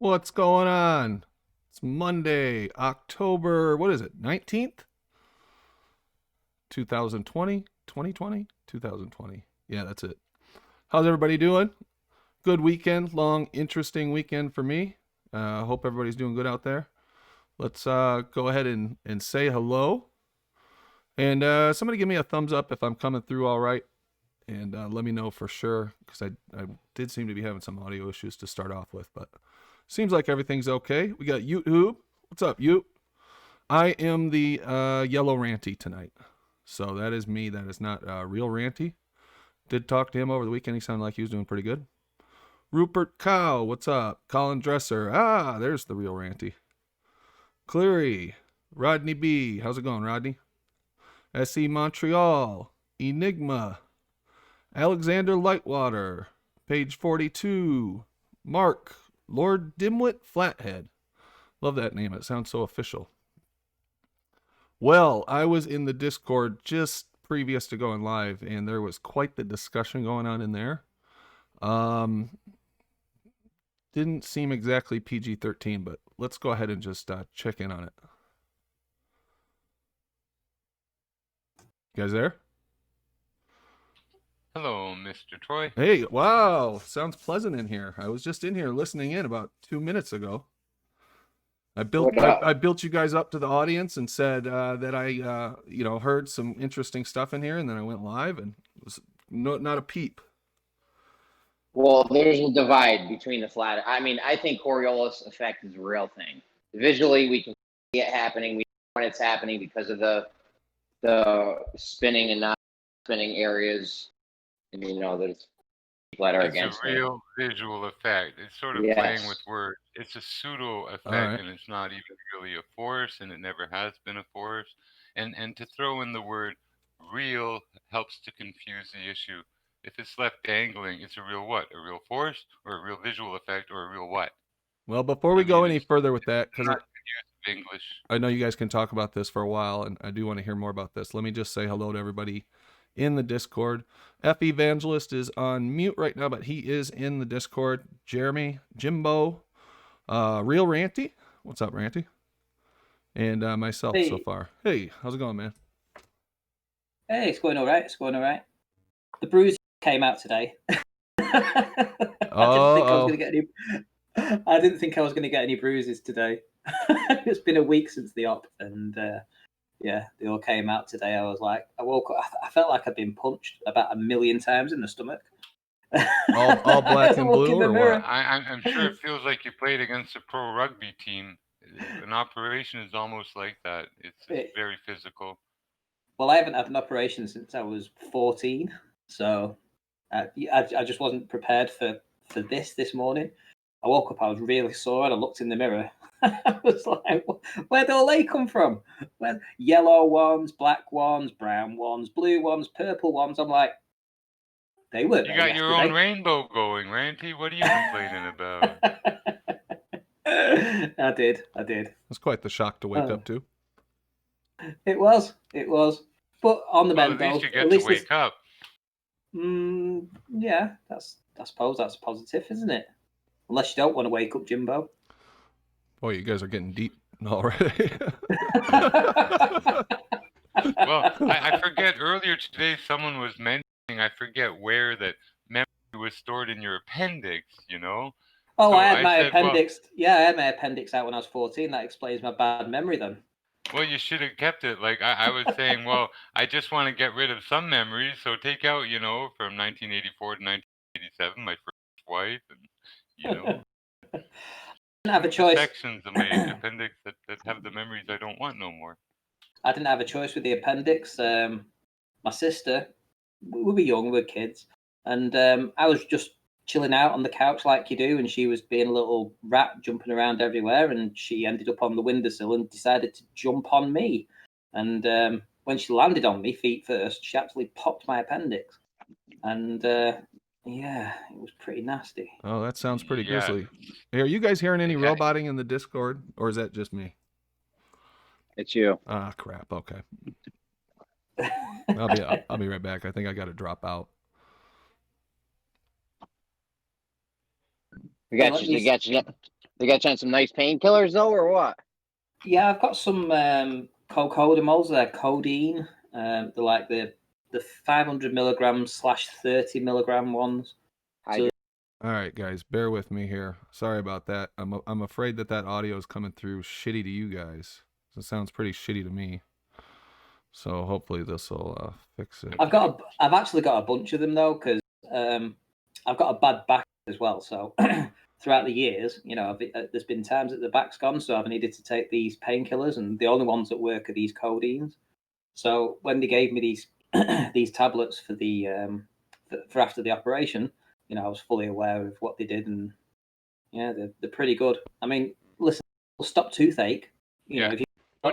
What's going on? It's Monday, October, what is it, 19th? 2020? 2020? 2020. Yeah, that's it. How's everybody doing? Good weekend, long, interesting weekend for me. Hope everybody's doing good out there. Let's go ahead and say hello. And somebody give me a thumbs up if I'm coming through all right. And let me know for sure, because I did seem to be having some audio issues to start off with, but seems like everything's okay. We got YouTube. What's up, you? I am the yellow Ranty tonight. So that is me. That is not real Ranty. Did talk to him over the weekend. He sounded like he was doing pretty good. Rupert Cow, what's up? Colin Dresser. Ah, there's the real Ranty. Cleary. Rodney B. How's it going, Rodney? SE Montreal. Enigma. Alexander Lightwater. Page 42. Mark. Lord Dimwit Flathead. Love that name. It sounds so official. Well, I was in the Discord just previous to going live, and there was quite the discussion going on in there. Didn't seem exactly PG-13, but let's go ahead and just check in on it. You guys there? Hello, Mr. Troy. Hey, wow. Sounds pleasant in here. I was just in here listening in about 2 minutes ago. I built you guys up to the audience and said that I heard some interesting stuff in here, and then I went live and it was not a peep. Well, there's a divide between the flat. I mean, I think Coriolis effect is a real thing. Visually, we can see it happening. We know when it's happening because of the spinning and not spinning areas. And you know, there's people that are against It's a real visual effect. It's sort of playing with words. It's a pseudo effect, and it's not even really a force, and it never has been a force. And to throw in the word real helps to confuse the issue. If it's left dangling, it's a real what? A real force, or a real visual effect, or a real what? Well, before we go any further with that, because English, I know you guys can talk about this for a while, and I do want to hear more about this. Let me just say hello to everybody in the Discord. F Evangelist is on mute right now, but he is in the Discord. Jeremy, Jimbo, Real Ranty. What's up, Ranty? And myself so far. Hey, how's it going, man? Hey, it's going all right. It's going all right. The bruise came out today. I didn't think I was going to get any bruises today. It's been a week since the op, and yeah, they all came out today. I woke up, I felt like I'd been punched about 1 million times in the stomach. all black and blue, or what? I'm sure it feels like you played against a pro rugby team. An operation is almost like that. It's very physical. Well, I haven't had an operation since I was 14, so I just wasn't prepared for this morning. I woke up, I was really sore, and I looked in the mirror. I was like, where'd all they come from? Yellow ones, black ones, brown ones, blue ones, purple ones. I'm like, they weren't. You got your own rainbow going, Ranty. What are you complaining about? I did. It's quite the shock to wake up to. It was. But on the mend, at least you get to wake up. Yeah, I suppose that's positive, isn't it? Unless you don't want to wake up, Jimbo. Boy, you guys are getting deep already. Well, I forget, earlier today someone was mentioning, I forget where, that memory was stored in your appendix, you know? Oh, so I had my appendix. Yeah, I had my appendix out when I was 14. That explains my bad memory then. Well, you should have kept it. Like I was saying, well, I just want to get rid of some memories, so take out, you know, from 1984 to 1987, my first wife, and, you know. I didn't have a choice. Sections of my appendix that have the memories I don't want no more. I didn't have a choice with the appendix. My sister, we were young, we were kids, and I was just chilling out on the couch like you do, and she was being a little rat jumping around everywhere, and she ended up on the windowsill and decided to jump on me. And when she landed on me, feet first, she actually popped my appendix. And yeah, it was pretty nasty. Oh, that sounds pretty grisly. Hey, are you guys hearing any roboting in the Discord, or is that just me? It's you. Ah, crap. Okay. I'll be right back. I think I got to drop out. We got you. They got you on some nice painkillers though, or what? Yeah, I've got some codemols. They're codeine. They're like the 500 milligrams / 30 milligram ones. So, all right, guys, bear with me here. Sorry about that. I'm afraid that audio is coming through shitty to you guys. It sounds pretty shitty to me. So hopefully this will fix it. I've actually got a bunch of them though, because I've got a bad back as well. So throughout the years, there's been times that the back's gone, so I've needed to take these painkillers, and the only ones that work are these codeines. So when they gave me these these tablets for the for after the operation, I was fully aware of what they did, and yeah, they're pretty good. I mean, listen, it'll stop toothache. If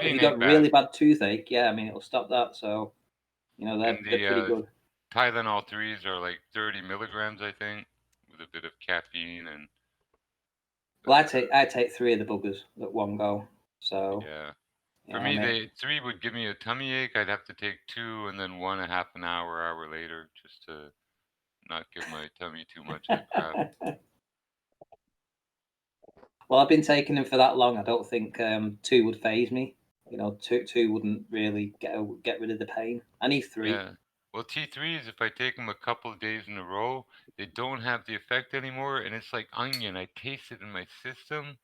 you got really bad toothache, yeah, I mean it'll stop that. So they're pretty good. Tylenol 3s are like 30 milligrams, I think, with a bit of caffeine and. Well, I take 3 of the buggers at one go. So yeah. For me, 3 would give me a tummy ache. I'd have to take 2 and then 1 a half an hour later, just to not give my tummy too much of a crap. Well, I've been taking them for that long. I don't think 2 would phase me. 2 wouldn't really get rid of the pain. I need 3. Yeah. Well, T3s, if I take them a couple of days in a row, they don't have the effect anymore, and it's like onion. I taste it in my system.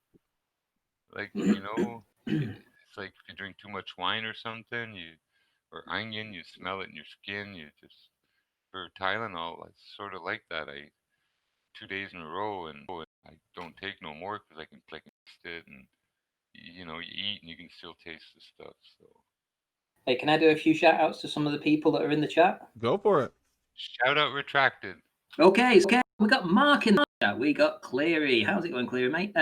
Like, it's like if you drink too much wine or something, or onion, you smell it in your skin. For Tylenol, it's sort of like that. 2 days in a row, and I don't take no more because I can taste it, and you eat and you can still taste the stuff. So. Hey, can I do a few shout outs to some of the people that are in the chat? Go for it. Shout out retracted. Okay. We got Mark in the chat. We got Cleary. How's it going, Cleary, mate?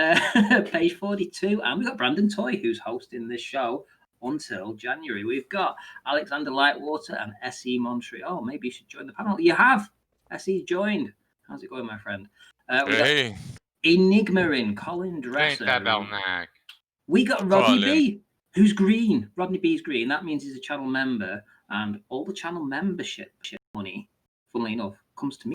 Page 42. And we got Brandon Toy, who's hosting this show until January. We've got Alexander Lightwater and SE Montreal. Oh, maybe you should join the panel. You have. SE joined. How's it going, my friend? We got Enigma in, Colin Dresser. We got Rodney B, who's green. Rodney B's green. That means he's a channel member, and all the channel membership money, funnily enough, comes to me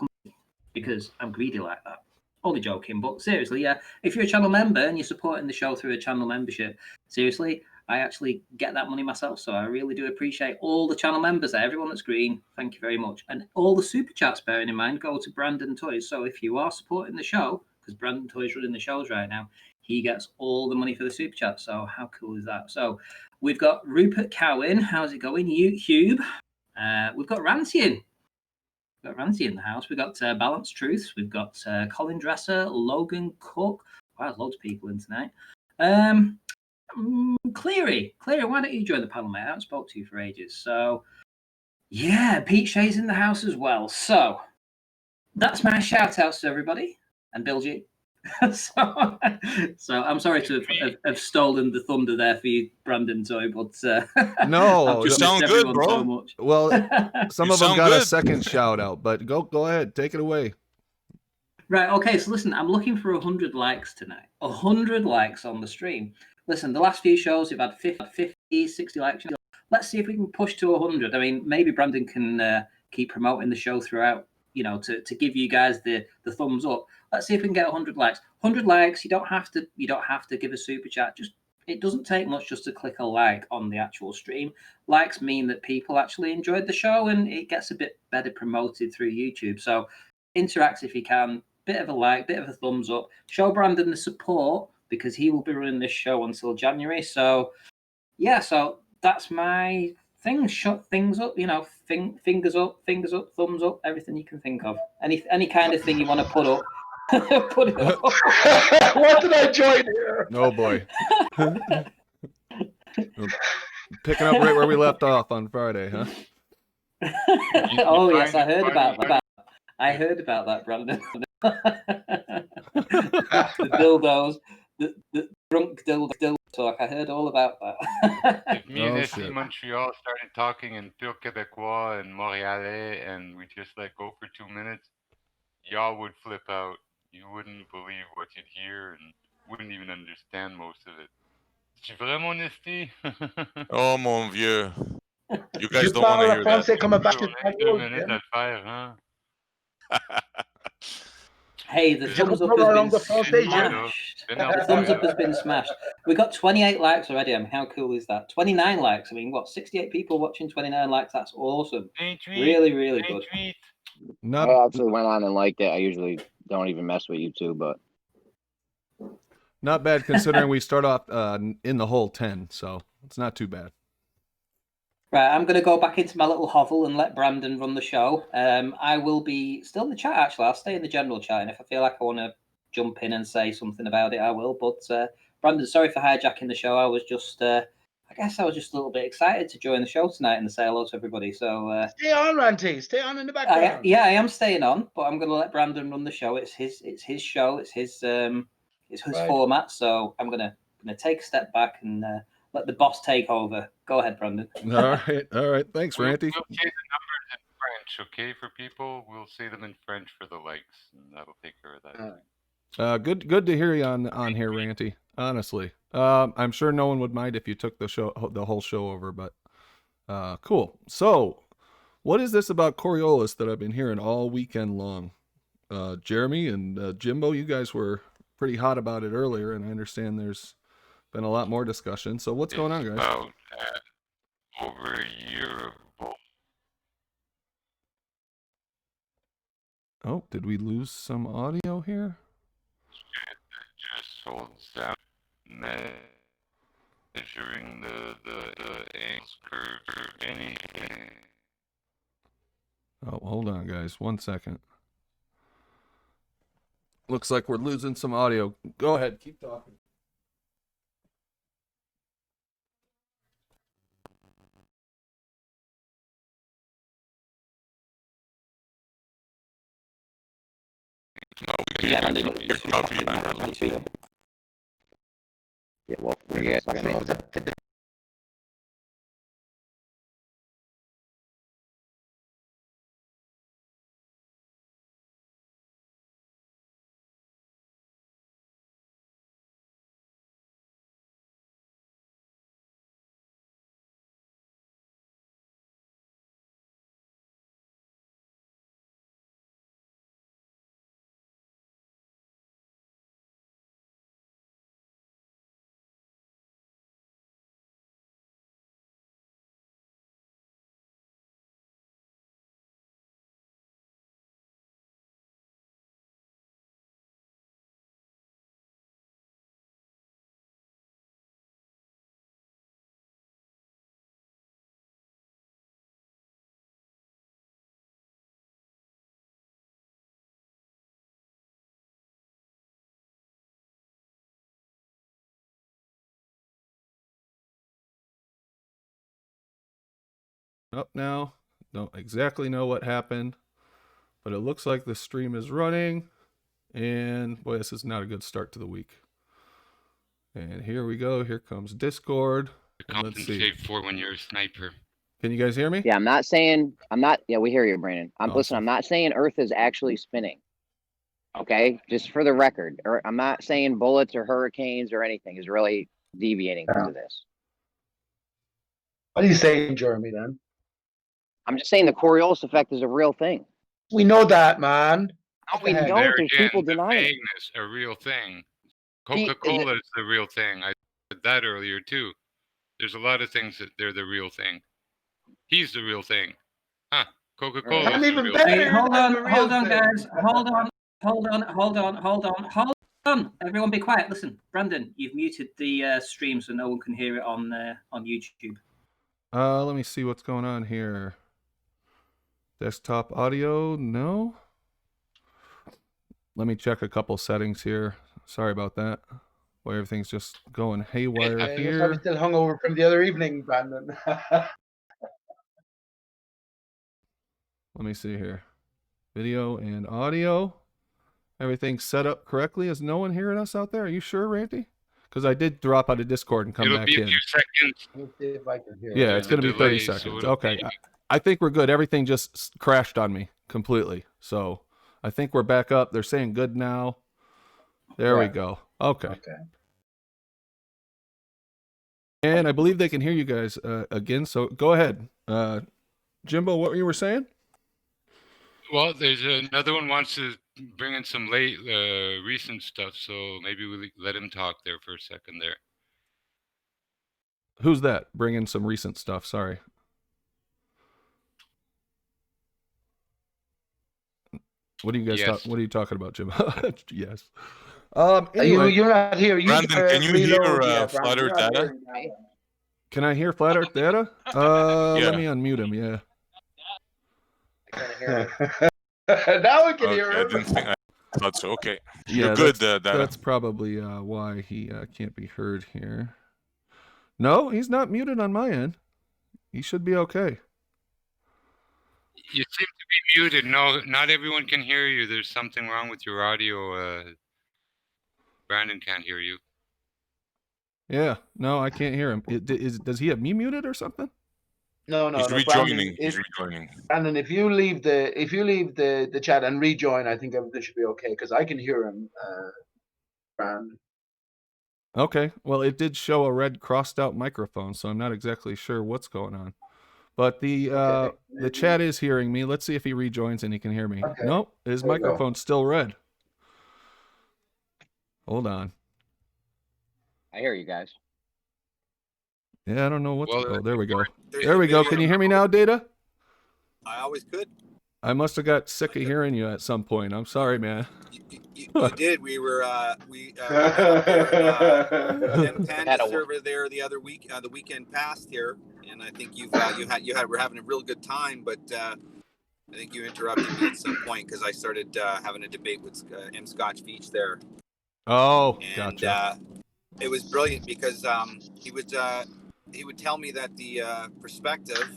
because I'm greedy like that. Only joking, but seriously, yeah. If you're a channel member and you're supporting the show through a channel membership, seriously, I actually get that money myself. So I really do appreciate all the channel members there, everyone that's green. Thank you very much. And all the super chats, bearing in mind, go to Brandon Toys. So if you are supporting the show, because Brandon Toys running the shows right now, he gets all the money for the super chat. So how cool is that? So we've got Rupert Cowan. How's it going? Hube. We've got Ranty in. We've got Ranty in the house. We've got Balanced Truths. We've got Colin Dresser, Logan Cook. Wow, there's loads of people in tonight. Cleary, why don't you join the panel, mate? I haven't spoke to you for ages. So, yeah, Pete Shea's in the house as well. So, that's my shout-outs to everybody. And Bill G. so I'm sorry to have stolen the thunder there for you, Brandon Toy, but no, you sound good, bro. So much. Well, some of them got a second shout out, but go ahead, take it away. Right, okay, so listen, I'm looking for 100 likes tonight. 100 likes on the stream. Listen, the last few shows we've had 50, 60 likes. Let's see if we can push to 100. I mean, maybe Brandon can keep promoting the show throughout, to give you guys the thumbs up. Let's see if we can get 100 likes. 100 likes. You don't have to give a super chat. It doesn't take much just to click a like on the actual stream. Likes mean that people actually enjoyed the show, and it gets a bit better promoted through YouTube. So interact if you can. Bit of a like, bit of a thumbs up. Show Brandon the support because he will be running this show until January. So yeah, so that's my thing. Shut things up, fingers up, thumbs up, everything you can think of. Any kind of thing you want to put up. Put it up. What did I join here? Oh boy. Picking up right where we left off on Friday, huh? Oh yes, I heard about that. I heard about that, Brandon. The dildos, the drunk dildo talk. I heard all about that. If me and SE Montreal started talking in pure Québécois and Montréalais, and we just let go for 2 minutes, y'all would flip out. You wouldn't believe what you'd hear and wouldn't even understand most of it. C'est vrai, mon esti? Oh, mon vieux. You guys don't want to hear that. Comme 2 minutes à le faire, hein? Hey, the thumbs up has been smashed. The thumbs up has been smashed. We got 28 likes already. I mean, how cool is that? 29 likes. I mean, what? 68 people watching, 29 likes. That's awesome. Really, really good. I actually went on and liked it. I usually don't even mess with YouTube, but not bad considering we start off in the whole 10, so it's not too bad. Right, I'm going to go back into my little hovel and let Brandon run the show. I will be still in the chat, actually. I'll stay in the general chat, and if I feel like I want to jump in and say something about it, I will. But Brandon, sorry for hijacking the show. I was just, I guess I was just a little bit excited to join the show tonight and say hello to everybody. So stay on, Ranty. Stay on in the background. I am staying on, but I'm going to let Brandon run the show. It's his show. It's his format. So I'm going to take a step back and let the boss take over. Go ahead, Brandon. All right. Thanks, Ranty. We'll say the numbers in French, okay, for people. We'll say them in French for the likes, and that'll take care of that. Good to hear you on here, Ranty. Honestly, I'm sure no one would mind if you took the whole show over, but cool. So, what is this about Coriolis that I've been hearing all weekend long? Jeremy and Jimbo, you guys were pretty hot about it earlier, and I understand there's been a lot more discussion. So what's going on, guys? About over a year ago. Oh, did we lose some audio here? Just holds down, measuring the angles, curve, anything. Oh, hold on, guys. 1 second. Looks like we're losing some audio. Go ahead. Keep talking. yeah, well, yeah, Up now. Don't exactly know what happened, but it looks like the stream is running. And boy, this is not a good start to the week. And here we go. Here comes Discord. Let's see. Compensate for when you're a sniper. Can you guys hear me? Yeah, we hear you, Brandon. Listen, I'm not saying Earth is actually spinning. Okay, just for the record, I'm not saying bullets or hurricanes or anything is really deviating because of this. What are you saying, Jeremy, then? I'm just saying the Coriolis effect is a real thing. We know that, man. No, we don't. There's people denying it. Vagueness, a real thing. Coca-Cola is the real thing. I said that earlier, too. There's a lot of things that they're the real thing. He's the real thing. Huh. Coca-Cola is the real thing. Hey, hold on, guys. Hold on. Everyone be quiet. Listen, Brandon, you've muted the stream so no one can hear it on YouTube. Let me see what's going on here. Desktop audio, no. Let me check a couple settings here. Sorry about that. Boy, everything's just going haywire here. I'm still hungover from the other evening, Brandon. Let me see here. Video and audio. Everything's set up correctly. Is no one hearing us out there? Are you sure, Ranty? Because I did drop out of Discord and come back in. It'll be a few seconds. Let's see if I can hear yeah, it's going to be 30 seconds. Okay. I think we're good. Everything just crashed on me completely. So I think we're back up. They're saying good now. There we go. Okay. And I believe they can hear you guys again. So go ahead. Jimbo, what you were saying? Well, there's another one wants to bring in some late, recent stuff, so maybe we let him talk there for a second there. Who's that? Bring in some recent stuff. Sorry. What are you guys Yes. What are you talking about, Jim? Yes. You're not here. You Brandon, can you reload, hear Brandon. Flat You're Earth not data? here. Can I hear Flat Earth data? Yeah. Let me unmute him. Yeah. I can't hear him. Now we can Okay, hear I him. didn't think I thought so. Okay. Yeah, You're good, Data. that's probably why he can't be heard here. No, he's not muted on my end. He should be okay. You seem to be muted. No, not everyone can hear you. There's something wrong with your audio. Brandon can't hear you. Yeah, no, I can't hear him. Does he have me muted or something? No, He's rejoining. He's rejoining. Brandon, if you leave the chat and rejoin, I think everything should be okay because I can hear him. Brandon. Okay, well, it did show a red crossed out microphone, so I'm not exactly sure what's going on. But the chat is hearing me. Let's see if he rejoins and he can hear me. Okay. Nope, his microphone's still red. Hold on. I hear you guys. Yeah, I don't know what's. Well, oh, there we go. There's There a we go. video. Can you hear me now, Data? I always could. I must have got sick of hearing you at some point. I'm sorry, man. You did. We were we went up there in Panda Had a- server there the other week, the weekend past here, and I think we're having a real good time, but I think you interrupted me at some point because I started having a debate with M. Scotch Beach there. Oh, And gotcha. it was brilliant because he would tell me that the perspective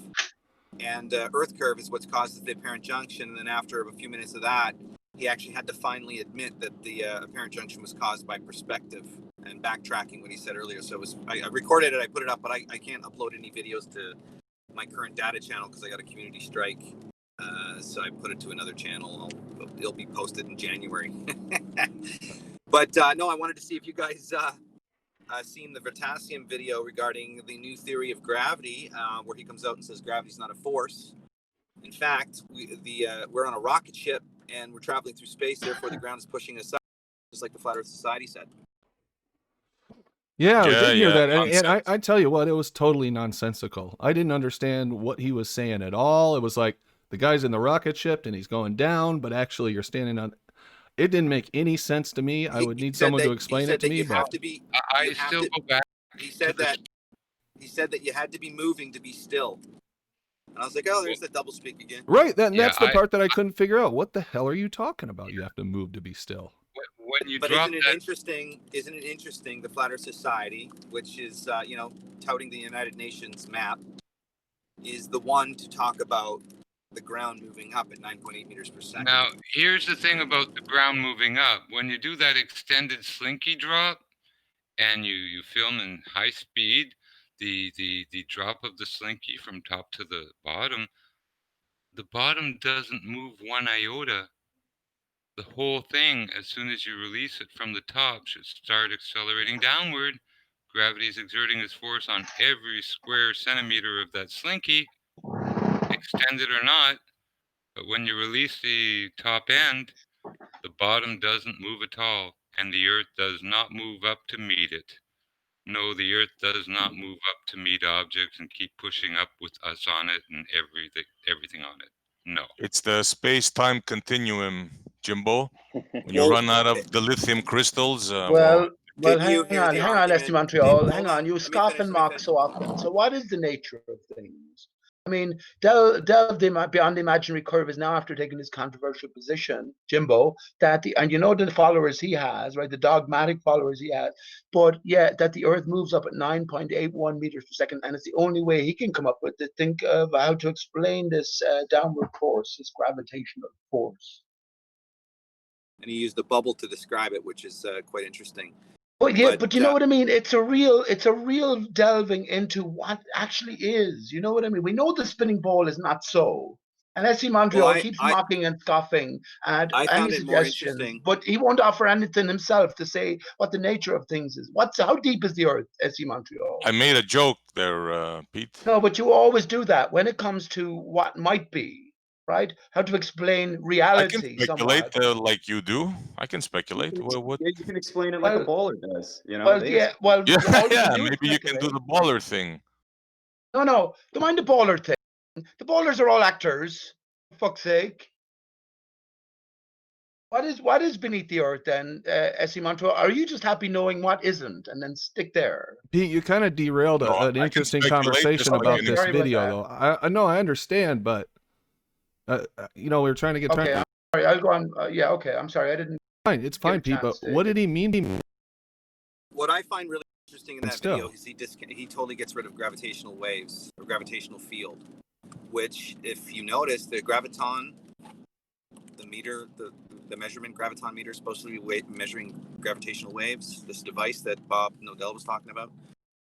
and Earth curve is what's caused the apparent junction, and then after a few minutes of that, he actually had to finally admit that the apparent junction was caused by perspective and backtracking what he said earlier. So I recorded it, I put it up, but I can't upload any videos to my current data channel because I got a community strike. So I put it to another channel. It'll be posted in January. But no, I wanted to see if you guys seen the Vertasium video regarding the new theory of gravity, where he comes out and says gravity's not a force. In fact, we're on a rocket ship and we're traveling through space, therefore the ground is pushing us up, just like the Flat Earth Society said. Yeah, I did hear that. And nonsense. I tell you what, it was totally nonsensical. I didn't understand what he was saying at all. It was like the guy's in the rocket ship and he's going down, but actually you're standing on. It didn't make any sense to me. I would need someone to explain it to me. Have to be. I still go back. He said that you had to be moving to be still. And I was like, oh, there's the double speak again. Right, that's the part that I couldn't figure out. What the hell are you talking about? You have to move to be still. When you But drop isn't it that, interesting? Isn't it interesting? The Flat Earth Society, which is touting the United Nations map, is the one to talk about the ground moving up at 9.8 meters per second. now, here's the thing about the ground moving up. When you do that extended slinky drop, and you film in high speed, the drop of the slinky from top to the bottom doesn't move one iota. The whole thing, as soon as you release it from the top, should start accelerating downward. Gravity is exerting its force on every square centimeter of that slinky, extended or not. But when you release the top end, the bottom doesn't move at all, and the Earth does not move up to meet it. No, the Earth does not move up to meet objects and keep pushing up with us on it and everything on it. No. It's the space-time continuum, Jimbo. When you run out of the lithium crystals, Well, Did hang you hear on, the hang on, argument? Leslie Montreal. Hold Hang on, on, you let me scoff finish, and let me mock finish. so often. So what is the nature of things? I mean, delve beyond the imaginary curve is now after taking this controversial position, Jimbo, that and you know the followers he has, right? The dogmatic followers he has, but yeah, that the Earth moves up at 9.81 meters per second, and it's the only way he can come up with to think of how to explain this downward force, this gravitational force. And he used the bubble to describe it, which is quite interesting. But yeah, but you know what I mean? It's a real delving into what actually is. You know what I mean? We know the spinning ball is not so. And S.C. Montreal keeps mocking and scoffing at any suggestions, but he won't offer anything himself to say what the nature of things is. How deep is the Earth, S.C. Montreal? I made a joke there, Pete. No, but you always do that when it comes to what might be. right? How to explain I can reality speculate somewhat. like you do. I can speculate. What? Yeah, you can explain it like a baller does. You know, Well, they yeah, well, Yeah, all you yeah. can do is Maybe you can do speculate. the baller thing. No, don't mind the baller thing. The ballers are all actors. For fuck's sake. What is beneath the earth then, S.E. Montreux? Are you just happy knowing what isn't and then stick there? Pete, you kind of derailed No, an I can interesting speculate just conversation like about an this Sorry about video, that. though. I know, I understand, but we were trying to get. Okay, I'm sorry. I'll go on. Yeah, okay. I'm sorry. I didn't. Fine, it's give a fine, Pete. chance But to what get- did he mean? What I find really interesting in that Still. video is he totally gets rid of gravitational waves or gravitational field, which, if you notice, the graviton, the meter, the measurement graviton meter is supposed to be measuring gravitational waves. This device that Bob Nodell was talking about,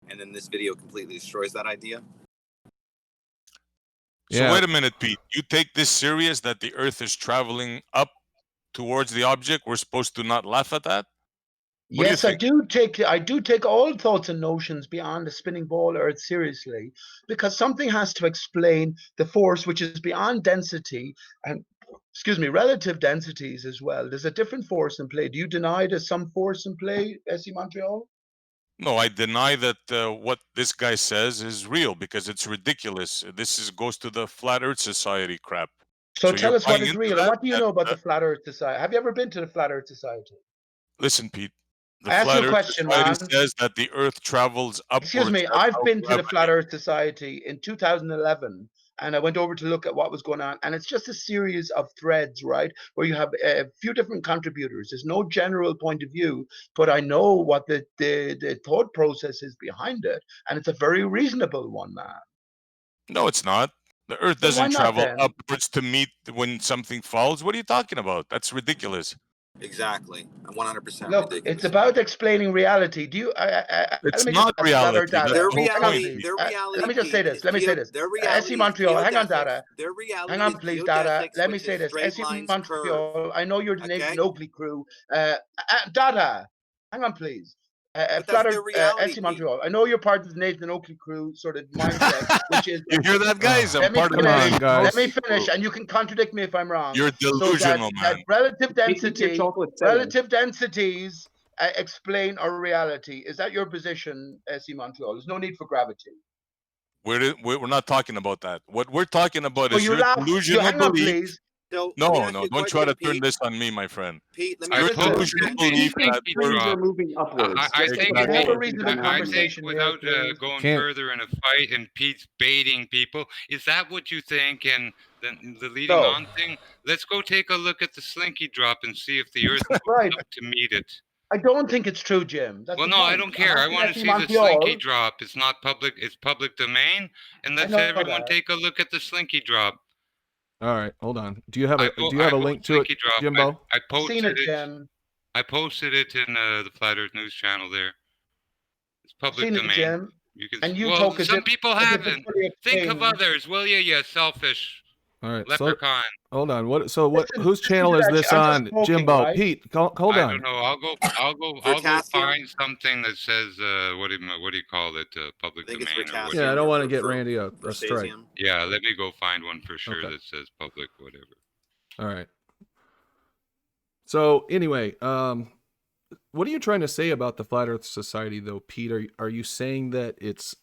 and then this video completely destroys that idea. So Yeah. wait a minute, Pete. You take this serious that the Earth is traveling up towards the object? We're supposed to not laugh at that? What do you Yes, I think? do take all thoughts and notions beyond the spinning ball Earth seriously, because something has to explain the force which is beyond density and, relative densities as well. There's a different force in play. Do you deny there's some force in play, S.E. Montreal? No, I deny that what this guy says is real because it's ridiculous. This goes to the Flat Earth Society crap. So you're tell us what buying is into real, and that? what do you know about the Flat Earth Society? Have you ever been to the Flat Earth Society? Listen, Pete. The I asked you Flat a Earth question, Society man. says that the Earth travels Excuse upwards. me, That's I've how been to the gravity- Flat Earth Society in 2011, and I went over to look at what was going on, and it's just a series of threads, right, where you have a few different contributors. There's no general point of view, but I know what the thought process is behind it, and it's a very reasonable one, man. No, it's not. The Earth Then why doesn't not travel then? upwards to meet when something falls. What are you talking about? That's ridiculous. Exactly, 100% Look, ridiculous. it's about explaining reality. Do you? It's let me not just ask Flat Earth reality. data. That's Their the whole Hang on, point. reality, please. their reality. Let me just say Pete, this. Let me say this. Their SE reality Montreal, hang on, geodesics. Data. Their reality Hang on, is please, Data. geodesics, Let me which say is this. straight SE lines, Montreal, I know you're the Okay. Nathan Oakley crew. Data, hang on, please. But Flat that's Earth, their reality, SE Montreal. I know you're part of the Nathan Oakley crew sort of mindset, which is. You hear that, guys? I'm Let me part of the finish. on, guys. Let me finish, and you can contradict me if I'm wrong. You're delusional, that man. relative They think you're density, chocolate filling. relative densities explain our reality. Is that your position, SE Montreal? There's no need for gravity. We're not talking about that. What we're talking about Oh, is you your laugh. You delusional hang on, belief. please. So No, let me ask you a don't try to question, turn this on me, my friend. Pete, let me I Your ask you a posed delusional question. a belief think that trees we're are moving upwards. I just think Can we have a Pete, reasonable I think conversation here, without please? going Can't- further in a fight and Pete's baiting people, is that what you think? And the leading No. on thing, let's go take a look at the slinky drop and see if the Earth moves Right. up to meet it. I don't think it's true, Jim. That's Well, the no, I point. don't care. I asking want to SE see the Montreal. slinky drop. It's not public. It's public domain. And let's know everyone that. take a look at the slinky drop. All right, hold on. Do you have I a link to it, Slinky drop. Jimbo? I I've posted seen it, it. Jim. I posted it in the Flat Earth News channel there. It's public Seen it, domain. Jim. You can. And you well, talk as some if- people as if it's haven't. fully Think of explained. others, will you? You selfish All right, leprechaun. hold on. Whose Listen channel to is that. this I'm on, just smoking, Jimbo? right? Pete, hold I on. don't know. I'll go Vertasium? find something that says what do you call it? Public I think it's domain or Vertasium. whatever. Yeah, I don't want to for- get for- Randy a for strike. cesium. Yeah, let me go find one for sure Okay. that says public whatever. All right. So anyway, what are you trying to say about the Flat Earth Society, though, Pete? Are you saying that it's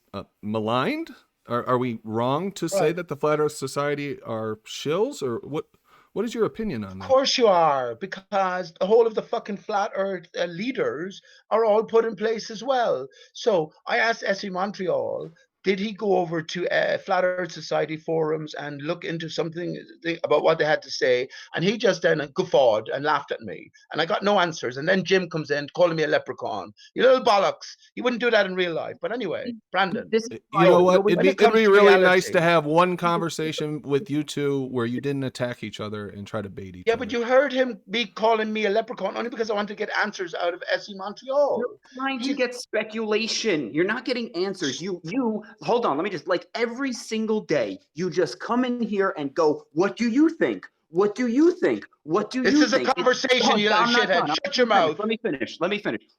maligned? Are we wrong to say Right. that the Flat Earth Society are shills, or what? What is your opinion on Of that? course you are, because the whole of the fucking flat earth leaders are all put in place as well. So I asked SE Montreal, did he go over to Flat Earth Society forums and look into something about what they had to say? And he just then guffawed and laughed at me. And I got no answers. And then Jim comes in calling me a leprechaun. You little bollocks. He wouldn't do that in real life. But anyway, Brandon. This You know what? when It'd it be comes to really reality- nice to have one conversation with you two where you didn't attack each other and try to bait each Yeah, other. but you heard him be calling me a leprechaun only because I wanted to get answers out of SE Montreal. You're trying to He's- get speculation. You're not getting answers. You hold on. Let me just like every single day, you just come in here and go, what do you think? What do you think? What do This you is a think? conversation, you little I'm not shithead. done. Shut your mouth. Let me finish.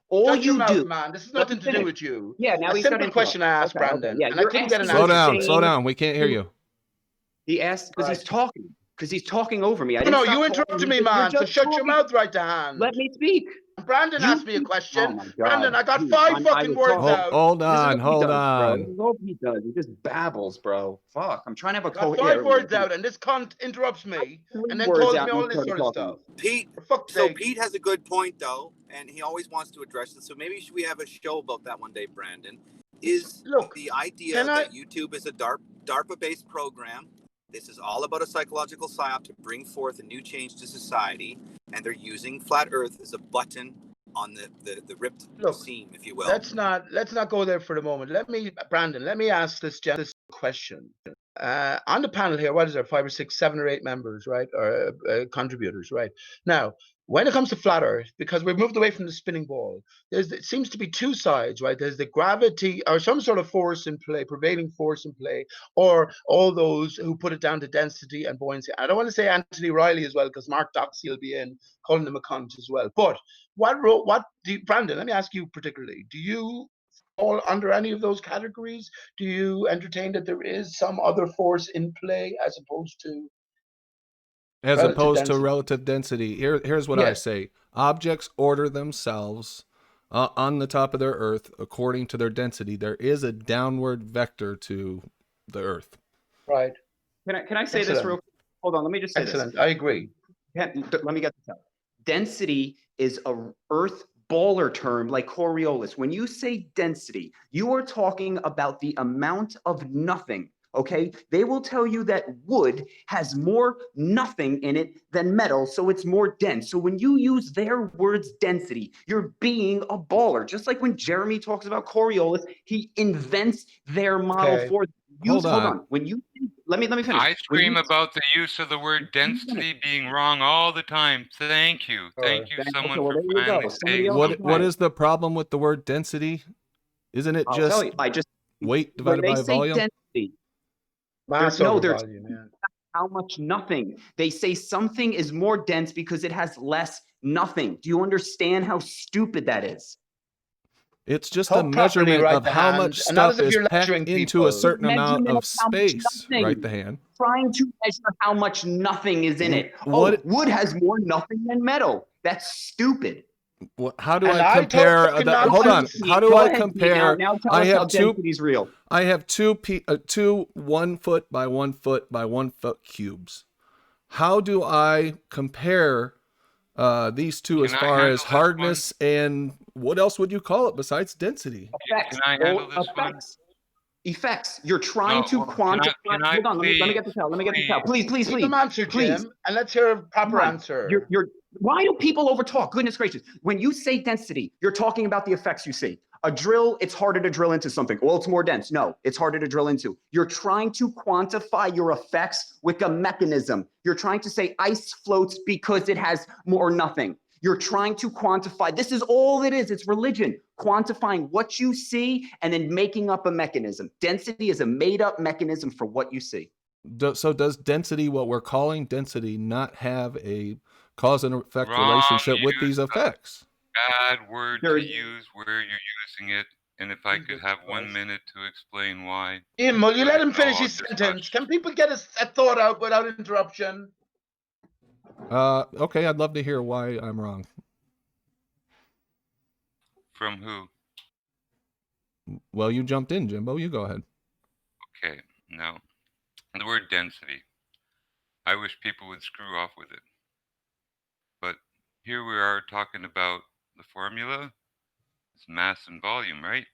All Shut your you mouth, do, man. This has Let me nothing to do finish. with you. Yeah, now A he's got simple to question I asked, Okay, Brandon, yeah, and I you're couldn't get an asking answer. Slow down. We can't hear you. He asked because he's talking. because he's talking over me. I No, didn't stop you talking. interrupted me, You're man. So just shut your talking. mouth right to hand. Let me speak. Brandon You asked me a keep- question. Oh my God. Brandon, I got Dude, 5 I fucking was words talking- out. Hold This is on, what hold he does, bro. on. This is all he does. He just babbles, bro. Fuck. I'm trying to have a Got coherent. 5 words out, and this cunt interrupts me, and then words calls out me and all this started sort of talking. stuff. Pete, For fuck's so sake. Pete has a good point though, and he always wants to address it. So maybe we have a show about that one day, Brandon. Is Look, the idea can I- that YouTube is a DARPA-based program? This is all about a psychological psyop to bring forth a new change to society, and they're using flat Earth as a button on the ripped seam, if you will. Let's not go there for the moment. Brandon, let me ask this question. On the panel here, what is there? 5 or 6, 7 or 8 members, right? Or contributors, right? Now, when it comes to flat Earth, because we've moved away from the spinning ball, it seems to be 2 sides, right? There's the gravity or some sort of force in play, prevailing force in play, or all those who put it down to density and buoyancy. I don't want to say Anthony Riley as well, because Mark Doxey will be in calling him a cunt as well. But Brandon, let me ask you particularly, do you fall under any of those categories? Do you entertain that there is some other force in play as opposed to relative density? Here's what I say. Objects order themselves on the top of their Earth according to their density. There is a downward vector to the Earth. Right. Can I say this real quick? Hold on, let me just say this. Excellent, I agree. Let me get this out. Density is a Earth baller term like Coriolis. When you say density, you are talking about the amount of nothing, okay? They will tell you that wood has more nothing in it than metal, so it's more dense. So when you use their words density, you're being a baller. Just like when Jeremy talks about Coriolis, he invents their model for hold on. When you let me finish. I scream about the use of the word density being wrong all the time. Thank you. Thank you, someone, for finally saying something. What is the problem with the word density? Isn't it just weight divided by volume? Density, there's volume, yeah. How much nothing. They say something is more dense because it has less nothing. Do you understand how stupid that is? It's just a measurement of how much stuff is packed into a certain amount of space. Right the hand. Trying to measure how much nothing is in it. Wood has more nothing than metal. That's stupid. How do I compare? Hold on. How do I compare? I have two 1 foot by 1 foot by 1 foot cubes. How do I compare these two as far as hardness and what else would you call it besides density? Effects. Can I handle this one? Effects. You're trying to quantify. Hold on. Let me get this out. Let me get this out. Please. Let them answer, Jim, and let's hear a proper answer. Why do people overtalk? Goodness gracious. When you say density, you're talking about the effects you see. A drill, it's harder to drill into something. Well, it's more dense. No, it's harder to drill into. You're trying to quantify your effects with a mechanism. You're trying to say ice floats because it has more nothing. You're trying to quantify. This is all it is. It's religion. Quantifying what you see and then making up a mechanism. Density is a made-up mechanism for what you see. So does density, what we're calling density, not have a cause and effect relationship with these effects? Bad word to use where you're using it, and if I could have 1 minute to explain why. Jim, will you let him finish his sentence? Can people get a thought out without interruption? Okay, I'd love to hear why I'm wrong. From who? Well, you jumped in, Jimbo. You go ahead. Okay, now, the word density. I wish people would screw off with it. But here we are talking about the formula. It's mass and volume, right?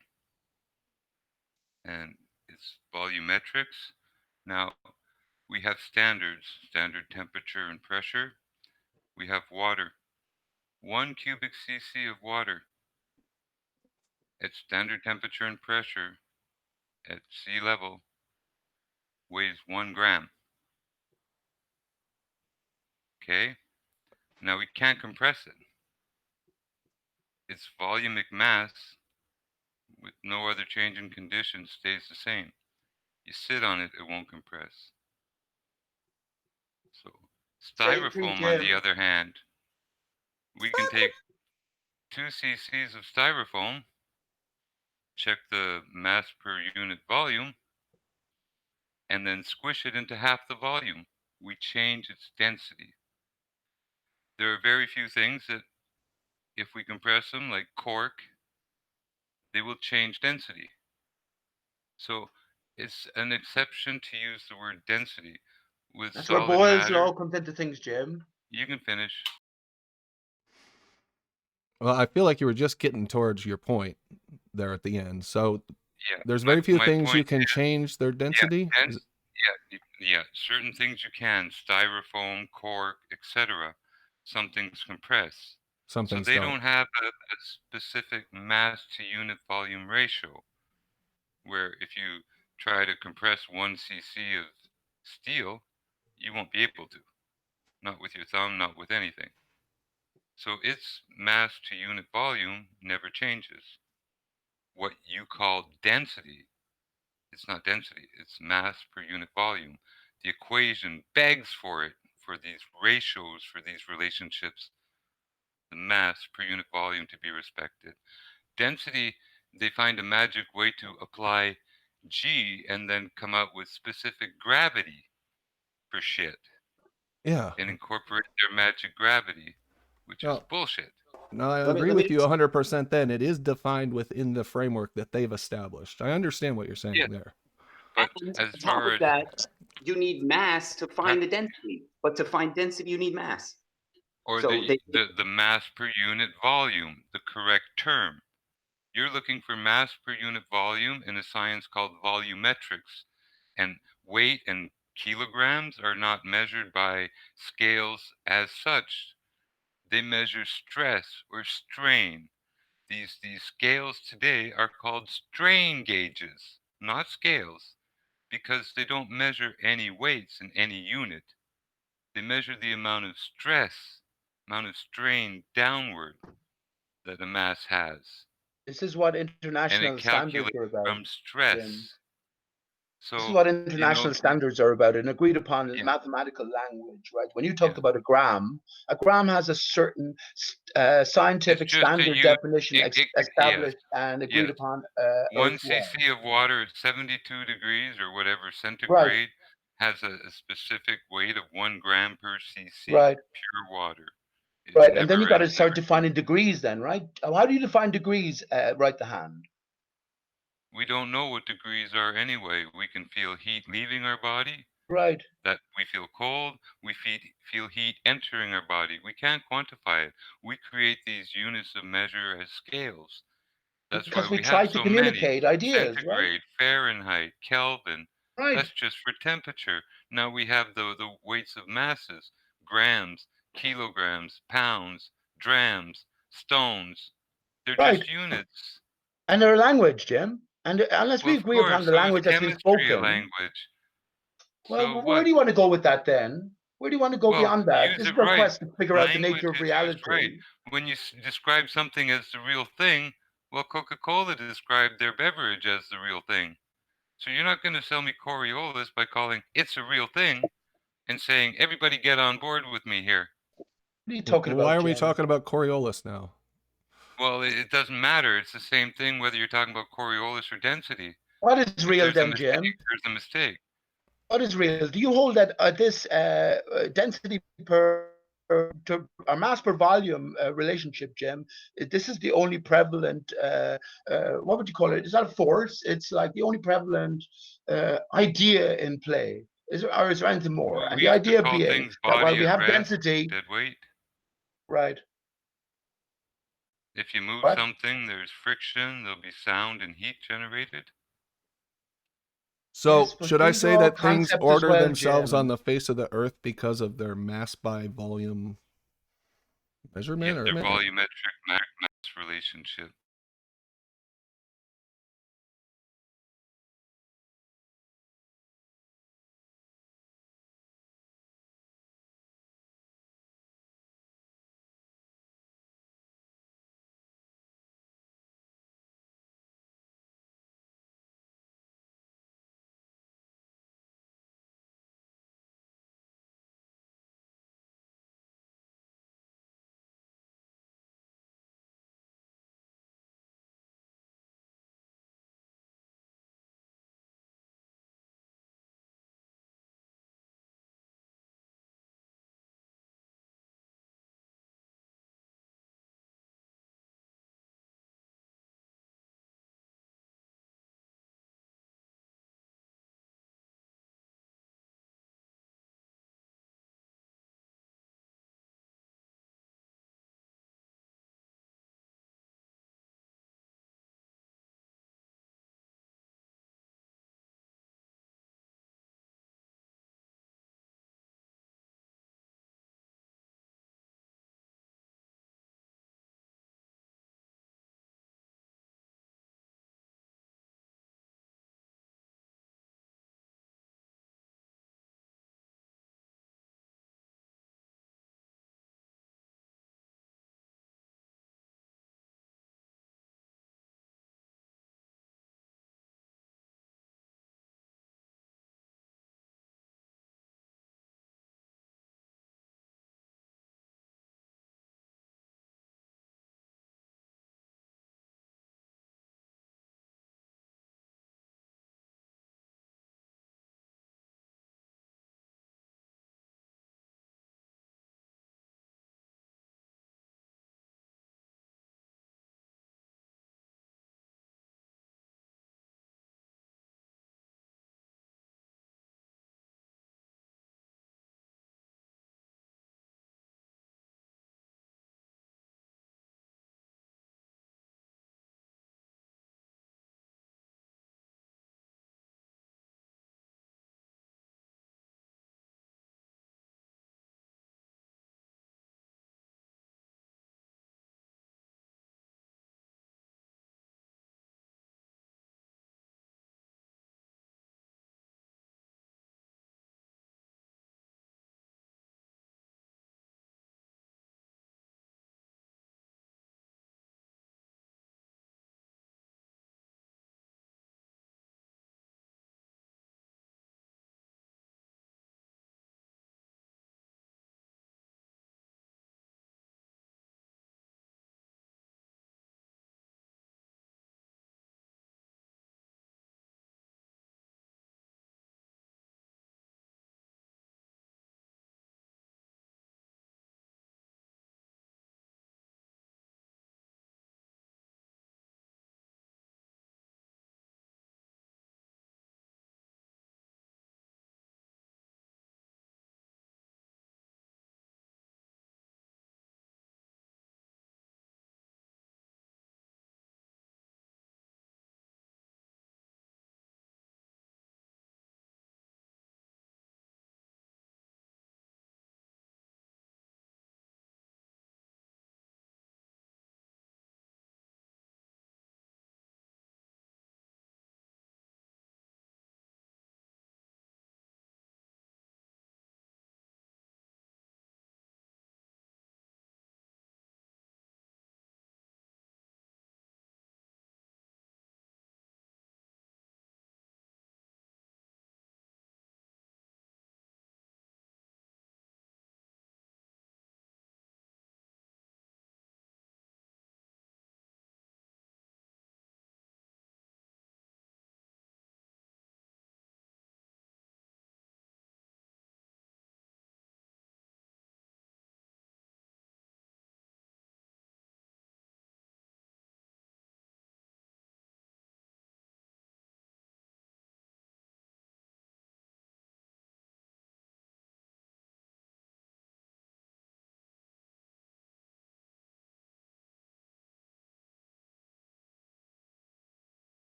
And it's volumetrics. Now, we have standards, standard temperature and pressure. We have water. 1 cubic cc of water at standard temperature and pressure at sea level weighs 1 gram. Okay? Now we can't compress it. Its volumic mass with no other change in conditions stays the same. You sit on it, it won't compress. So styrofoam, on the other hand, we can take 2 cc's of styrofoam, check the mass per unit volume, and then squish it into half the volume. we change its density. There are very few things that, if we compress them, like cork, they will change density. So it's an exception to use the word density. With That's where solid Boyle's matter, law comes into things, Jim. you can finish. Well, I feel like you were just getting towards your point there at the end. So Yeah, there's very few my things you point can is, change their density. yeah, certain things you can, styrofoam, cork, etc. Some things compress. Some So things they don't. don't have a specific mass to unit volume ratio, where if you try to compress 1 cc of steel, you won't be able to. Not with your thumb, not with anything. So its mass to unit volume never changes. What you call density, it's not density, it's mass per unit volume. The equation begs for it, for these ratios, for these relationships, the mass per unit volume to be respected. Density, they find a magic way to apply G and then come out with specific gravity for shit Yeah. and incorporate their magic gravity, which is Well, bullshit. no, I Let me- agree let me with you 100% then. It is defined within the framework that they've established. I understand what you're saying Yeah. there. But And as on top far of as that, you need mass to find the density. But to find density, you need mass. or So they the mass per unit volume, the correct term. You're looking for mass per unit volume in a science called volumetrics, and weight and kilograms are not measured by scales as such. They measure stress or strain. These scales today are called strain gauges, not scales, because they don't measure any weights in any unit. They measure the amount of stress, amount of strain downward that a mass has, This is what and it international standards calculates are about, from Jim. stress. This is So, what international standards are about, and agreed upon in yeah, mathematical language, right? When you yeah. talked about a gram has a certain It's scientific just a standard definition yes, established and agreed yes. upon 1 elsewhere. cc of water at 72 degrees or whatever Right, centigrade has a specific weight of 1 gram per cc, right, pure water. It right. And then you never got to ends, start never. defining degrees, then, right? How do you define degrees, right to hand? We don't know what degrees are anyway. We can feel heat leaving our body, Right. that we feel cold, we feel heat entering our body. We can't quantify it. We create these units of measure as scales. That's why Because we we have try to so many. communicate ideas, right? Centigrade, Fahrenheit, Kelvin. Right, That's just for temperature. Now we have the weights of masses, grams, kilograms, pounds, drams, stones. They're right. just units. And their language, Jim. And unless Well, we of agree upon course, the so is language that's been chemistry a spoken, language. well, So where what? do you want to go with that then? Where do you want to go Well, beyond that? use This is it our right. quest to figure out the Language nature of is used right. reality. When you describe something as the real thing, well, Coca-Cola described their beverage as the real thing. So you're not going to sell me Coriolis by calling it's a real thing and saying, everybody get on board with me here. What are you talking Why about, are we Jim? talking about Coriolis now? Well, it doesn't matter. It's the same thing whether you're talking about Coriolis or density. What is If real there's a then, mistake, Jim? there's a mistake. What is real? Do you hold that this density per or mass per volume relationship, Jim? This is the only prevalent. What would you call it? It's not a force. It's like the only prevalent idea in play. Or is there anything more? And We the used to idea call being things that while body we at have rest, density, dead weight. right? If you move What? something, there's friction, there'll be sound and heat generated. So Yes, but should I these are say all that things concepts as order well, themselves on Jim. the face of the earth because of their mass by volume measurement Yeah, or their volumetric mass relationship.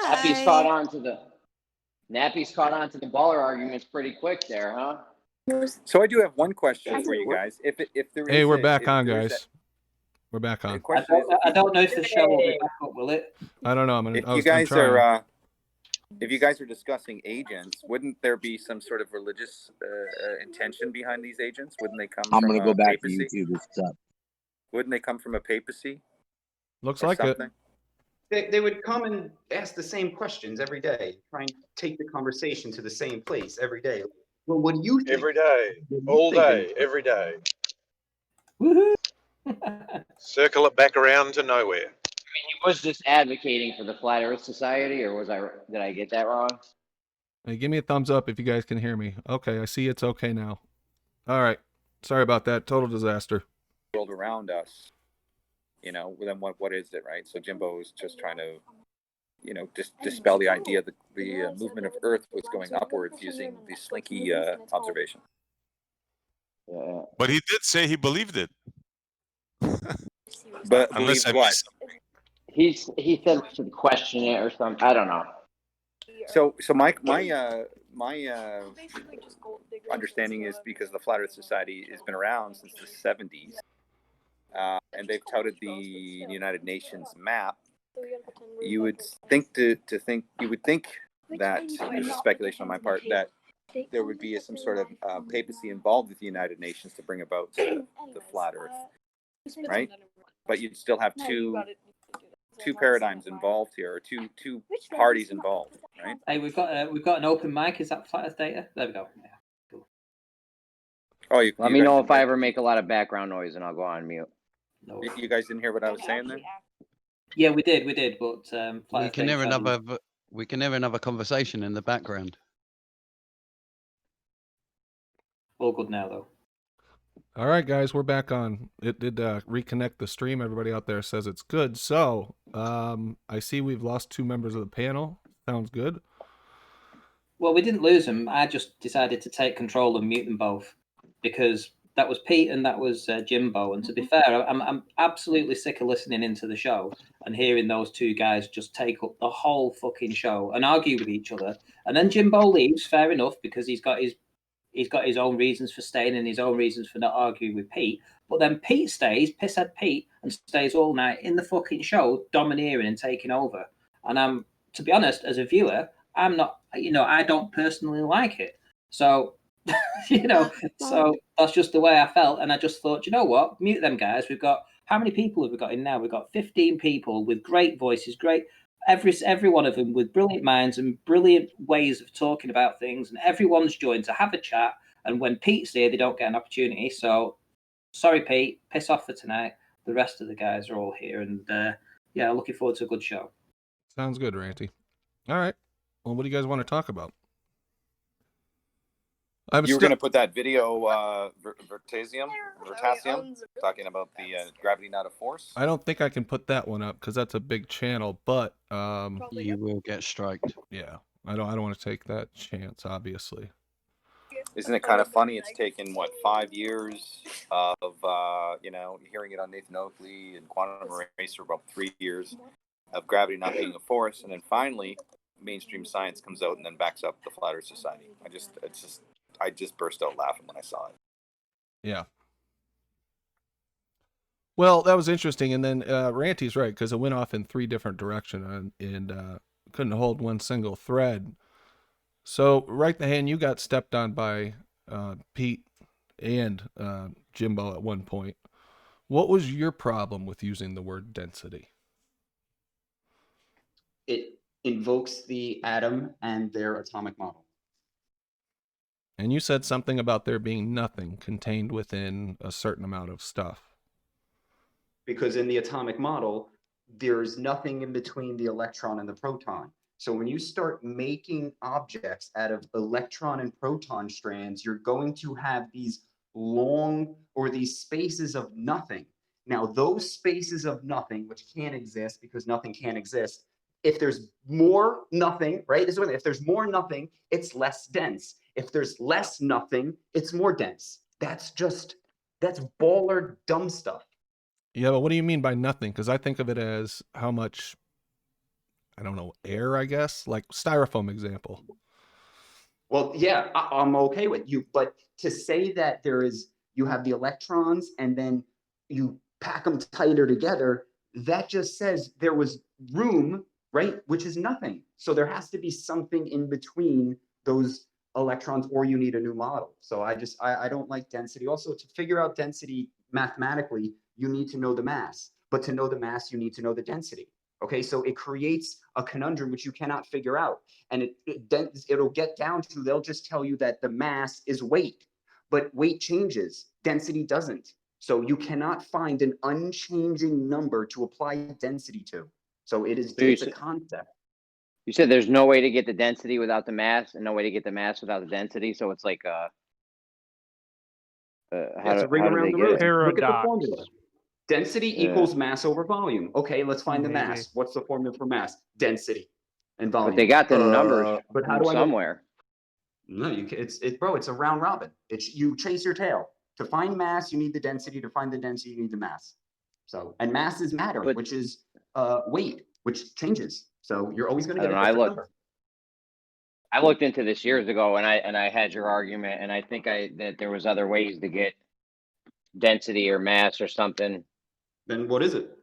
Nappy's caught on to the baller arguments pretty quick there, huh? So I do have one question for you guys. If there is Hey, we're back on, guys. We're back on. I don't know if the show will be back up, will it? I don't know. If you guys are discussing agents, wouldn't there be some sort of religious intention behind these agents? Wouldn't they come from go back papacy? to YouTube. It's up. Wouldn't they come from a papacy? Looks or like something? They would come and ask the same questions every day, try and take the conversation to the same place every day. Well, what do you think? Every day, all day, every day. Woohoo! Circle it back around to nowhere. I mean, he was just advocating for the Flat Earth Society, or did I get that wrong? Hey, give me a thumbs up if you guys can hear me. Okay, I see it's okay now. All right. Sorry about that. Total disaster. World around us, then what is it, right? So Jimbo is just trying to, dispel the idea that the movement of Earth was going upwards using the slinky observation. Yeah. But he did say he believed it. But Unless I what? missed something. He said we should question it or something. I don't know. So my understanding is because the Flat Earth Society has been around since the 70s, and they've touted the United Nations map. You would think that there's a speculation on my part that there would be some sort of papacy involved with the United Nations to bring about the flat Earth, right? But you'd still have two paradigms involved here, or two parties involved, right? Hey, we've got an open mic. Is that Flat Earth Data? There we go. Yeah, cool. Oh, Let me know if I ever make a lot of background noise, and I'll go on mute. No. You guys didn't hear what I was saying there? Yeah, we did, but we can hear another conversation in the background. All good now, though. All right, guys, we're back on. It did reconnect the stream. Everybody out there says it's good. So I see we've lost 2 members of the panel. Sounds good. Well, we didn't lose them. I just decided to take control and mute them both because that was Pete and that was Jimbo. And to be fair, I'm absolutely sick of listening into the show and hearing those 2 guys just take up the whole fucking show and argue with each other. And then Jimbo leaves, fair enough, because he's got his own reasons for staying and his own reasons for not arguing with Pete. But then Pete stays, pisshead Pete, and stays all night in the fucking show, domineering and taking over. And to be honest, as a viewer, I'm not, I don't personally like it. So, so that's just the way I felt. And I just thought, you know what? Mute them guys. How many people have we got in now? We've got 15 people with great voices, every one of them with brilliant minds and brilliant ways of talking about things, and everyone's joined to have a chat. And when Pete's here, they don't get an opportunity. So, sorry, Pete, piss off for tonight. The rest of the guys are all here, and looking forward to a good show. Sounds good, Ranty. All right. Well, what do you guys want to talk about? You were going to put that video, Vertasium, talking about the gravity not a force. I don't think I can put that one up because that's a big channel, but you will get striked. Yeah, I don't want to take that chance, obviously. Isn't it kind of funny? It's taken 5 years of hearing it on Nathan Oakley and Quantum Racer, about 3 years of gravity not being a force, and then finally mainstream science comes out and then backs up the Flat Earth Society. I just burst out laughing when I saw it. Yeah. Well, that was interesting, and then Ranty's right, because it went off in 3 different directions and couldn't hold one single thread. So, right the hand, you got stepped on by Pete and Jimbo at one point. What was your problem with using the word density? It invokes the atom and their atomic model. And you said something about there being nothing contained within a certain amount of stuff. Because in the atomic model, there's nothing in between the electron and the proton. So when you start making objects out of electron and proton strands, you're going to have these long, or these spaces of nothing. Now, those spaces of nothing, which can't exist because nothing can exist, if there's more nothing, right? If there's more nothing, it's less dense. If there's less nothing, it's more dense. That's baller dumb stuff. Yeah, but what do you mean by nothing? Because I think of it as how much, I don't know, air, I guess, like styrofoam example. Well, yeah, I'm okay with you, but to say that you have the electrons and then you pack them tighter together, that just says there was room, right? Which is nothing. So there has to be something in between those electrons, or you need a new model. So I don't like density. Also, to figure out density mathematically, you need to know the mass. But to know the mass, you need to know the density. Okay, so it creates a conundrum which you cannot figure out. And it'll get down to, they'll just tell you that the mass is weight, but weight changes, density doesn't. So you cannot find an unchanging number to apply density to. So it's a concept. You said there's no way to get the density without the mass, and no way to get the mass without the density. So it's like It's a ring around the rosy. Look at the formula. Density equals mass over volume. Okay, let's find the mass. What's the formula for mass? Density and volume. But they got the numbers but how do somewhere. No, bro, it's a round robin. You chase your tail. To find mass, you need the density. To find the density, you need the mass. So, and mass is matter, which is weight, which changes. So you're always going to get a different number. I looked into this years ago, and I had your argument, and I think that there was other ways to get density or mass or something. Then what is it?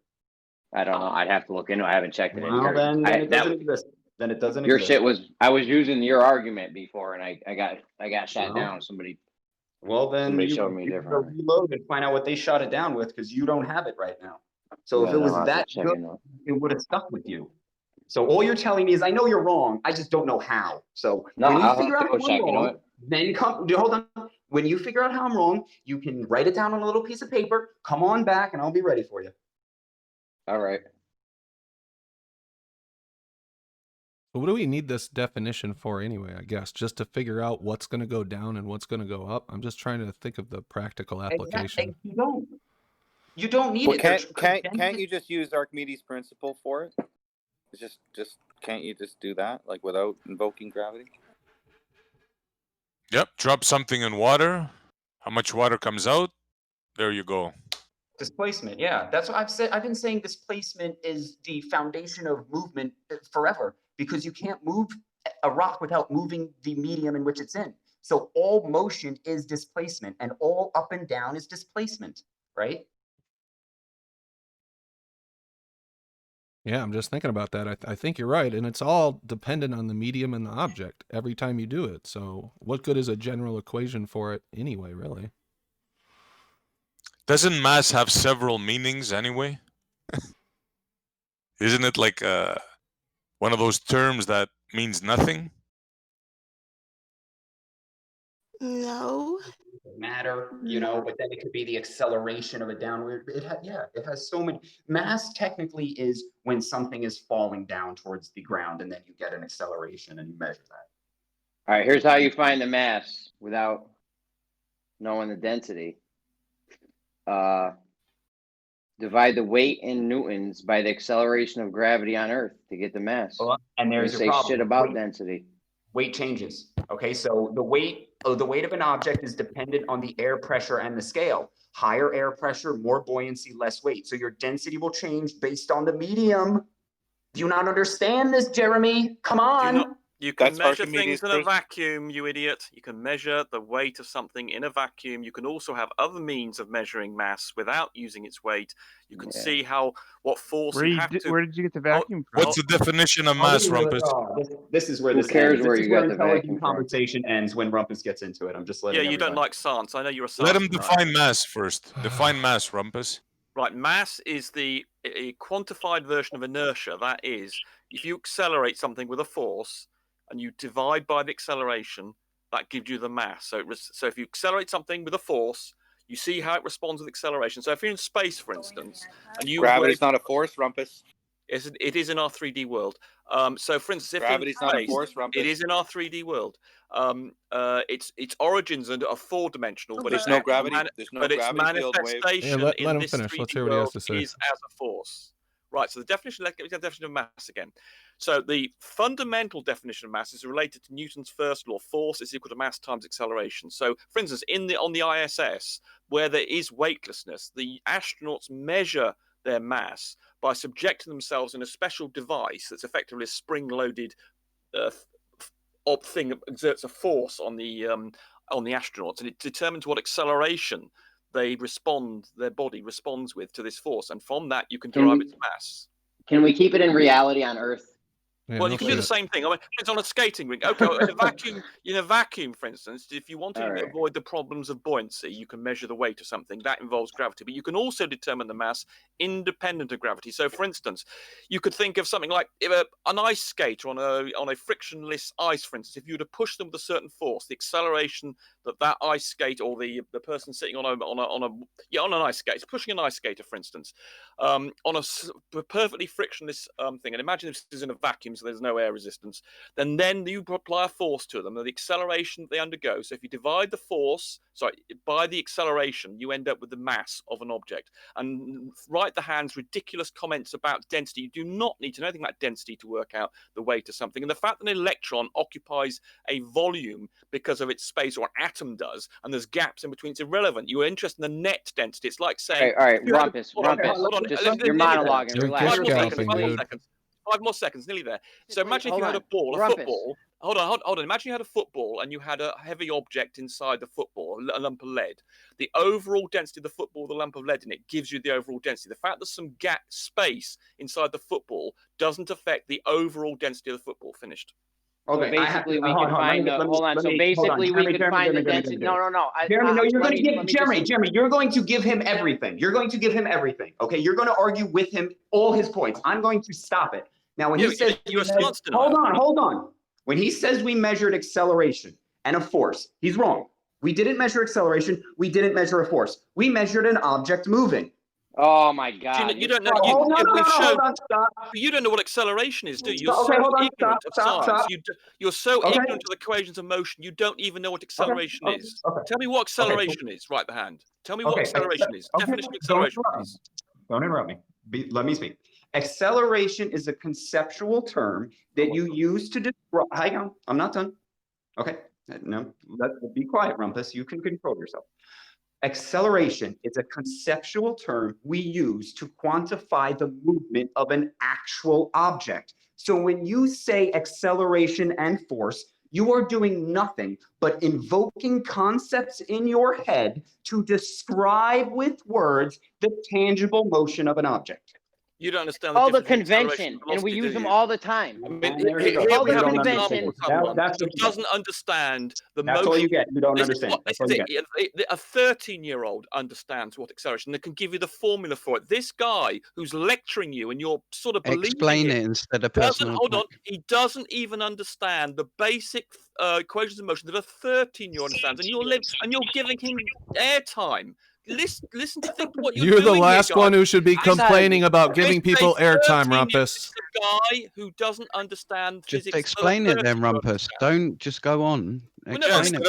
I don't know. I'd have to look into it. I haven't checked it in years. Then it doesn't exist. Then it doesn't your exist. Shit was, I was using your argument before, and I got shot down. Somebody showed me different. Reload and find out what they shot it down with, because you don't have it right now. So if it was that good, it would have stuck with you. So all you're telling me is, I know you're wrong, I just don't know how. So when you figure out how I'm wrong, then hold on. When you figure out how I'm wrong, you can write it down on a little piece of paper, come on back, and I'll be ready for you. All right. But what do we need this definition for anyway, I guess? Just to figure out what's going to go down and what's going to go up? I'm just trying to think of the practical application. You don't need it. Can't you just use Archimedes' principle for it? It's just can't you just do that, like, without invoking gravity? Yep, drop something in water. How much water comes out? There you go. Displacement, yeah. That's what I've said. I've been saying displacement is the foundation of movement forever, because you can't move a rock without moving the medium in which it's in. So all motion is displacement, and all up and down is displacement, right? Yeah, I'm just thinking about that. I think you're right. And it's all dependent on the medium and the object every time you do it. So what good is a general equation for it anyway, really? Doesn't mass have several meanings anyway? Isn't it like one of those terms that means nothing? No. Matter, but then it could be the acceleration of a downward. It has so many. Mass technically is when something is falling down towards the ground, and then you get an acceleration and you measure that. All right, here's how you find the mass without knowing the density. Divide the weight in newtons by the acceleration of gravity on Earth to get the mass. And there's your problem. Shit about density. Weight changes. Okay, so the weight of an object is dependent on the air pressure and the scale. Higher air pressure, more buoyancy, less weight. So your density will change based on the medium. Do you not understand this, Jeremy? Come on. You can measure things in a vacuum, you idiot. You can measure the weight of something in a vacuum. You can also have other means of measuring mass without using its weight. You can see what force you have to... Where did you get the vacuum from? What's the definition of mass, Rumpus? This is where this ends. This is where intelligent conversation ends, when Rumpus gets into it. I'm just letting you don't like science. I know you're a science. Let him define mass first. Define mass, Rumpus. Right, mass is a quantified version of inertia. That is, if you accelerate something with a force, and you divide by the acceleration, that gives you the mass. So if you accelerate something with a force, you see how it responds with acceleration. So if you're in space, for instance, and gravity's not a force, Rumpus. It is in our 3D world. So for instance, if gravity's not a force, Rumpus. It is in our 3D world. Its origins are four-dimensional, but there's no gravity. There's no its gravity field wave. manifestation let in him this finish. 3D Let's hear what he has to say. is as a force. Right, so let's get the definition of mass again. So the fundamental definition of mass is related to Newton's first law: force is equal to mass times acceleration. So, for instance, on the ISS, where there is weightlessness, the astronauts measure their mass by subjecting themselves in a special device that's effectively a spring-loaded thing that exerts a force on the astronauts, and it determines what acceleration their body responds with to this force, and from that you can derive its mass. Can we keep it in reality on Earth? Yeah, Well, no you can do the shit. same thing. I mean, it's on a skating rink. Okay, in a vacuum, for instance, if you want to avoid the problems of buoyancy, you can measure the weight of something. That involves gravity, but you can also determine the mass independent of gravity. So, for instance, you could think of something like an ice skater on a frictionless ice, for instance. If you were to push them with a certain force, the acceleration that ice skate or the person sitting on an ice skate, pushing an ice skater, for instance, on a perfectly frictionless thing. And imagine if this is in a vacuum, so there's no air resistance. Then you apply a force to them, and the acceleration that they undergo. So if you divide the force, by the acceleration, you end up with the mass of an object. And Wright the Hand's ridiculous comments about density. You do not need to know anything about density to work out the weight of something. And the fact that an electron occupies a volume because of its space, or an atom does, and there's gaps in between, it's irrelevant. You are interested in the net density. It's like saying, all right, Rumpus, you're monologuing. You're Relax. scalping, dude. 5 more seconds, nearly there. So imagine if you had a ball, a football. Hold on. Imagine you had a football and you had a heavy object inside the football, a lump of lead. The overall density of the football, the lump of lead in it, gives you the overall density. The fact there's some gap space inside the football doesn't affect the overall density of the football. Finished. Okay, so basically, we can find the. Hold on. So basically, we can find the density. No. Jeremy, no, you're going to give Jeremy. You're going to give him everything. You're going to give him everything. Okay, you're going to argue with him all his points. I'm going to stop it. Now, when he says, hold on. When he says we measured acceleration and a force, he's wrong. We didn't measure acceleration. We didn't measure a force. We measured an object moving. Oh my God! You don't know. You don't know what acceleration is, do you? You're ignorant of science. You're so ignorant of the equations of motion. You don't even know what acceleration is. Tell me what acceleration is. Right the hand. Tell me what acceleration is. Definition of acceleration, please. Don't interrupt me. Let me speak. Acceleration is a conceptual term that you use to describe. Hang on, I'm not done. Okay, no, be quiet, Rumpus. You can control yourself. Acceleration is a conceptual term we use to quantify the movement of an actual object. So when you say acceleration and force, you are doing nothing but invoking concepts in your head to describe with words the tangible motion of an object. You don't understand all the convention, and we use them all the time. All the convention who doesn't understand the motion. That's all you get. You don't understand. A 13-year-old understands what acceleration. They can give you the formula for it. This guy who's lecturing you, and you're sort of believing explain it instead of personal. Hold on. He doesn't even understand the basic equations of motion that a 13-year-old understands, and you're giving him airtime. Listen to think what you're the last one who should be complaining about giving people airtime, Rumpus. The guy who doesn't understand just physics. Explain it then, Rumpus. Don't just go on. Exposing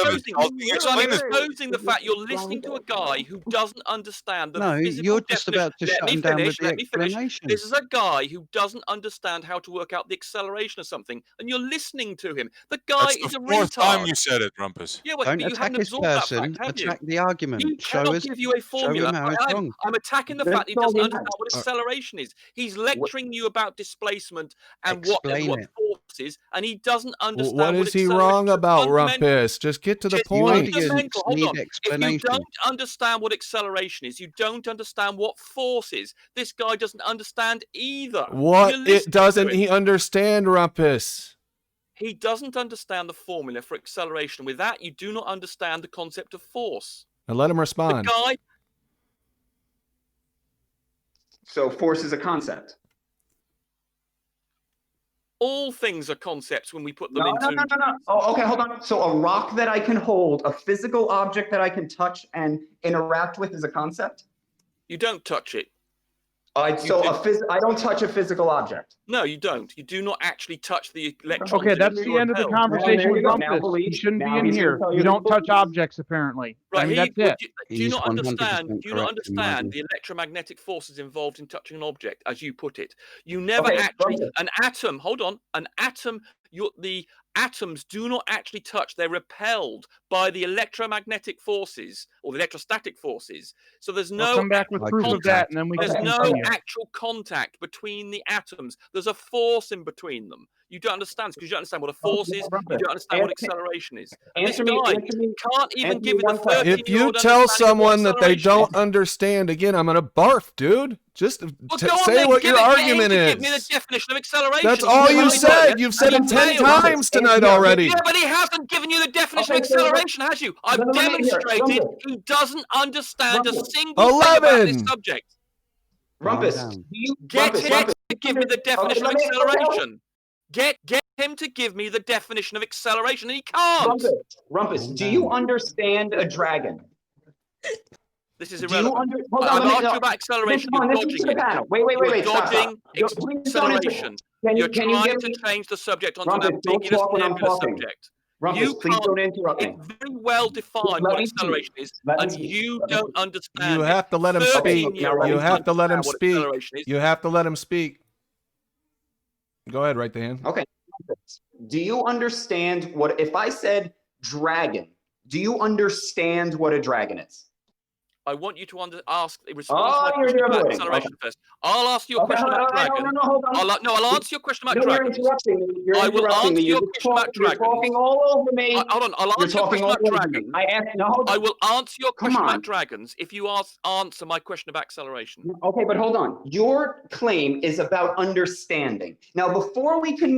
the fact you're listening to a guy who doesn't understand the physical you're just about to shut him down with the explanation. This is a guy who doesn't understand how to work out the acceleration of something, and you're listening to him. The guy is a retard. Fourth time you said it, Rumpus. Yeah, well, don't you attack his person. Attack the argument. He cannot give you a formula. I'm attacking the fact he doesn't understand what acceleration is. He's lecturing you about displacement and what force is, and he doesn't understand. What is he wrong about, Rumpus? Just get to the point. If you don't understand what acceleration is, you don't understand what force is. This guy doesn't understand either. What doesn't he understand, Rumpus? He doesn't understand the formula for acceleration. With that, you do not understand the concept of force. Now let him respond. The guy. So force is a concept. All things are concepts when we put them into... No. Oh, okay, hold on. So a rock that I can hold, a physical object that I can touch and interact with is a concept? You don't touch it. I don't touch a physical object. No, you don't. You do not actually touch the electrons. Okay, that's the end of the conversation with Rumpus. You shouldn't be in here. You don't touch objects, apparently. Right, that's it. Do you not understand the electromagnetic forces involved in touching an object, as you put it? You never an atom, hold on, an atom, the atoms do not actually touch. They're repelled by the electromagnetic forces or the electrostatic forces. So there's no come back with proof of that, and then we there's can no continue. actual contact between the atoms. There's a force in between them. You don't understand because you don't understand what a force is. You don't understand what acceleration is. And this guy can't even give you the 13-year-old If you tell someone that they don't understand, again, I'm gonna barf, dude. Just say what your argument is. Give me the definition of acceleration. That's all you said. You've said it 10 times tonight already. Yeah, but he hasn't given you the definition of acceleration, has you? I've demonstrated he doesn't understand a single thing about this subject. Rumpus, Get him to give me the definition of acceleration. Get him to give me the definition of acceleration, and he can't. Rumpus, do you understand a dragon? This is irrelevant. I've asked you about acceleration. You're dodging it. Wait. Dodging acceleration. You're trying to change the subject onto an ambiguous, nebulous subject. Rumpus, please don't interrupt me. It's very well defined what acceleration is, and you don't understand. You have to let him speak. You have to let him speak. You have to let him speak. Go ahead, right the hand. Okay. Do you understand what, if I said dragon, do you understand what a dragon is? I want you to respond to my question about acceleration first. I'll ask you a question about dragon. I'll answer your question about dragons. You're interrupting me. You're interrupting me. You're talking all over me. Hold on. I'll answer your question about dragons. I will answer your question about dragons if you answer my question about acceleration. Okay, but hold on. Your claim is about understanding. Now, before we can,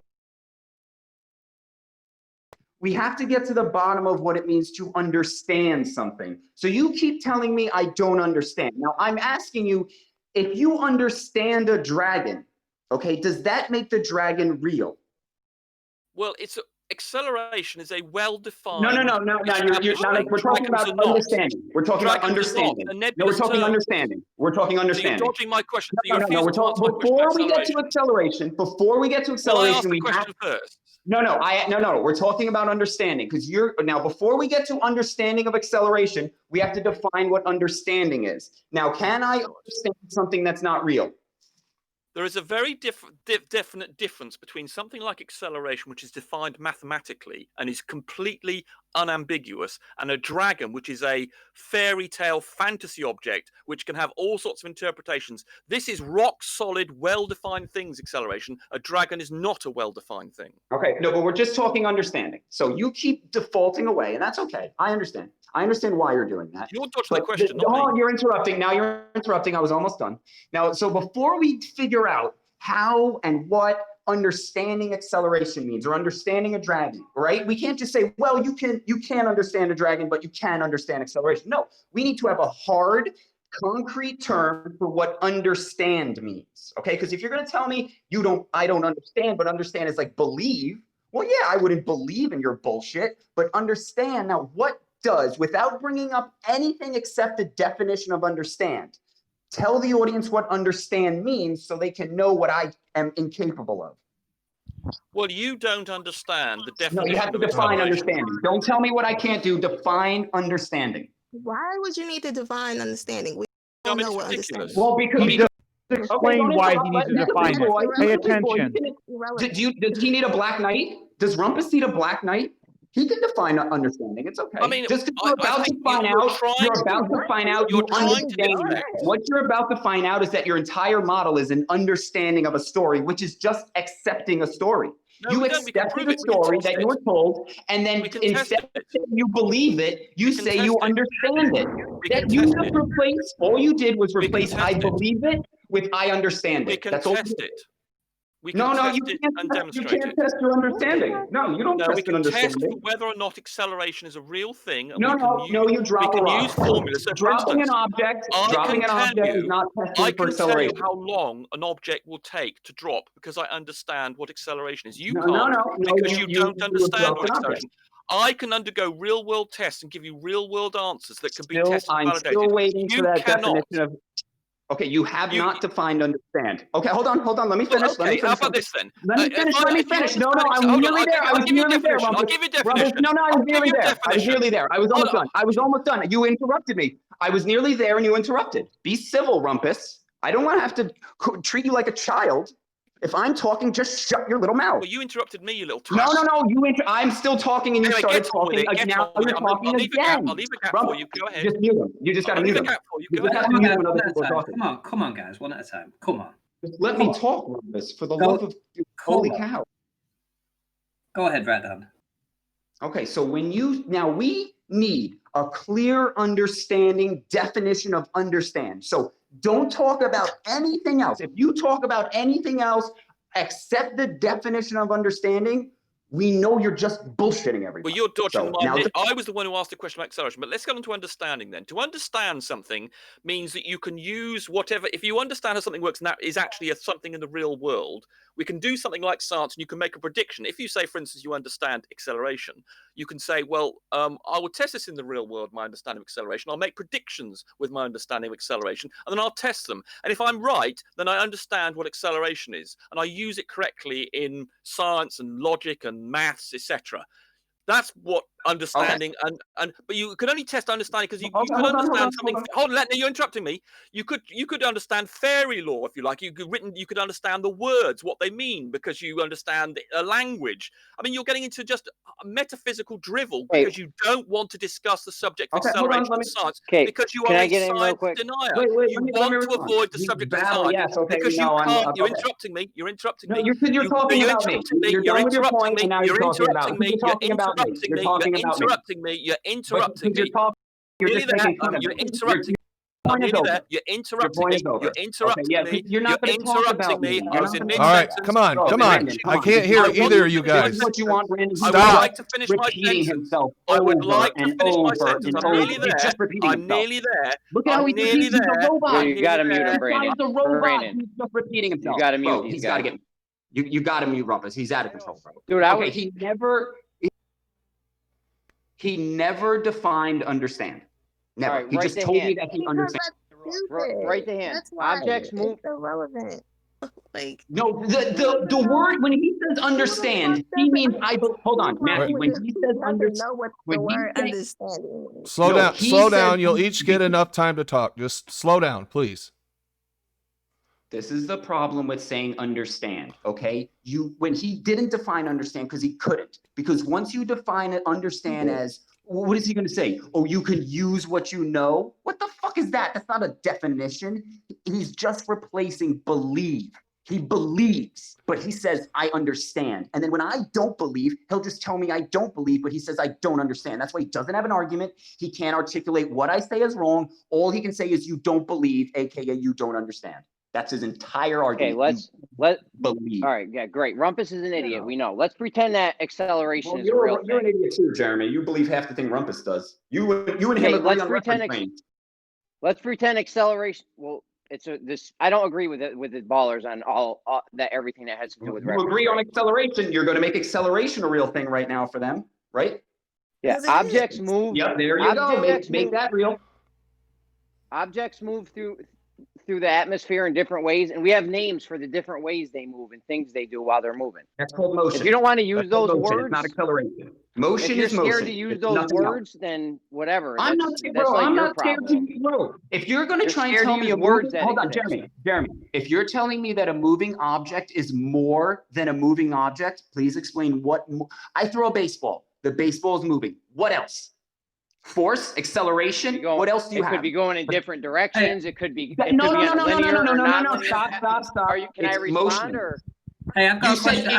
we have to get to the bottom of what it means to understand something. So you keep telling me I don't understand. Now I'm asking you, if you understand a dragon, okay, does that make the dragon real? Well, acceleration is a well-defined. No. We're talking about understanding. We're talking about understanding. No, we're talking understanding. We're talking understanding. So you're dodging my question. No. Before we get to acceleration, we have first. No. We're talking about understanding because before we get to understanding of acceleration, we have to define what understanding is. Now, can I understand something that's not real? There is a very definite difference between something like acceleration, which is defined mathematically and is completely unambiguous, and a dragon, which is a fairy tale fantasy object, which can have all sorts of interpretations. This is rock solid, well-defined things, acceleration. A dragon is not a well-defined thing. Okay, no, but we're just talking understanding. So you keep defaulting away, and that's okay. I understand. I understand why you're doing that. You're dodging the question, not me. You're interrupting. Now you're interrupting. I was almost done. Now, so before we figure out how and what understanding acceleration means or understanding a dragon, right? We can't just say, well, you can't understand a dragon, but you can understand acceleration. No, we need to have a hard, concrete term for what understand means, okay? Because if you're going to tell me I don't understand, but understand is like believe, well, yeah, I wouldn't believe in your bullshit, but understand. Now, what does, without bringing up anything except a definition of understand, tell the audience what understand means so they can know what I am incapable of. Well, you don't understand the definition. No, you have to define understanding. Don't tell me what I can't do. Define understanding. Why would you need to define understanding? We don't know what understanding is. Well, because he just explained why he needs to define it. Pay attention. Does he need a black knight? Does Rumpus need a black knight? He can define understanding. It's okay. I mean, just you're about to find out you understand. What you're about to find out is that your entire model is an understanding of a story, which is just accepting a story. You accepted a story that you were told, and then instead of you believe it, you say you understand it. That you just replaced. All you did was replace "I believe it" with "I understand it." That's all. We can test it and demonstrate it. You can't test your understanding. No, you don't test an understanding. We can test whether or not acceleration is a real thing. And you drop a rock. We can use formulas. So dropping an object is not testing for acceleration. I can tell you how long an object will take to drop because I understand what acceleration is. You can't because you don't understand what acceleration is. I can undergo real-world tests and give you real-world answers that can be tested and validated. I'm still waiting for that definition of... Okay, you have not defined understand. Okay, hold on. Let me finish. Okay, how about this then? Let me finish. No, I'm nearly there. I was nearly there. I'll give you a definition. No, I was nearly there. I was nearly there. I was almost done. You interrupted me. I was nearly there and you interrupted. Be civil, Rumpus. I don't want to have to treat you like a child. If I'm talking, just shut your little mouth. Well, you interrupted me, you little twat. No. I'm still talking, and you started talking. Now you're talking again. I'll leave a gap for you. Go ahead. Just mute him. You just got to mute him. You just have to mute when other people are talking. Come on, guys. One at a time. Come on. Just let me talk, Rumpus, for the love of holy cow. Go ahead, Right Hand. Okay, so we need a clear understanding, definition of understand. So don't talk about anything else. If you talk about anything else, accept the definition of understanding, we know you're just bullshitting everybody. Well, you're dodging my... I was the one who asked the question about acceleration, but let's get on to understanding then. To understand something means that you can use whatever... If you understand how something works and that is actually something in the real world, we can do something like science and you can make a prediction. If you say, for instance, you understand acceleration, you can say, well, I will test this in the real world, my understanding of acceleration. I'll make predictions with my understanding of acceleration, and then I'll test them. And if I'm right, then I understand what acceleration is, and I use it correctly in science and logic and maths, etc. That's what understanding but you could only test understanding because you could understand something. Hold on, you're interrupting me. You could understand fairy lore if you like. You could understand the words, what they mean, because you understand a language. I mean, you're getting into just metaphysical drivel because you don't want to discuss the subject of acceleration in science because you are a science denier. You want to avoid the subject of science because you can't. You're interrupting me. You're interrupting me. You're talking about me. You're interrupting me. You're interrupting me. You're interrupting me. You're interrupting me. You're interrupting me. You're interrupting. I'm nearly there. You're interrupting me. You're interrupting me. You're interrupting me. I was in All right, come on. I can't hear either of you guys. What you want, Randy? I would like to finish my sentence. I would like to finish my sentence. I'm nearly there. I'm nearly there. Look at how he's a robot. You got to mute him, Brandon. He's a robot. He's just repeating himself. You got to mute. Bro, he's got to get. You got to mute Rumpus. He's out of control, bro. Dude, he never defined understand. Never. Right, he just told me that he understands. Right the hand. Objects move. It's irrelevant. Like no, the word when he says understand, he means hold on, Matthew. When he says understand, slow down. You'll each get enough time to talk. Just slow down, please. This is the problem with saying understand, okay? When he didn't define understand because he couldn't. Because once you define it, understand as, what is he going to say? Oh, you can use what you know? What the fuck is that? That's not a definition. He's just replacing believe. He believes, but he says, I understand. And then when I don't believe, he'll just tell me I don't believe, but he says I don't understand. That's why he doesn't have an argument. He can't articulate what I say is wrong. All he can say is you don't believe, AKA you don't understand. That's his entire argument. Okay, let's believe. All right, yeah, great. Rumpus is an idiot. We know. Let's pretend that acceleration is a real thing. You're an idiot too, Jeremy. You believe half the thing Rumpus does. You and him agree on reference frames. Let's pretend acceleration. Well, I don't agree with the ballers on all that everything that has to do with. You agree on acceleration. You're going to make acceleration a real thing right now for them, right? Yeah. Objects move. Yep. There you go. Make that real. Objects move through the atmosphere in different ways, and we have names for the different ways they move and things they do while they're moving. That's called motion. If you don't want to use those words, it's not acceleration. Motion is motion. If you're scared to use those words, then whatever. I'm not scared, bro. I'm not scared to use words. If you're going to try and tell me a word, hold on, Jeremy. If you're telling me that a moving object is more than a moving object, please explain what. I throw a baseball. The baseball is moving. What else? Force, acceleration. What else do you have? It could be going in different directions. It could be. No. Stop. Can I respond or? Hey, I've got a question.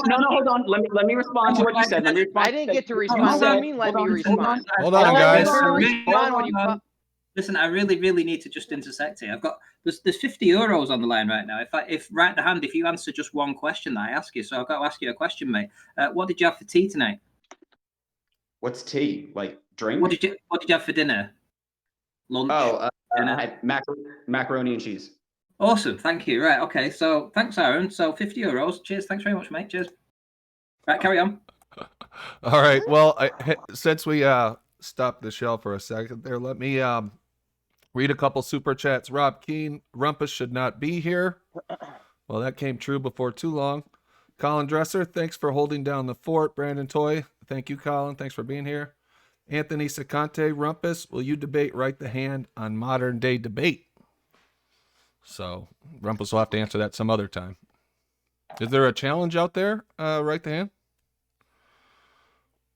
No, hold on. Let me respond to what you said. I didn't get to respond. What do you mean? Let me respond. Hold on, guys. Listen, I really need to just intersect here. There's 50 euros on the line right now. If right the hand, if you answer just one question that I ask you, so I've got to ask you a question, mate. What did you have for tea tonight? What's tea? Like drink? What did you have for dinner? Lunch? I had macaroni and cheese. Awesome, thank you. Right, okay. So thanks, Aaron. So 50 euros. Cheers. Thanks very much, mate. Cheers. Right, carry on. All right. Well, since we stopped the show for a second there, let me read a couple super chats. Rob Keene, Rumpus should not be here. Well, that came true before too long. Colin Dresser, thanks for holding down the fort. Brandon Toy, thank you, Colin. Thanks for being here. Anthony Sacante, Rumpus, will you debate Right the Hand on modern day debate? So Rumpus will have to answer that some other time. Is there a challenge out there? Right the hand.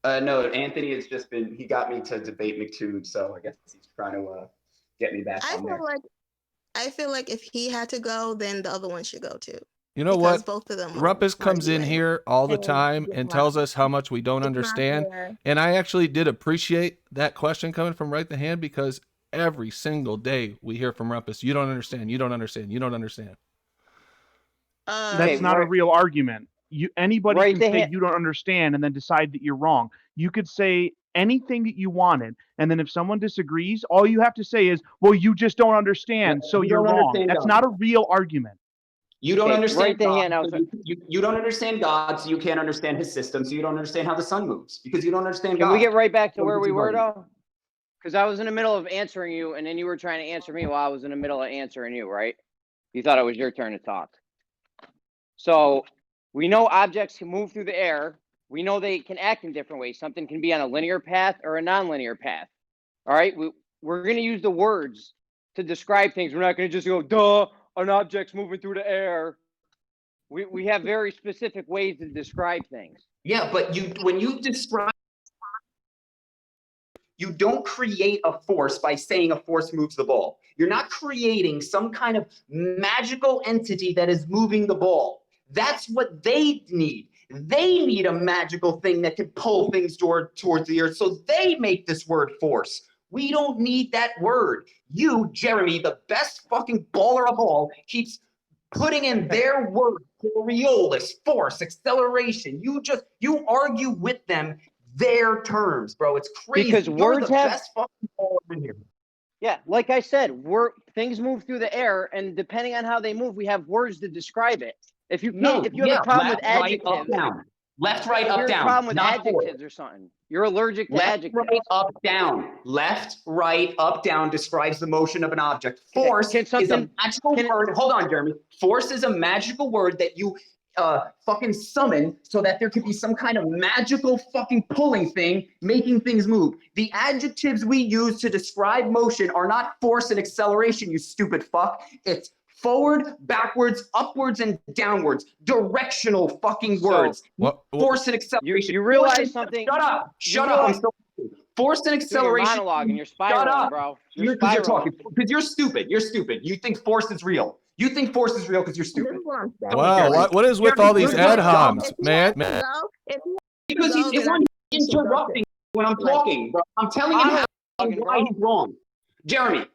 No, Anthony has just been. He got me to debate McTube, so I guess he's trying to get me back on there. I feel like if he had to go, then the other one should go too. You know because what? both of them Rumpus comes in here all the time and tells us how much we don't understand. And I actually did appreciate that question coming from Right the Hand, because every single day we hear from Rumpus, you don't understand, you don't understand, you don't understand. That's not a real argument. Anybody can say you don't understand and then decide that you're wrong. You could say anything that you wanted, and then if someone disagrees, all you have to say is, well, you just don't understand, so you're wrong. That's not a real argument. You don't understand God. You don't understand God, so you can't understand his system, so you don't understand how the sun moves, because you don't understand God. Can we get right back to where we were, though? Because I was in the middle of answering you, and then you were trying to answer me while I was in the middle of answering you, right? You thought it was your turn to talk. So we know objects can move through the air. We know they can act in different ways. Something can be on a linear path or a non-linear path. All right? We're going to use the words to describe things. We're not going to just go, duh, an object's moving through the air. We have very specific ways to describe things. Yeah, but when you describe, you don't create a force by saying a force moves the ball. You're not creating some kind of magical entity that is moving the ball. That's what they need. They need a magical thing that can pull things towards the earth, so they make this word force. We don't need that word. You, Jeremy, the best fucking baller of all, keeps putting in their word, Coriolis, force, acceleration. You argue with them their terms, bro. It's crazy. Because words the have best fucking baller in here. Yeah, like I said, things move through the air, and depending on how they move, we have words to describe it. If you have a problem with adjectives, right, up, down. Left, right, up, down. You have a problem with adjectives or something. You're allergic to adjectives. Left, right, up, down. Left, right, up, down describes the motion of an object. Force is a magical word. Hold on, Jeremy. Force is a magical word that you fucking summon so that there could be some kind of magical fucking pulling thing making things move. The adjectives we use to describe motion are not force and acceleration, you stupid fuck. It's forward, backwards, upwards, and downwards. Directional fucking words. Force and acceleration. You realize something? Shut up. Shut up. I'm so force and acceleration. You're monologuing. You're spiraling, bro. You're talking because you're stupid. You're stupid. You think force is real. You think force is real because you're stupid. Wow, what is with all these ad homs, man? Because he's interrupting when I'm talking, bro. I'm telling him why he's wrong. Jeremy,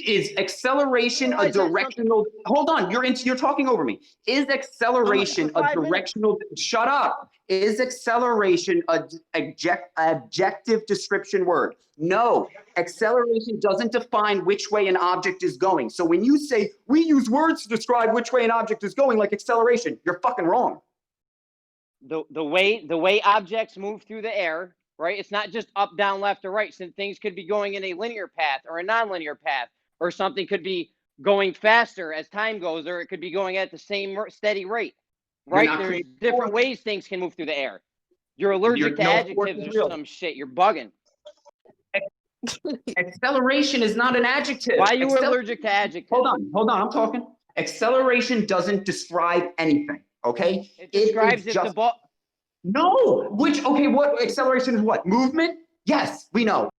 is acceleration a directional? Hold on, you're talking over me. Is acceleration a directional? Shut up. Is acceleration a adjective description word? No, acceleration doesn't define which way an object is going. So when you say we use words to describe which way an object is going, like acceleration, you're fucking wrong. The way objects move through the air, right? It's not just up, down, left, or right. Some things could be going in a linear path or a non-linear path, or something could be going faster as time goes, or it could be going at the same steady rate, right? There's different ways things can move through the air. You're allergic to adjectives or some shit. You're bugging. Acceleration is not an adjective. Why are you allergic to adjectives? Hold on, I'm talking. Acceleration doesn't describe anything, okay? It describes if the ball... No, what acceleration is what? Movement? Yes, we know.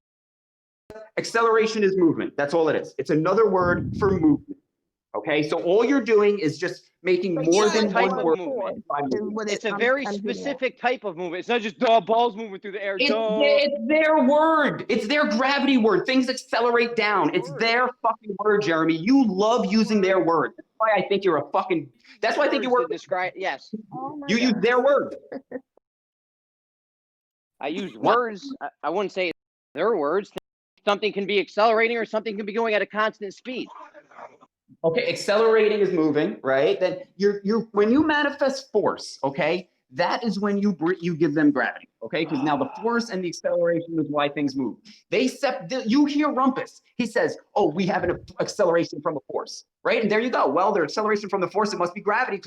Acceleration is movement. That's all it is. It's another word for movement. Okay, so all you're doing is just making more than one word. It's a very specific type of movement. It's not just balls moving through the air. It's their word. It's their gravity word. Things accelerate down. It's their fucking word, Jeremy. You love using their word. That's why I think you're a fucking. That's why I think you were. Describe. Yes. You use their word. I use words. I wouldn't say their words. Something can be accelerating or something can be going at a constant speed. Okay, accelerating is moving, right? Then when you manifest force, okay, that is when you give them gravity, okay? Because now the force and the acceleration is why things move. You hear Rumpus. He says, "Oh, we have an acceleration from a force," right? And there you go. Well, their acceleration from the force, it must be gravity.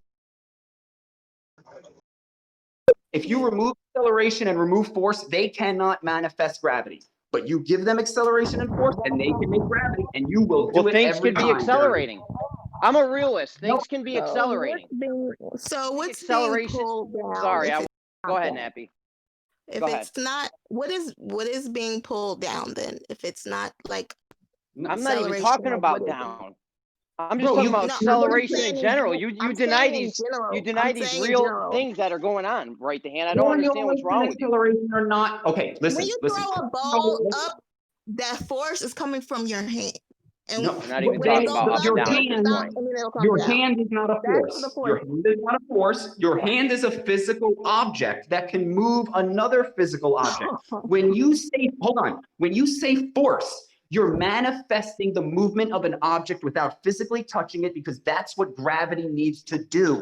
If you remove acceleration and remove force, they cannot manifest gravity. But you give them acceleration and force, and they can make gravity, and you will do it every time. Things could be accelerating. I'm a realist. Things can be So accelerating. what's being Acceleration. pulled down? Sorry, if I it's go not ahead, that? Nappy. If Go ahead. it's not, what is being pulled down then? If it's not like I'm not even acceleration, talking like, about what is it? down. I'm just Bro, talking you about No, I'm acceleration in saying in general. gen- You I'm deny saying in these general. you deny I'm these saying in real general. things that are going on right the hand. I don't understand what's wrong with you. acceleration or not. Okay, When listen, you listen. throw a ball up, that force is coming from your hand. And No, We're not even when it talking goes about up and up, down at it'll this stop point. and then it'll come your down. hand is not a That's what the force. force Your is. hand is not a force. Your hand is a physical object that can move another physical object. When you say, hold on, when you say force, you're manifesting the movement of an object without physically touching it because that's what gravity needs to do.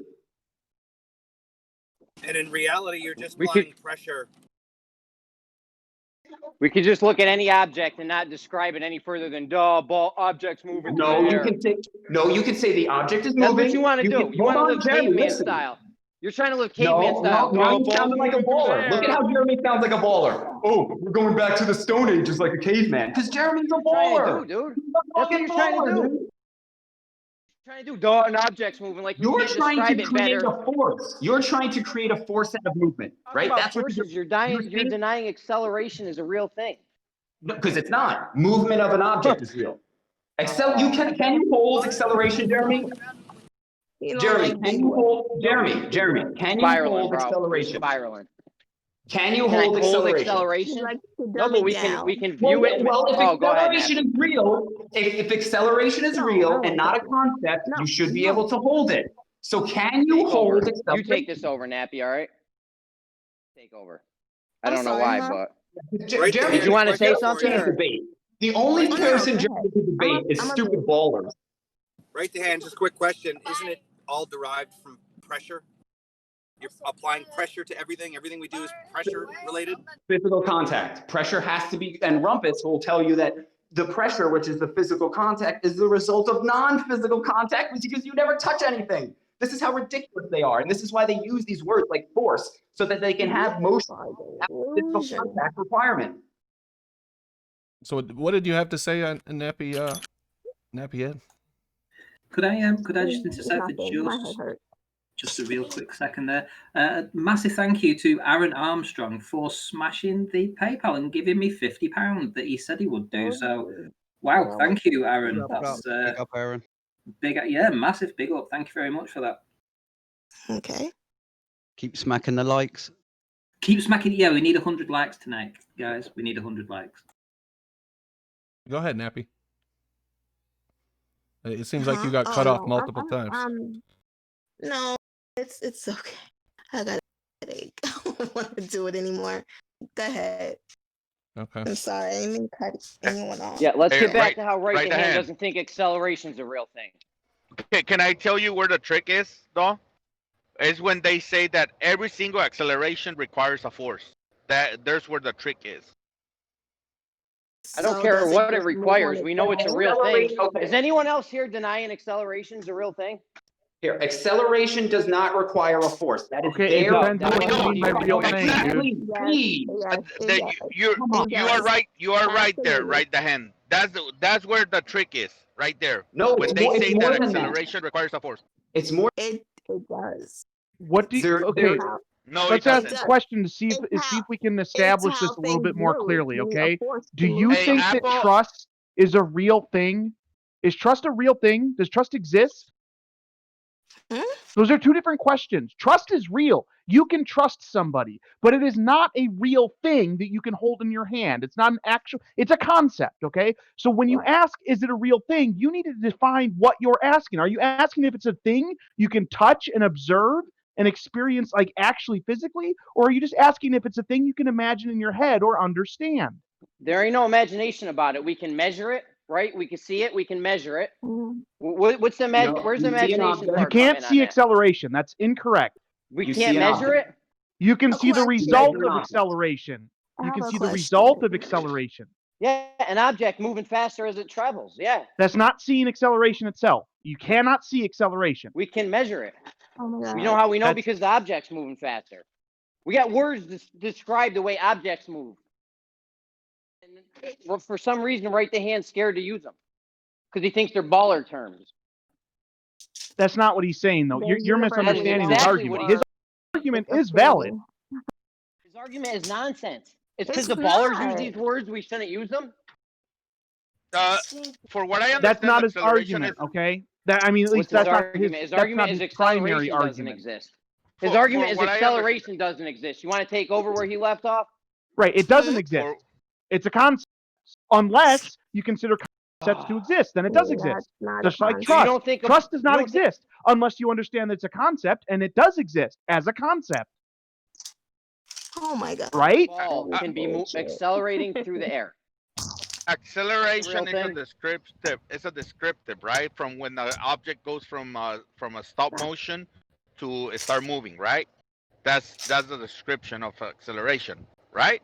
And in reality, you're just We applying pressure. We could just look at any object and not describe it any further than ball objects moving through No, the you air. can say, no, you can say the object is That's moving. what you want to do. You hold want to on, live Jeremy, caveman listen. style. You're trying to live caveman No, style. now you Ball's sound like a moving through the baller. Look at air. how Jeremy sounds like a baller. Oh, we're going back to the Stone Age just like a caveman. Because Jeremy's a Trying baller. to do, dude. He's a That's what fucking you're trying to baller, do. dude. Trying to do an object's moving like we You're can't trying to describe it create better. a force. You're trying to create a force out of movement, Talking right? about That's what forces. You're you're denying acceleration is a real thing. because it's not. Movement of an object is real. Can you hold acceleration, Jeremy? You don't Jeremy, like can you hold Jeremy, can you Spiraling, hold bro. You're acceleration? spiraling. Can you Can I hold hold acceleration? acceleration? like to No, dumb but it we down. can view it. Well, if Oh, go ahead, acceleration Nappy. is real, if acceleration is No, I real don't and like not a that. concept, No, you should be no. able to hold it. So can you Take over. hold You acceleration? take this over, Nappy, all right? Take over. I I'm don't know sorry, why, huh? but Right Jeremy, did you want to say question for something? you. Or? debate. The only Oh, no, person go Jeremy ahead. can debate is I'm a stupid bit. ballers. Right to hand, just a quick question. Isn't it all derived from pressure? You're applying pressure to everything. Everything we do is pressure related. Physical contact. Pressure has to be, and Rumpus will tell you that the pressure, which is the physical contact, is the result of non-physical contact because you never touch anything. This is how ridiculous they are. And this is why they use these words like force so that they can have motion, have physical contact requirement. So what did you have to say on Nappy Ed? Could I just intercept Nothing. My head for hurt. just a real quick second there? Massive thank you to Aaron Armstrong for smashing the PayPal and giving me £50 that he said he would do. So, wow, thank you, Aaron. That's Big up, Aaron. Massive big up. Thank you very much for that. Okay. Keep smacking the likes. Keep smacking. Yeah, we need 100 likes tonight, guys. We need 100 likes. Go ahead, Nappy. It seems like you got cut off multiple times. No, it's okay. I got a headache. I don't want to do it anymore. Go ahead. Okay. I'm sorry. I didn't mean to cut anyone off. Yeah, let's get back to how right the hand doesn't think acceleration's a real thing. Okay, can I tell you where the trick is, though? Is when they say that every single acceleration requires a force. There's where the trick is. I don't care what it requires. We know it's a real thing. Is anyone else here denying acceleration's a real thing? Here, acceleration does not require a force. That is Okay, it depends on what you mean by real thing, Exactly. dude. You are right. You are right there, right? The hand. That's where the trick is, right there. No, when they say that acceleration requires a force. It's more. It does. What do you? Okay. No, let's ask a question to see if we can establish this a little bit more clearly. Okay. Do you think that trust is a real thing? Is trust a real thing? Does trust exist? Those are two different questions. Trust is real. You can trust somebody, but it is not a real thing that you can hold in your hand. It's not an actual, it's a concept, okay? So when you ask, is it a real thing? You need to define what you're asking. Are you asking if it's a thing you can touch and observe and experience like actually physically? Or are you just asking if it's a thing you can imagine in your head or understand? There ain't no imagination about it. We can measure it, right? We can see it. We can measure it. What's the where's the imagination part? You can't see acceleration. That's incorrect. We can't measure it? You can see the result of acceleration. You can see the result of acceleration. Yeah, an object moving faster as it travels. Yeah. That's not seeing acceleration itself. You cannot see acceleration. We can measure it. Oh my God. You know how we know? Because the object's moving faster. We got words to describe the way objects move. And for some reason, right the hand's scared to use them because he thinks they're baller terms. That's not what he's saying, though. You're misunderstanding his exactly argument. what His argument is valid. His argument is nonsense. It's because It's the ballers use not. these words, we shouldn't use them. For what I understand, That's not his acceleration argument, is. okay? That I mean, at least What's his that's not argument? his. His That's argument not is his primary acceleration doesn't argument. exist. His For argument is what I acceleration doesn't exist. You want to take over where he left off? Right, it doesn't exist. It's a concept, unless you consider concepts to exist. Then it does exist. Just like So you trust. don't think Trust does you not don't think- exist unless you understand that it's a concept, and it does exist as a concept. Oh my god. Right? Ball can be accelerating through the air. Acceleration is a thing? descriptive. It's a descriptive, right? From when the object goes from a stop motion to start moving, right? That's the description of acceleration, right?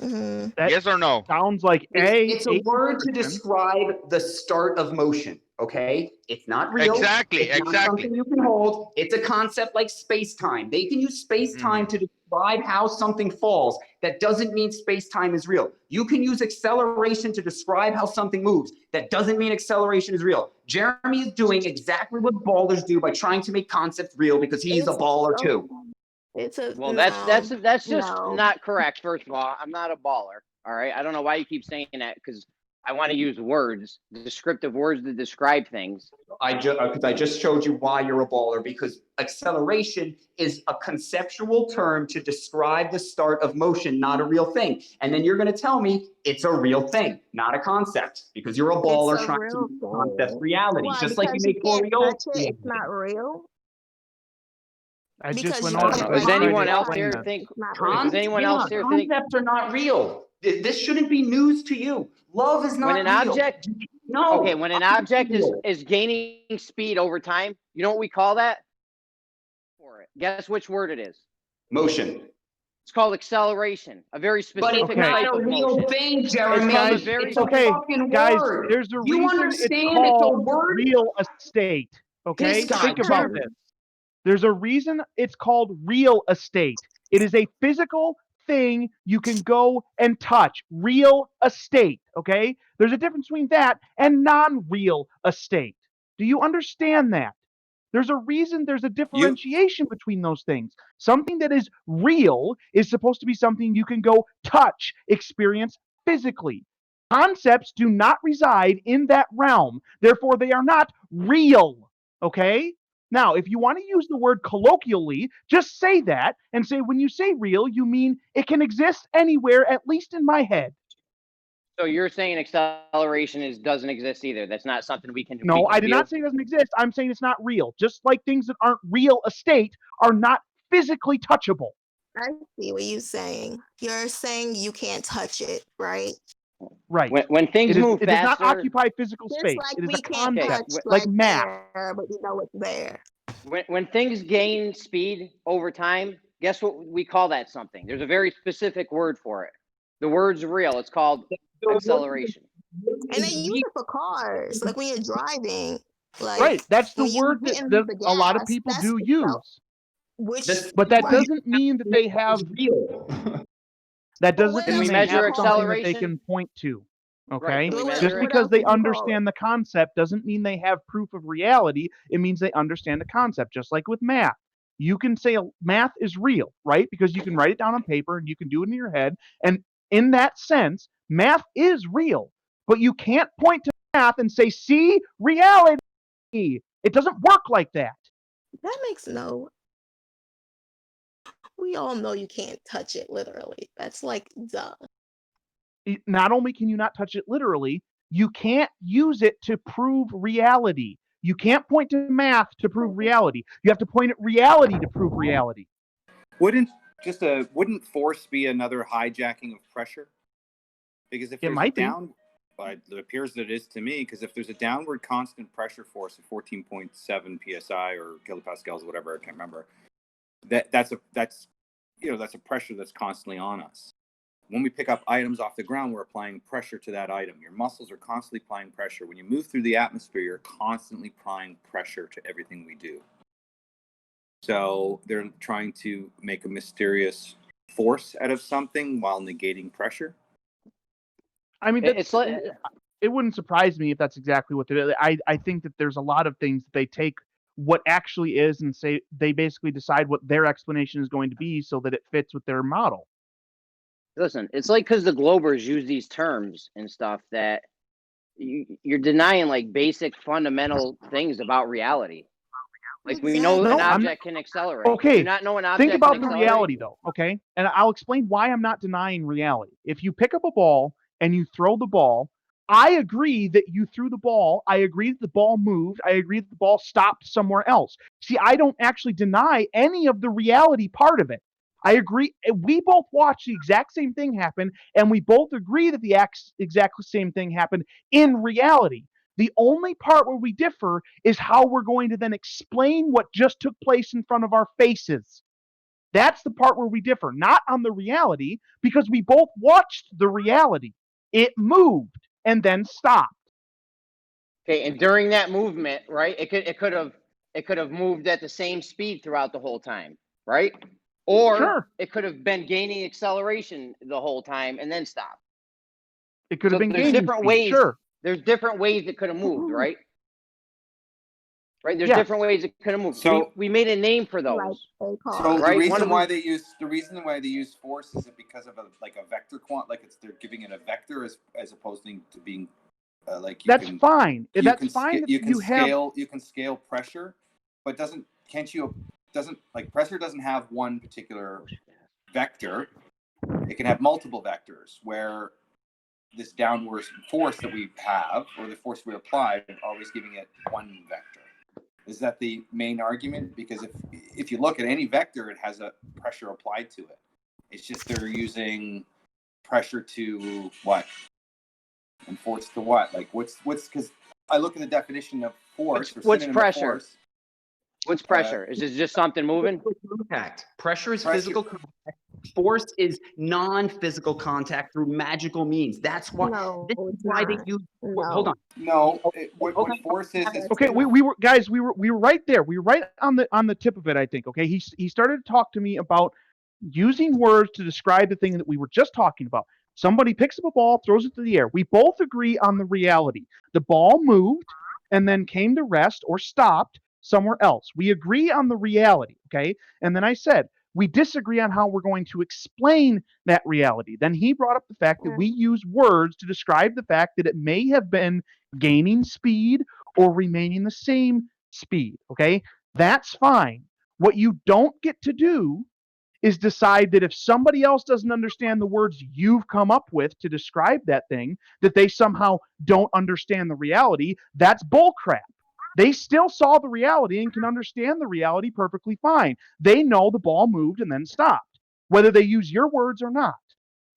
Yes or no? Sounds like It's a word to describe the start of motion. Okay, it's not real. Exactly, It's not exactly. something you can hold. It's a concept like space-time. They can use space-time to describe how something falls. That doesn't mean space-time is real. You can use acceleration to describe how something moves. That doesn't mean acceleration is real. Jeremy is doing exactly what ballers do by trying to make concepts real because he's a baller too. Well, that's just not correct. First of all, I'm not a baller. All right, I don't know why you keep saying that because I want to use words, descriptive words to describe things. Because I just showed you why you're a baller, because acceleration is a conceptual term to describe the start of motion, not a real thing. And then you're going to tell me it's a real thing, not a concept, because you're a baller trying to make concept reality, Why? just like you Because make can't Coriolis. touch it, it's not real. I Because just went you over. can't, Does like, anyone touch else it. here It's think? not real. Does anyone else here think? Concepts are not real. This shouldn't be news to you. Love is not When an real. object, No. okay, when an object is gaining speed over time, you know what we call that? For it. Guess which word it is? Motion. It's called acceleration. A very specific But it's not type a of real motion. thing, It's Jeremy. called a very It's a fucking guys, word. there's a You reason understand it's it's a called word? real estate. Okay, This guy, think about Jeremy. this. There's a reason it's called real estate. It is a physical thing you can go and touch. Real estate. Okay, there's a difference between that and non-real estate. Do you understand that? There's a reason there's a differentiation between those things. Something that is real is supposed to be something you can go touch, experience physically. Concepts do not reside in that realm. Therefore, they are not real. Okay? Now, if you want to use the word colloquially, just say that and say when you say real, you mean it can exist anywhere, at least in my head. So you're saying acceleration doesn't exist either. That's not something we can. No, I did not say it doesn't exist. I'm saying it's not real. Just like things that aren't real estate are not physically touchable. I see what you're saying. You're saying you can't touch it, right? Right. When things move it does not faster, occupy physical Just space. like It is we a can't concept, touch like math. there, but you know it's there. when things gain speed over time, guess what we call that something? There's a very specific word for it. The word's real. It's called acceleration. And they use it for cars, like when you're driving. Like, right. That's the when you word hitting that the a lot of gas, people that's do the use. Which, But that doesn't mean that they have. That doesn't Can mean we they measure have something that they acceleration? can point to. Okay, Right, can we just measure it? because else they would you call understand the concept doesn't mean they have proof of reality. It means they understand the concept. Just like with math, you can say math is real, right? Because you can write it down on paper and you can do it in your head. And in that sense, math is real. But you can't point to math and say, "See, reality." It doesn't work like that. That makes no. We all know you can't touch it literally. That's like duh. Not only can you not touch it literally, you can't use it to prove reality. You can't point to math to prove reality. You have to point at reality to prove reality. Wouldn't force be another hijacking of pressure? Because if there's it appears that it is to me, because if there's a downward constant pressure force of 14.7 psi or kilopascals, whatever, I can't remember, that's a pressure that's constantly on us. When we pick up items off the ground, we're applying pressure to that item. Your muscles are constantly applying pressure. When you move through the atmosphere, you're constantly applying pressure to everything we do. So they're trying to make a mysterious force out of something while negating pressure. I mean, It's like it wouldn't surprise me if that's exactly what I think that there's a lot of things that they take what actually is and say they basically decide what their explanation is going to be so that it fits with their model. Listen, it's like because the Globers use these terms and stuff that you're denying like basic fundamental things about reality. Like we know an object can accelerate. Okay, do not know an object think about can the accelerate? reality though, okay? And I'll explain why I'm not denying reality. If you pick up a ball and you throw the ball, I agree that you threw the ball. I agree that the ball moved. I agree that the ball stopped somewhere else. See, I don't actually deny any of the reality part of it. I agree. We both watched the exact same thing happen, and we both agree that the exact same thing happened in reality. The only part where we differ is how we're going to then explain what just took place in front of our faces. That's the part where we differ, not on the reality, because we both watched the reality. It moved and then stopped. Okay, and during that movement, right? It could have moved at the same speed throughout the whole time, right? Or it could have been gaining acceleration the whole time and then stopped. It could have been there's gaining different speed, ways. sure. There's different ways it could have moved, right? Right. There's Yes. different ways it could have moved. So- we made a name for those. So right? the reason One why of they use force is it because of a vector they're giving it a vector as opposed to being That's fine. That's fine. You can scale pressure, but pressure doesn't have one particular vector. It can have multiple vectors where this downward force that we have or the force we apply is always giving it one vector. Is that the main argument? Because if you look at any vector, it has a pressure applied to it. It's just they're using pressure to what? And force to what? Like what's because I look at the definition of force. What's pressure? What's pressure? Is it just something moving? Contact. Pressure is physical contact. Force is non-physical contact through magical means. That's why. They use. Hold on. No. What force is? Okay, we were guys. We were right there. We were right on the tip of it. I think. Okay, he started to talk to me about using words to describe the thing that we were just talking about. Somebody picks up a ball, throws it to the air. We both agree on the reality. The ball moved and then came to rest or stopped somewhere else. We agree on the reality, okay? And then I said, we disagree on how we're going to explain that reality. Then he brought up the fact that we use words to describe the fact that it may have been gaining speed or remaining the same speed, okay? That's fine. What you don't get to do is decide that if somebody else doesn't understand the words you've come up with to describe that thing, that they somehow don't understand the reality. That's bullcrap. They still saw the reality and can understand the reality perfectly fine. They know the ball moved and then stopped, whether they use your words or not.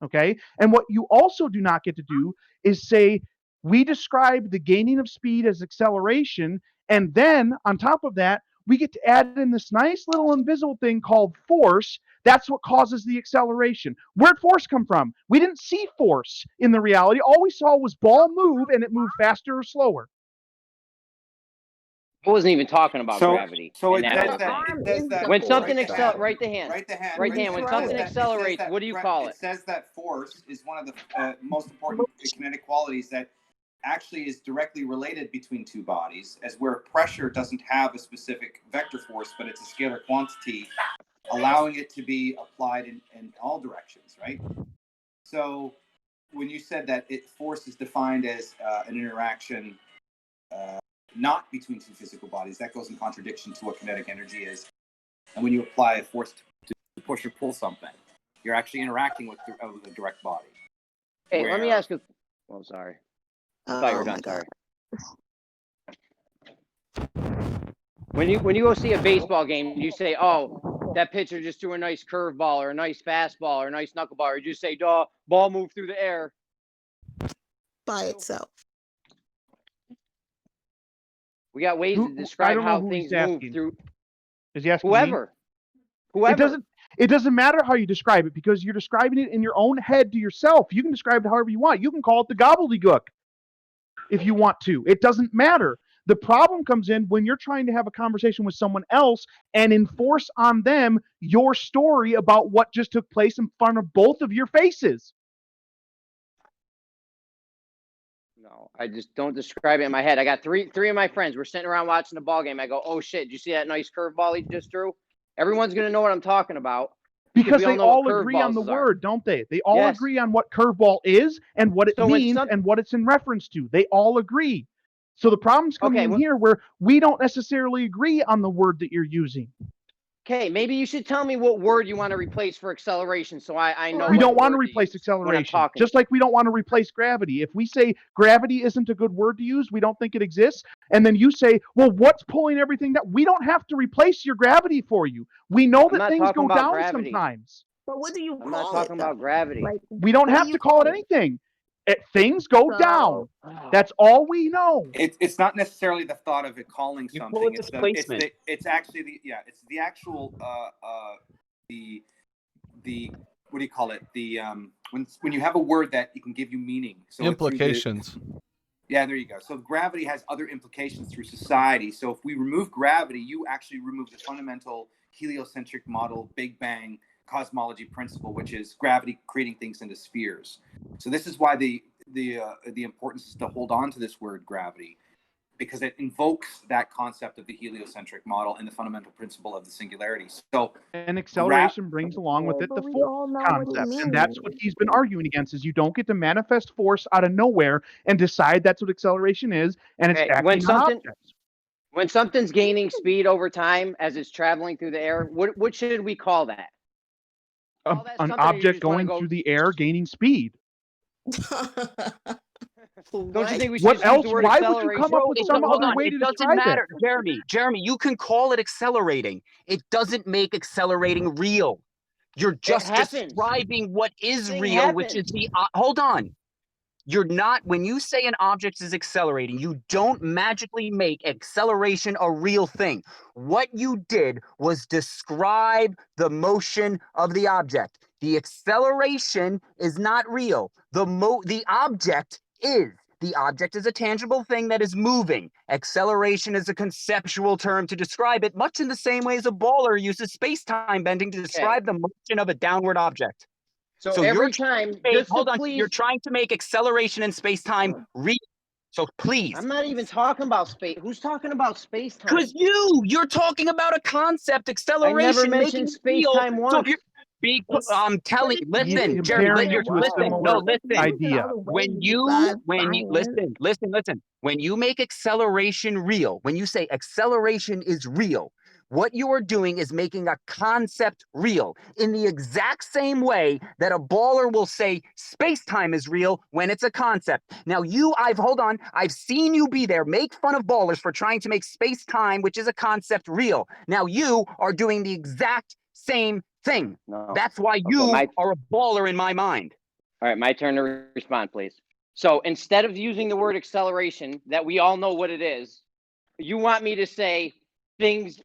Okay? And what you also do not get to do is say, we describe the gaining of speed as acceleration, and then on top of that, we get to add in this nice little invisible thing called force. That's what causes the acceleration. Where'd force come from? We didn't see force in the reality. All we saw was ball move, and it moved faster or slower. I wasn't even talking about gravity. So it does that. When something accelerates, right the hand. Right hand. When something accelerates, what do you call it? It says that force is one of the most important kinetic qualities that actually is directly related between two bodies, as where pressure doesn't have a specific vector force, but it's a scalar quantity, allowing it to be applied in all directions, right? So when you said that force is defined as an interaction not between two physical bodies, that goes in contradiction to what kinetic energy is. And when you apply a force to push or pull something, you're actually interacting with a direct body. Hey, let me ask you. Oh, sorry. I thought you were done. Sorry. When you go see a baseball game, you say, "Oh, that pitcher just threw a nice curveball or a nice fastball or a nice knuckleball," or you just say, "Duh, ball moved through the air by itself." We got ways to describe how things move through. Is he asking whoever? It doesn't matter how you describe it because you're describing it in your own head to yourself. You can describe it however you want. You can call it the gobbledygook if you want to. It doesn't matter. The problem comes in when you're trying to have a conversation with someone else and enforce on them your story about what just took place in front of both of your faces. No, I just don't describe it in my head. I got three of my friends. We're sitting around watching the ball game. I go, "Oh shit! Did you see that nice curveball he just threw?" Everyone's gonna know what I'm talking about because they all agree on the word, don't they? They all agree on what curveball is and what it means and what it's in reference to. They all agree. So the problem's coming in here where we don't necessarily agree on the word that you're using. Okay, maybe you should tell me what word you want to replace for acceleration, so I know. We don't want to replace acceleration, just like we don't want to replace gravity. If we say gravity isn't a good word to use, we don't think it exists, and then you say, well, what's pulling everything down? We don't have to replace your gravity for you. We know that things go down sometimes. But what do you call it? I'm not talking about gravity. Like, we don't have to call it anything. Things go down. That's all we know. It's not necessarily the thought of it calling something. Call it displacement. It's actually it's the actual the what do you call it? The when you have a word that you can give you meaning. So implications. Yeah, there you go. So gravity has other implications through society. So if we remove gravity, you actually remove the fundamental heliocentric model, Big Bang cosmology principle, which is gravity creating things into spheres. So this is why the importance is to hold on to this word gravity, because it invokes that concept of the heliocentric model and the fundamental principle of the singularity. So and acceleration brings along with it the force concept, and that's what he's been arguing against. Is you don't get to manifest force out of nowhere and decide that's what acceleration is, and it's acting on objects. When something's gaining speed over time as it's traveling through the air, what should we call that? An object going through the air gaining speed. Don't you think we should what use else? the word Why would you come up with some other way to describe it? Jeremy, you can call it accelerating. It doesn't make accelerating real. You're just describing what is real, which is the hold on. You're not, when you say an object is accelerating, you don't magically make acceleration a real thing. What you did was describe the motion of the object. The acceleration is not real. The object is. The object is a tangible thing that is moving. Acceleration is a conceptual term to describe it, much in the same way as a baller uses space-time bending to describe the motion of a downward object. So every time, you're trying to make acceleration in space-time real. So please. I'm not even talking about space. Who's talking about space-time? Because you're talking about a concept, acceleration. I never mentioned space-time once. I'm telling you, listen, Jerry, idea. When you listen. When you make acceleration real, when you say acceleration is real, what you are doing is making a concept real in the exact same way that a baller will say space-time is real when it's a concept. Now I've seen you be there, make fun of ballers for trying to make space-time, which is a concept, real. Now you are doing the exact same thing. No. That's why you are a baller in my mind. All right, my turn to respond, please. So instead of using the word acceleration, that we all know what it is, you want me to say things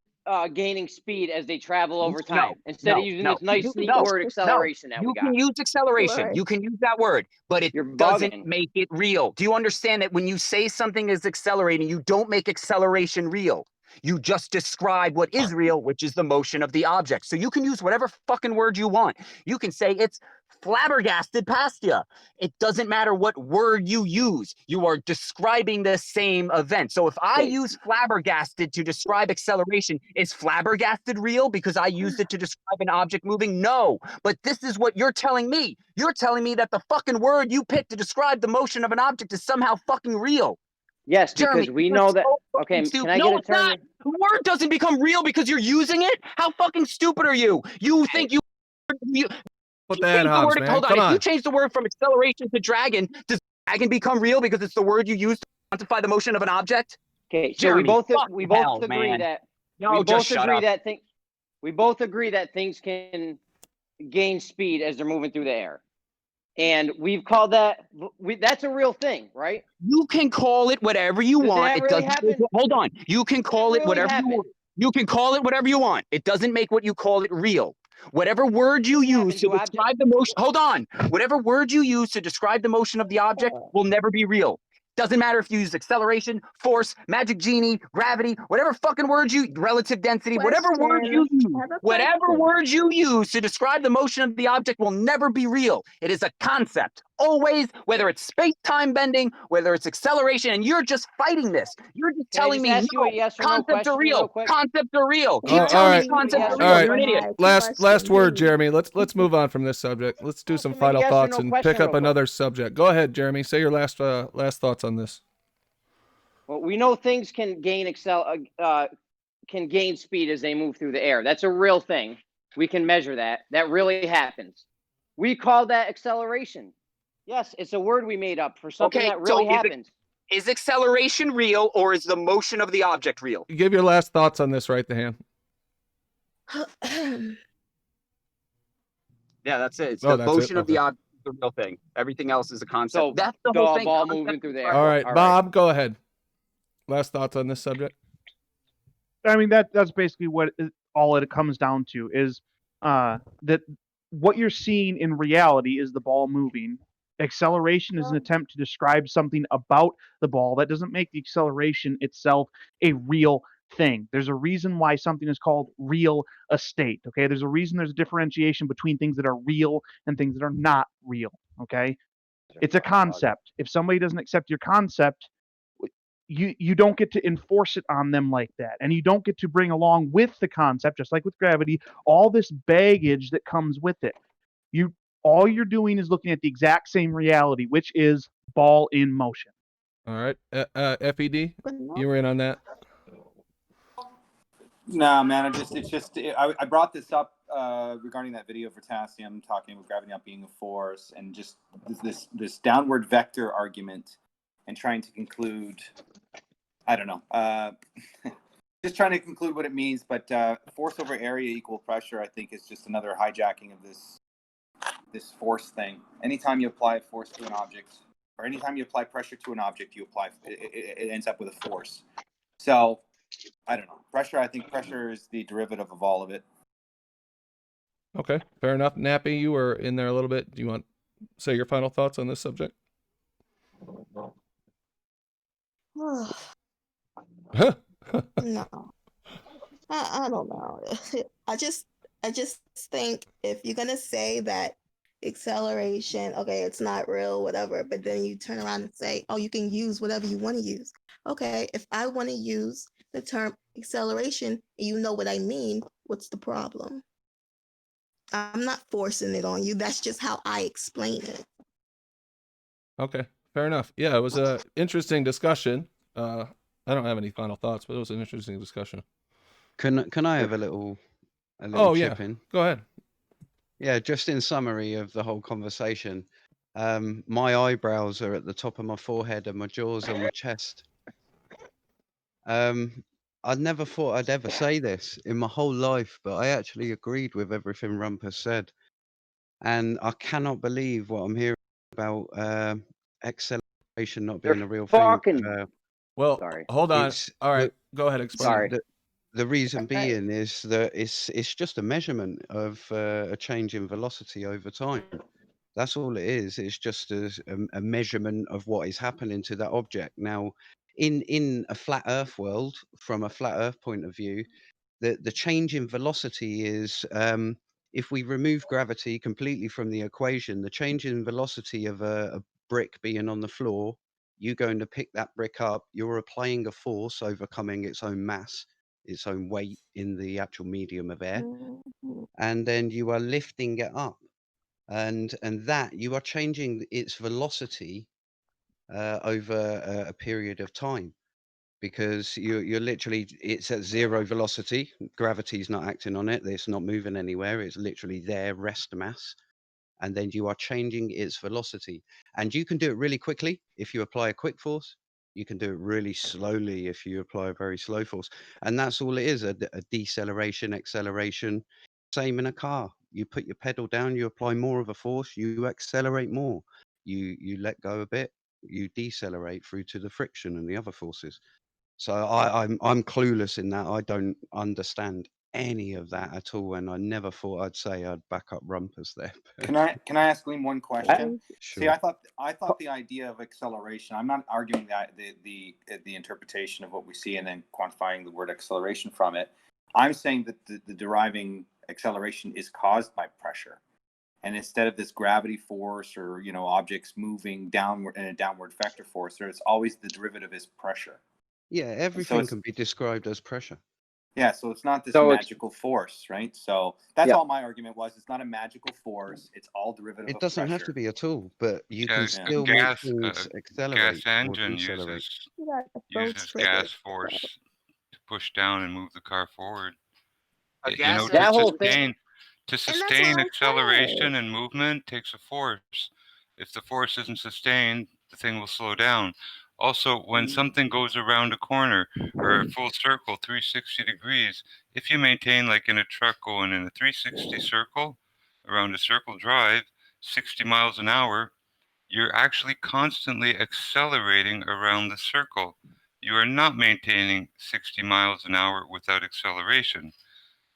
gaining speed as they travel over time instead of using this nice neat word acceleration that we got. You can use acceleration. You can use that word, but it doesn't make it real. Do you understand that when you say something is accelerating, you don't make acceleration real? You just describe what is real, which is the motion of the object. So you can use whatever fucking word you want. You can say it's flabbergasted past you. It doesn't matter what word you use. You are describing the same event. So if I use flabbergasted to describe acceleration, is flabbergasted real because I used it to describe an object moving? No. But this is what you're telling me. You're telling me that the fucking word you picked to describe the motion of an object is somehow fucking real. Yes, Jeremy, because we know that. Okay, can I get a turn? Not. The word doesn't become real because you're using it. How fucking stupid are you? You think you put that on, man. Hold on. If you change the word from acceleration to dragon, does dragon become real because it's the word you use to quantify the motion of an object? Okay, so Jeremy, we both agree that things can gain speed as they're moving through the air. And we've called that, that's a real thing, right? You can call it whatever you want. It really happen? Hold on. You can call it whatever you want. You can call it whatever you want. It doesn't make what you call it real. Whatever word you use to describe the motion, hold on. Whatever word you use to describe the motion of the object will never be real. Doesn't matter if you use acceleration, force, magic genie, gravity, whatever fucking words relative density, whatever word you use to describe the motion of the object will never be real. It is a concept. Always, whether it's space-time bending, whether it's acceleration, and you're just fighting this. You're just Can I telling just me, ask you no, a yes or no concepts are question real real. quick? Concepts are real. Oh, Keep telling me all concepts are right, real. You're an idiot. last word, Jeremy. Let's move on from this subject. Let's do some final yes or thoughts no and question pick up real quick. another subject. Go ahead, Jeremy. Say your last thoughts on this. Well, we know things can gain can gain speed as they move through the air. That's a real thing. We can measure that. That really happens. We call that acceleration. Yes, it's a word we made up for something Okay, that really so happens. is acceleration real, or is the motion of the object real? Give your last thoughts on this. Right the hand. Yeah, that's it. It's Oh, the that's it? motion of the object, the real thing. Everything else is a concept. So That's the the whole thing. ball Concept moving through the is air. All right, All right. Bob, go ahead. Last thoughts on this subject. I mean, that's basically all it comes down to is that what you're seeing in reality is the ball moving. Acceleration is an attempt to describe something about the ball. That doesn't make the acceleration itself a real thing. There's a reason why something is called real estate. Okay, there's a reason there's a differentiation between things that are real and things that are not real. Okay, it's a concept. If somebody doesn't accept your concept, you don't get to enforce it on them like that, and you don't get to bring along with the concept, just like with gravity, all this baggage that comes with it. All you're doing is looking at the exact same reality, which is ball in motion. All right, FED, you were in on that. No, man. I brought this up regarding that video of potassium talking about gravity not being a force, and just this downward vector argument, and trying to conclude. I don't know. Just trying to conclude what it means, but force over area equal pressure, I think, is just another hijacking of this force thing. Anytime you apply force to an object, or anytime you apply pressure to an object, it ends up with a force. So I don't know. I think pressure is the derivative of all of it. Okay, fair enough. Nappy, you were in there a little bit. Do you want to say your final thoughts on this subject? No, I don't know. I just think if you're gonna say that acceleration, okay, it's not real, whatever, but then you turn around and say, oh, you can use whatever you want to use. Okay, if I want to use the term acceleration, you know what I mean, what's the problem? I'm not forcing it on you. That's just how I explain it. Okay, fair enough. Yeah, it was a interesting discussion. I don't have any final thoughts, but it was an interesting discussion. Can I have a little chip in? Go ahead. Yeah, just in summary of the whole conversation, my eyebrows are at the top of my forehead and my jaws on my chest. I never thought I'd ever say this in my whole life, but I actually agreed with everything Rumpus said. And I cannot believe what I'm hearing about acceleration not being a real thing. Well, hold on. All right, go ahead. Explain. The reason being is that it's just a measurement of a change in velocity over time. That's all it is. It's just a measurement of what is happening to that object. Now, in a flat Earth world, from a flat Earth point of view, the change in velocity is if we remove gravity completely from the equation, the change in velocity of a brick being on the floor, you going to pick that brick up, you're applying a force overcoming its own mass, its own weight in the actual medium of air, and then you are lifting it up, and that you are changing its velocity over a period of time, because you're literally, it's at zero velocity, gravity's not acting on it, it's not moving anywhere, it's literally there, rest mass, and then you are changing its velocity. And you can do it really quickly if you apply a quick force. You can do it really slowly if you apply a very slow force. And that's all it is, a deceleration, acceleration. Same in a car. You put your pedal down, you apply more of a force, you accelerate more. You let go a bit, you decelerate through to the friction and the other forces. So I'm clueless in that. I don't understand any of that at all, and I never thought I'd say I'd back up Rumpus there. Can I ask Liam one question? Sure. See, I thought the idea of acceleration. I'm not arguing that the interpretation of what we see and then quantifying the word acceleration from it. I'm saying that the deriving acceleration is caused by pressure, And instead of this gravity force or, you know, objects moving downward in a downward vector force, there's always the derivative is pressure. Yeah, So everything can be described as pressure. yeah, so it's not this So magical force, right? So that's Yep. all my argument was. It's not a magical force. It's all derivative It of doesn't have pressure. to be at all, but you Yeah, can a still make gas things gas accelerate or engine decelerate. uses gas force to push down and move the car forward. A You gas know, That to whole thing. sustain acceleration and movement takes a force. If the force isn't sustained, the thing will slow down. Also, when something goes around a corner or a full circle, 360 degrees, if you maintain, like in a truck going in a 360 circle around a circle drive, 60 miles an hour, you're actually constantly accelerating around the circle. You are not maintaining 60 miles an hour without acceleration.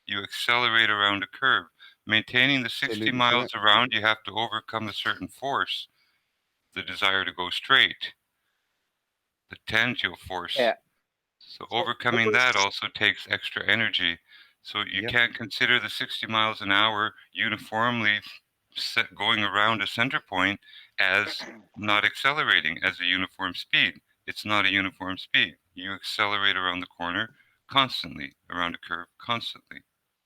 You accelerate around a curve. Maintaining the 60 Absolutely miles correct. around, you have to overcome a certain force, the desire to go straight, the tangential force. Yeah. So overcoming that also takes extra energy. So you Yep. can't consider the 60 miles an hour uniformly going around a center point as not accelerating as a uniform speed. It's not a uniform speed. You accelerate around the corner constantly, around a curve constantly.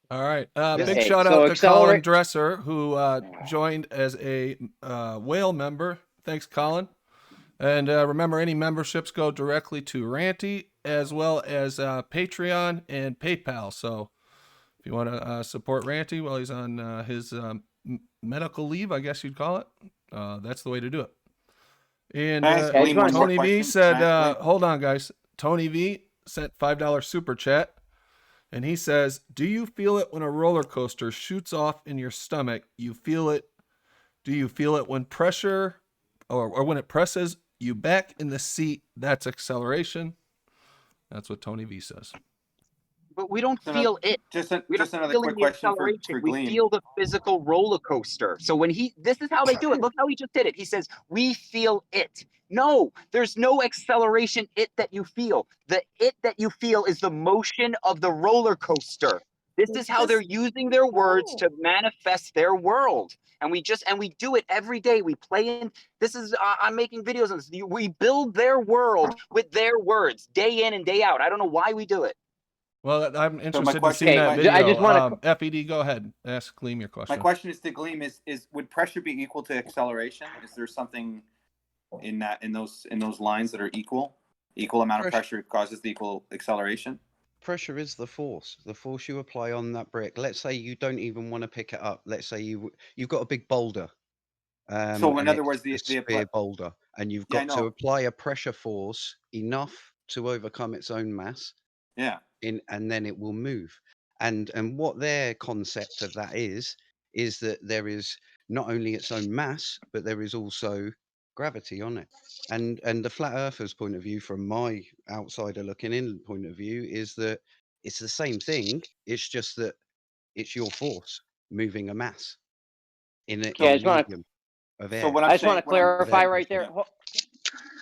All right. Big Hey, shout so out to Colin accelerate. Dresser, who joined as a whale member. Thanks, Colin. And remember, any memberships go directly to Ranty, as well as Patreon and PayPal. So if you want to support Ranty while he's on his medical leave, I guess you'd call it, that's the way to do it. And Tony V said, hold on, guys. Tony V sent $5 super chat. And he says, do you feel it when a roller coaster shoots off in your stomach? You feel it. Do you feel it when pressure or when it presses you back in the seat? That's acceleration. That's what Tony V says. But we don't feel it. Just another feeling quick the question for acceleration. We Gleam. feel the physical roller coaster. So when this is how they do it. Look how he just did it. He says, we feel it. No, there's no acceleration it that you feel. The it that you feel is the motion of the roller coaster. This is how they're using their words to manifest their world. And we do it every day. We play in. This is, I'm making videos on this. We build their world with their words day in and day out. I don't know why we do it. Well, I'm interested to see that video. I just want to. FED, go ahead. Ask Gleam your question. My question is to Gleam: is would pressure be equal to acceleration? Is there something in those lines that are equal amount of pressure causes the equal acceleration? Pressure is the force you apply on that brick. Let's say you don't even want to pick it up. Let's say you've got a big boulder. So in other words, the spear boulder, and you've got to apply a pressure force enough to overcome its own mass. Yeah. And then it will move. And what their concept of that is that there is not only its own mass, but there is also gravity on it. And the flat earthers point of view, from my outsider looking in point of view, is that it's the same thing. It's just that it's your force moving a mass in a medium of air. So I just want to clarify right there.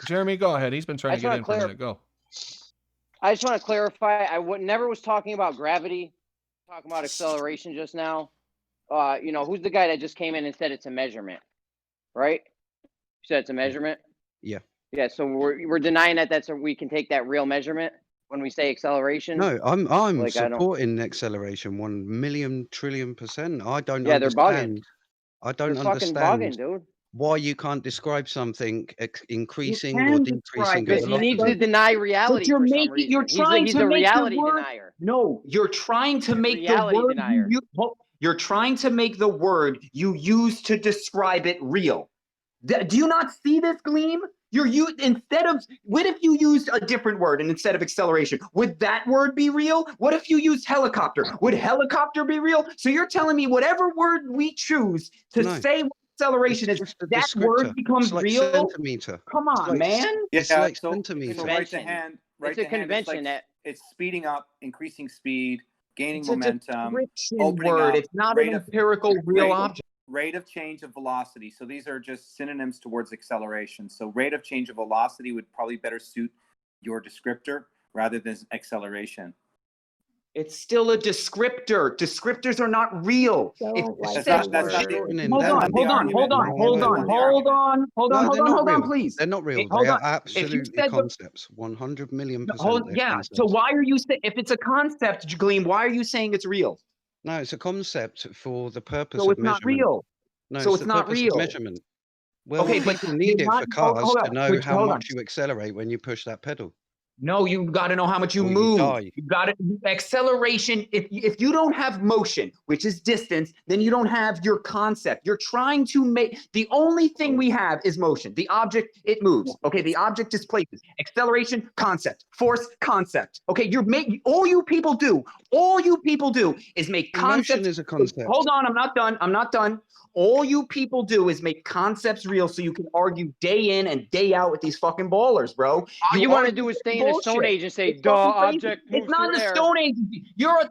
Jeremy, go ahead. He's been trying to get in for a minute. Go. I just want to clarify. Never was talking about gravity. Talking about acceleration just now. Who's the guy that just came in and said it's a measurement, right? You said it's a measurement. Yeah. Yeah. So we're denying that we can take that real measurement when we say acceleration. No, I'm supporting acceleration 1,000,000 trillion %. I don't understand. They're bugging. I don't understand bugging, dude. Why you can't describe something increasing or decreasing. Because he needs to deny reality for some reason. You're trying he's to a make reality the word, denier. No, you're trying to make reality the word denier. you're trying to make the word you use to describe it real. Do you not see this, Gleam? What if you used a different word and instead of acceleration, would that word be real? What if you used helicopter? Would helicopter be real? So you're telling me whatever word we choose to say what acceleration is, that word becomes real? Centimeter. Come on, man. It's like centimeter. Right to hand. Right it's a convention it's speeding up, increasing speed, gaining It's momentum, a description opening word. up. It's not an empirical real object. Rate of change of velocity. So these are just synonyms towards acceleration. So rate of change of velocity would probably better suit your descriptor rather than acceleration. It's still a descriptor. Descriptors are not real. If Like said, that's not hold on, please. They're not real. Hold They are on. If you absolutely said concepts. 100 million %. yeah. Concepts. So why are you saying if it's a concept, Gleam? Why are you saying it's real? No, it's a concept for the purpose So of it's not measurement. real. No, So it's it's the not purpose of real. measurement. Well, Okay, but people need it for cars hold to on. know how Hold much on. you accelerate when you push that pedal. No, you got to know how much you Or you move. die. You got it. Acceleration. If you don't have motion, which is distance, then you don't have your concept. You're trying to make the only thing we have is motion. The object, it moves. Okay, the object displaces. Acceleration, concept. Force, concept. Okay, you're making all you people do is make concepts. Motion is a concept. Hold on, I'm not done. All you people do is make concepts real so you can argue day in and day out with these fucking ballers, bro. All you want to do is stay in the Stone Age and say, duh, object moves It's not through the air. Stone Age.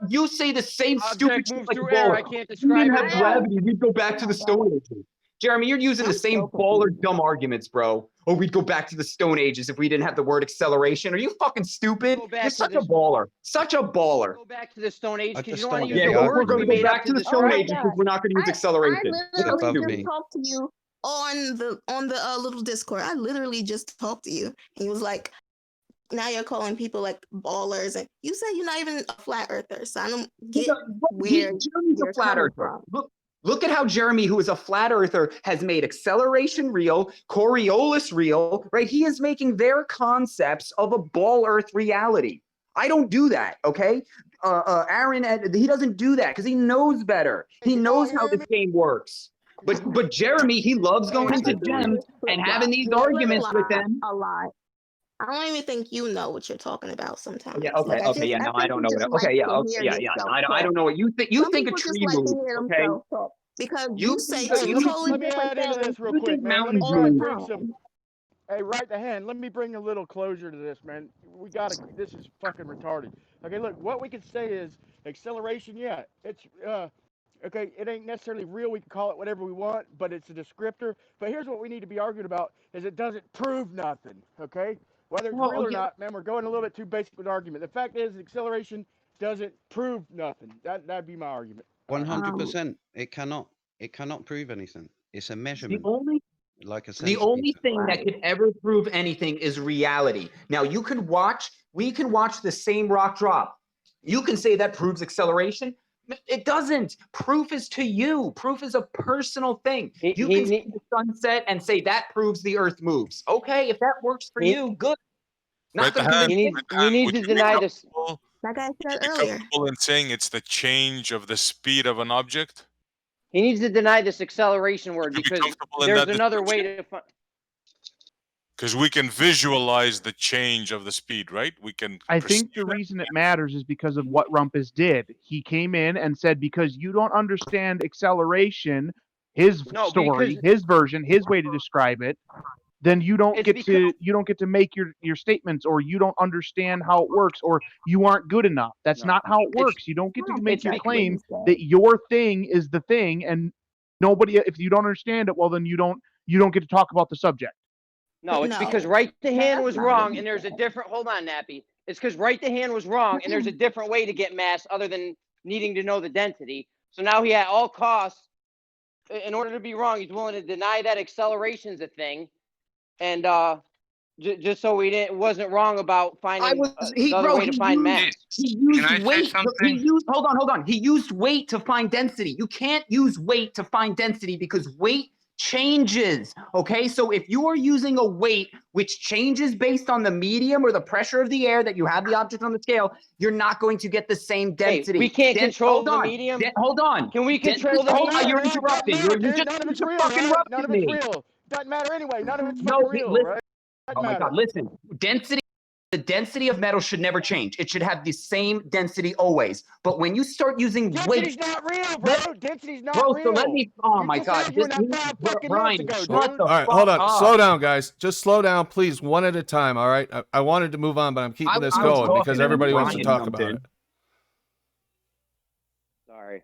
You say the same stupid Object shit moves like through a air. baller. I can't If you didn't describe have it at all. gravity, we'd go back to the Stone Age. Jeremy, you're using the same baller dumb arguments, bro. Oh, we'd go back to the Stone Ages if we didn't have the word acceleration. Are you fucking stupid? You're such a baller. Such a baller. Go back to the Stone Age I because just you don't want to started use the the we're words going we to go made up back to to the Stone describe Age it. because we're not going to use I acceleration. literally above just me. talked to you on the little Discord. I literally just talked to you, and he was like, "Now you're calling people like ballers," and you said you're not even a flat earther. So I don't get where Jeremy's you're a flat coming earther. from. Look at how Jeremy, who is a flat earther, has made acceleration real, Coriolis real, right? He is making their concepts of a ball earth reality. I don't do that, okay? Aaron, he doesn't do that because he knows better. He knows how this game works. But Jeremy, he loves going into gems and having these arguments with them. A lot. I don't even think you know what you're talking about sometimes. Yeah, okay, no, I don't know what. Okay, yeah, I don't know what you think. You think a tree moves, okay? Because you say Hey, two totally let me different add into things. this real quick, man. Let me all try the and bring time. some. Hey, right the hand. Let me bring a little closure to this, man. This is fucking retarded. Okay, look, what we can say is acceleration. Yeah, it's okay. It ain't necessarily real. We can call it whatever we want, but it's a descriptor. But here's what we need to be arguing about: is it doesn't prove nothing. Okay, whether it's real or not, man. We're going a little bit too basic with argument. The fact is, acceleration doesn't prove nothing. That'd be my argument. 100%. It cannot prove anything. It's a measurement. Like a The only centimeter. thing that could ever prove anything is reality. Now we can watch the same rock drop. You can say that proves acceleration. It doesn't. Proof is to you. Proof is a personal thing. You can see the sunset and say that proves the earth moves. Okay, if that works for you, good. Not Right, gonna We need to deny this. Like I said Be earlier. comfortable in saying it's the change of the speed of an object? He needs to deny this acceleration word because there's another way to find. Because we can visualize the change of the speed, right? We can. I think the reason it matters is because of what Rumpus did. He came in and said, because you don't understand acceleration, his story, his version, his way to describe it, then you don't get to make your statements, or you don't understand how it works, or you aren't good enough. That's not how it works. You don't get to make your claim that your thing is the thing, and nobody. If you don't understand it, well, then you don't get to talk about the subject. No, it's because right the hand was wrong, and there's a different. Hold on, Nappy. It's because right the hand was wrong, and there's a different way to get mass other than needing to know the density. So now he, at all costs, in order to be wrong, he's willing to deny that acceleration's a thing, and just so we wasn't wrong about finding another way to find mass. He used weight. Hold on. He used weight to find density. You can't use weight to find density because weight changes. Okay, so if you are using a weight which changes based on the medium or the pressure of the air that you have the object on the scale, you're not going to get the same density. We can't control the medium. Hold on. Can we control the medium? You're interrupting. You're just fucking interrupting None of me. it's real. Doesn't matter anyway. None of it's fucking real, right? Oh my God! Listen, the density of metal should never change. It should have the same density always. But when you start using weight, density's not real, bro. Density's not real. So let me. Oh my God! Brian, shut the all right, fuck hold on. up. Slow down, guys. Just slow down, please, one at a time. All right. I wanted to move on, but I'm keeping this going because everybody wants to talk about it. Sorry.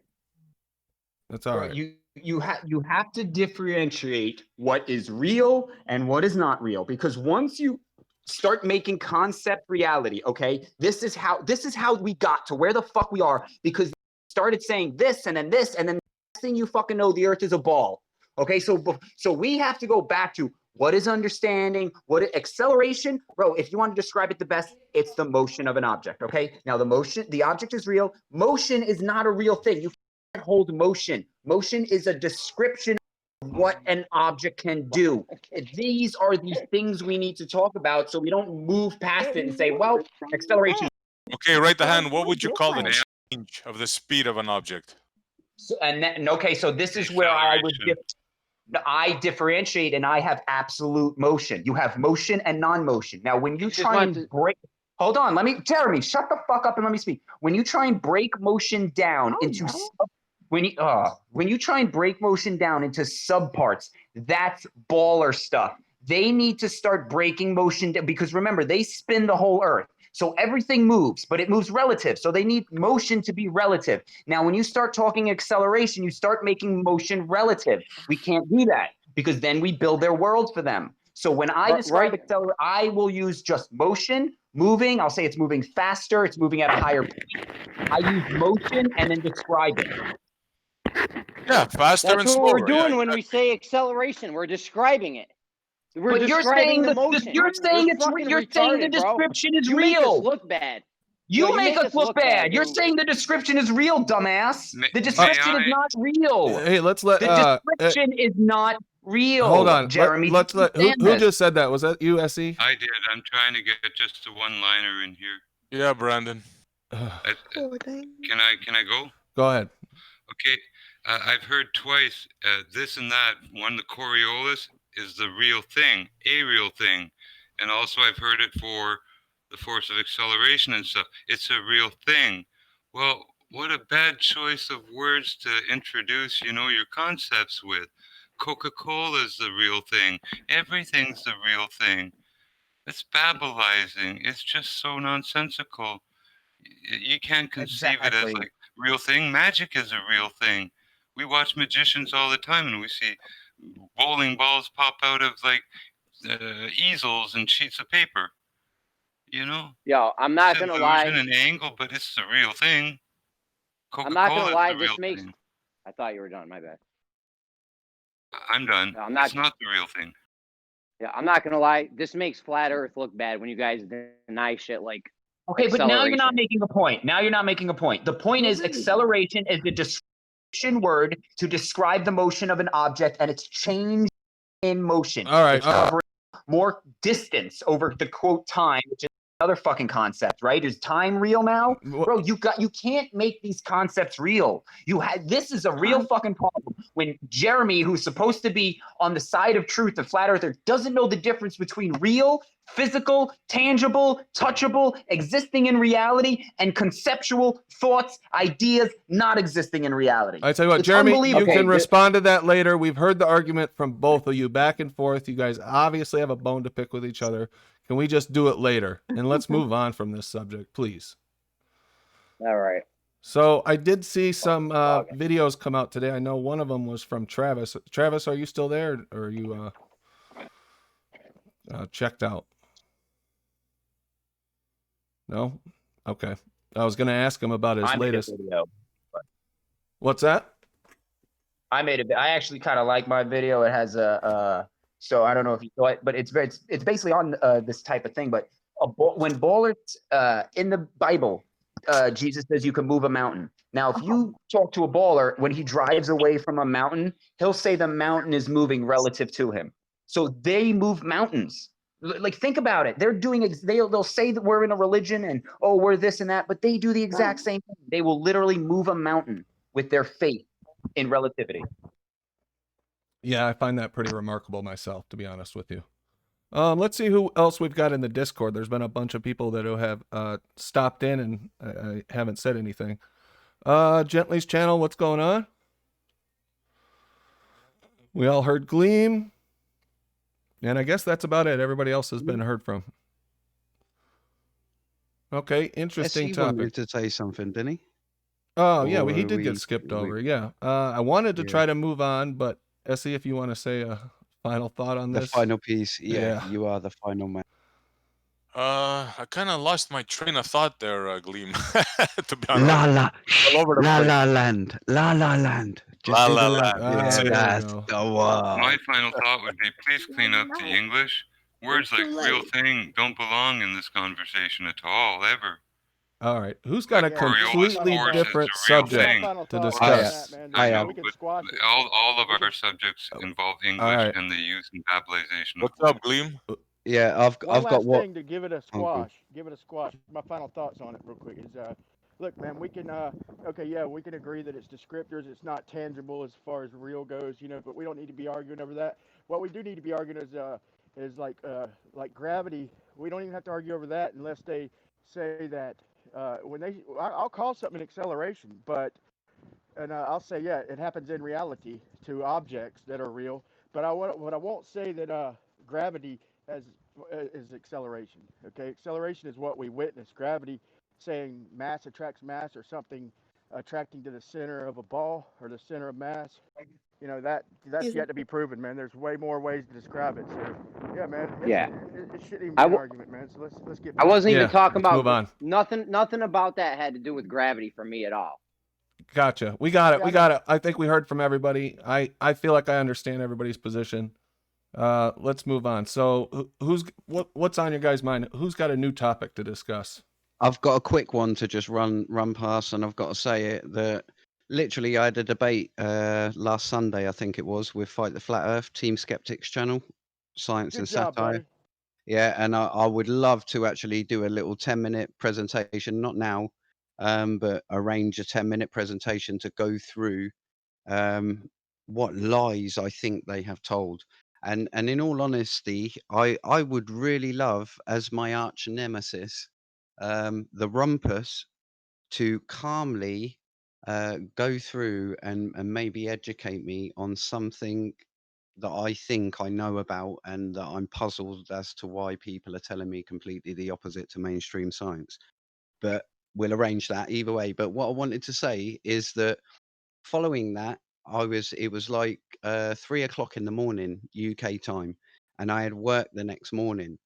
That's all right. You have to differentiate what is real and what is not real, because once you start making concept reality. Okay, this is how we got to where the fuck we are, because they started saying this, and then the next thing you fucking know, the Earth is a ball. Okay, so we have to go back to what is understanding, acceleration, bro. If you want to describe it the best, it's the motion of an object. Okay, now the object is real. Motion is not a real thing. You can't hold motion. Motion is a description of what an object can do. These are the things we need to talk about, so we don't move past it and say, well, acceleration. Okay, right the hand. What would you call the change of the speed of an object? So, so this is where I differentiate, and I have absolute motion. You have motion and non-motion. Now, when you try and break, hold on, Jeremy, shut the fuck up and let me speak. When you try and break motion down into when you try and break motion down into subparts, that's baller stuff. They need to start breaking motion down, because remember, they spin the whole Earth. So everything moves, but it moves relative. So they need motion to be relative. Now, when you start talking acceleration, you start making motion relative. We can't do that, because then we build their world for them. So when I describe acceleration, I will use just motion, moving. I'll say it's moving faster. It's moving at a higher pace. I use motion and then describe it. Yeah, faster and slower. That's what we're doing when we say acceleration. We're describing it. We're describing the motion. You're saying the description is real. You make us look bad. You make us look bad. You're saying the description is real, dumbass. The description is not real. Hey, let's let the description is not real. Hold on, Jeremy. Let's let who just said that? Was that you, SE? I did. I'm trying to get just a one-liner in here. Yeah, Brandon. Can I go? Go ahead. Okay. I've heard twice this and that. One, the Coriolis is the real thing, a real thing. And also I've heard it for the force of acceleration and stuff. It's a real thing. Well, what a bad choice of words to introduce, your concepts with. Coca-Cola is the real thing. Everything's the real thing. It's babblizing. It's just so nonsensical. You can't conceive it as like real thing. Magic is a real thing. We watch magicians all the time, and we see bowling balls pop out of like easels and sheets of paper. Yo, I'm not gonna lie. An angle, but it's the real thing. I'm not gonna lie. This makes. I thought you were done. My bad. I'm done. No, it's not the real thing. Yeah, I'm not gonna lie. This makes flat Earth look bad when you guys deny shit like. Okay, but now you're not making a point. The point is acceleration is the description word to describe the motion of an object, and it's change in motion. All right. More distance over the quote time, which is another fucking concept, right? Is time real now? Bro, you can't make these concepts real. This is a real fucking problem. When Jeremy, who's supposed to be on the side of truth, the flat earther, doesn't know the difference between real, physical, tangible, touchable, existing in reality, and conceptual thoughts, ideas not existing in reality. I tell you what, Jeremy, you can respond to that later. We've heard the argument from both of you back and forth. You guys obviously have a bone to pick with each other. Can we just do it later? And let's move on from this subject, please. All right. So I did see some videos come out today. I know one of them was from Travis. Travis, are you still there, or are you checked out? No? Okay. I was going to ask him about his latest video. What's that? I actually kind of like my video. It has so I don't know if you saw it, but it's basically on this type of thing. But when ballers in the Bible, Jesus says you can move a mountain. Now, if you talk to a baller, when he drives away from a mountain, he'll say the mountain is moving relative to him. So they move mountains. Like, think about it. They're doing, they'll say that we're in a religion and, oh, we're this and that, but they do the exact same thing. They will literally move a mountain with their faith in relativity. Yeah, I find that pretty remarkable myself, to be honest with you. Let's see who else we've got in the Discord. There's been a bunch of people that have stopped in and haven't said anything. Gently's channel, what's going on? We all heard Gleam. And I guess that's about it. Everybody else has been heard from. Okay, interesting topic. Wanted to say something, didn't he? Oh, yeah, he did get skipped over. Yeah. I wanted to try to move on, but Essie, if you want to say a final thought on this. The final piece. Yeah, you are the final man. I kind of lost my train of thought there, Gleam. To be honest, La la, all over the la place. la land, la la land. Just La do La the la. Land. Yeah, there we that's go. the one. My final thought would be please clean up the English. Words like too real late. thing don't belong in this conversation at all, ever. All right. Who's got a Yeah, here's my Coriolis final completely force thought. is different a real Here's my subject thing. final to thought on that, discuss? man. I And know, we can but squash it. all of We can our subjects involve All English right. and the use and babblization of What's up, words. Gleam? Yeah, One I've got last what. thing to give it a Oh, go on. squash. Give it a squash. My final thoughts on it, real quick, is look, man, we can okay, yeah, we can agree that it's descriptors. It's not tangible as far as real goes, you know, but we don't need to be arguing over that. What we do need to be arguing is like gravity. We don't even have to argue over that unless they say that when they I'll call something an acceleration, but and I'll say, yeah, it happens in reality to objects that are real. But what I won't say that gravity has is acceleration. Okay, acceleration is what we witness. Gravity, saying mass attracts mass, or something attracting to the center of a ball or the center of mass. You know that's yet to be proven, man. There's way more ways to describe it. So, yeah, man, Yeah. it shouldn't even be I an w- argument, man. So let's get. I wasn't even Yeah. talking Let's move about on. nothing about that had to do with gravity for me at all. Gotcha. We got it. Yeah, We I know. got it. I think we heard from everybody. I feel like I understand everybody's position. Let's move on. So what's on your guys' mind? Who's got a new topic to discuss? I've got a quick one to just run past, and I've got to say it that literally I had a debate last Sunday, I think it was, with Fight the Flat Earth Team Skeptics channel, Science Good and job, Satire. buddy. Yeah, and I would love to actually do a little 10-minute presentation, not now, but arrange a 10-minute presentation to go through what lies I think they have told. And in all honesty, I would really love, as my arch nemesis, the rumpus, to calmly go through and maybe educate me on something that I think I know about and that I'm puzzled as to why people are telling me completely the opposite to mainstream science. But we'll arrange that either way. But what I wanted to say is that following that, it was like 3 o'clock in the morning UK time, and I had work the next morning,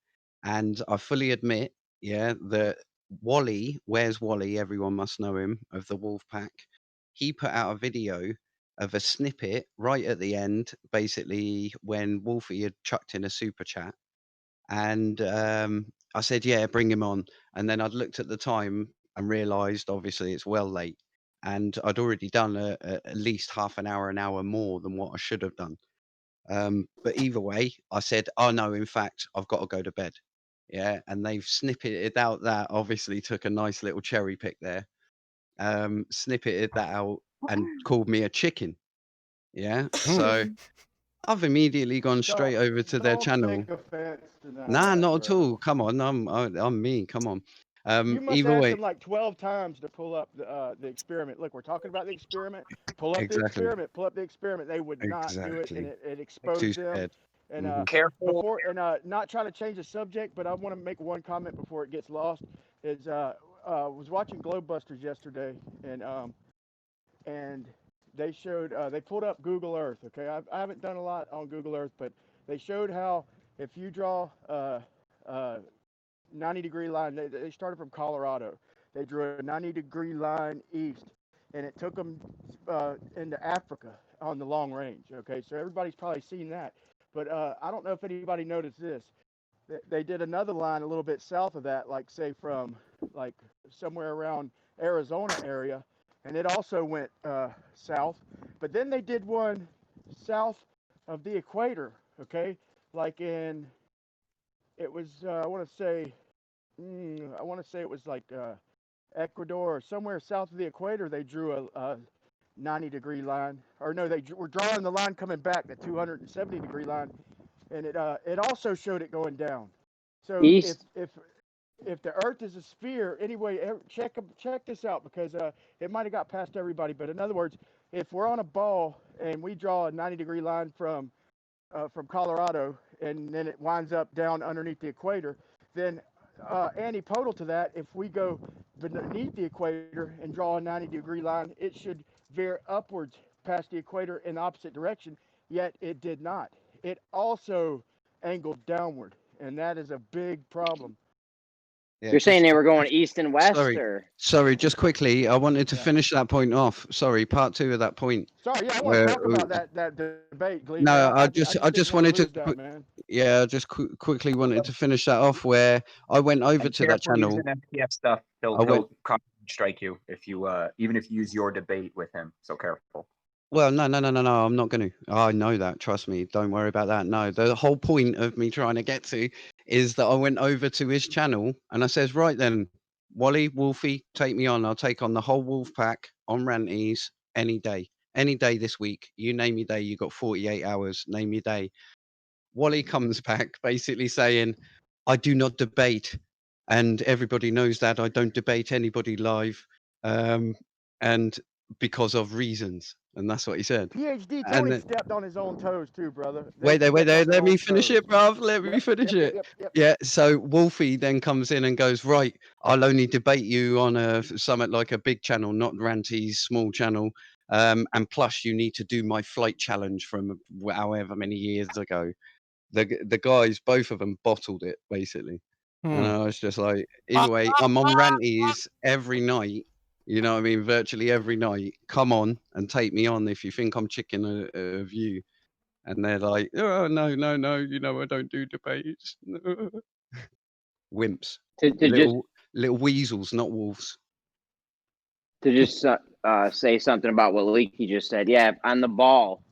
and I fully admit, yeah, that Wally, where's Wally? Everyone must know him, of the Wolf Pack. He put out a video of a snippet right at the end, basically when Wolfie had chucked in a super chat, and I said, yeah, bring him on. And then I'd looked at the time and realised, obviously, it's well late. And I'd already done at least half an hour more than what I should have done. But either way, I said, oh, no, in fact, I've got to go to bed. Yeah. And they've snippeted out that, obviously, took a nice little cherry pick there, snippeted that out and called me a chicken. Yeah. So I've immediately gone straight over to their Don't channel. take offense to none of Nah, that, not at bro. all. Come on, I'm me. Come on. You must Either ask way, them like 12 times to pull up the experiment. Look, we're talking about the experiment. Pull up the exactly, experiment. Pull up the experiment. They would not do it, and exactly. it Too exposed them. scared. And Hmm. Careful. before, and not trying to change the subject, but I want to make one comment before it gets lost. Is was watching Globebusters yesterday, and they showed they pulled up Google Earth. Okay, I haven't done a lot on Google Earth, but they showed how if you draw 90-degree line. They started from Colorado. They drew a 90-degree line east, and it took them into Africa on the long range. Okay, so everybody's probably seen that, but I don't know if anybody noticed this. They did another line a little bit south of that, like say from like somewhere around Arizona area, and it also went south. But then they did one south of the equator. Okay, like in it was I want to say it was like Ecuador or somewhere south of the equator. They drew a 90-degree line, or no, they were drawing the line coming back, the 270-degree line, and it also showed it going down. So East. if the Earth is a sphere, anyway, check this out because it might have got past everybody. But in other words, if we're on a ball and we draw a 90-degree line from Colorado, and then it winds up down underneath the equator, then antipodal to that, if we go beneath the equator and draw a 90-degree line, it should veer upwards past the equator in the opposite direction, yet it did not. It also angled downward, and that is a big problem. Yeah, You're saying just they were going east and west, sorry, or? sorry. Just quickly, I wanted to Yeah. finish that point off. Sorry, part two of that point. Sorry, yeah, I want to Where talk about that debate, Glee, man. no, I I just didn't just want wanted to to lose that, man. yeah, I just quickly wanted to finish that off. Where I went over And to that careful channel. using FTF stuff. I went. He'll copyright strike you if you even if you use your debate with him. So careful. Well, no. I'm not going to. I know that. Trust me. Don't worry about that. No, the whole point of me trying to get to is that I went over to his channel and I says, right then, Wally, Wolfie, take me on. I'll take on the whole wolf pack on Ranties any day this week. You name your day. You got 48 hours. Name your day. Wally comes back basically saying, I do not debate. And everybody knows that I don't debate anybody live. And because of reasons. And that's what he said. PhD And Tony then, stepped on his own toes too, brother. wait They there, stepped on their let me own finish toes. it, bruv. Let me Yep, finish yep, it. yep, yep. Yeah, so Wolfie then comes in and goes, right, I'll only debate you on a summit like a big channel, not Ranty's small channel. And plus you need to do my flight challenge from however many years ago. The guys, both of them bottled it basically. And I was just like, either way, I'm on Ranties every night. You know what I mean? Virtually every night. Come on and take me on if you think I'm chicken of you. And they're like, oh, no. You know, I don't do debates. Wimps. To just Little weasels, not wolves. to just say something about what Leaky just said. Yeah, on the ball,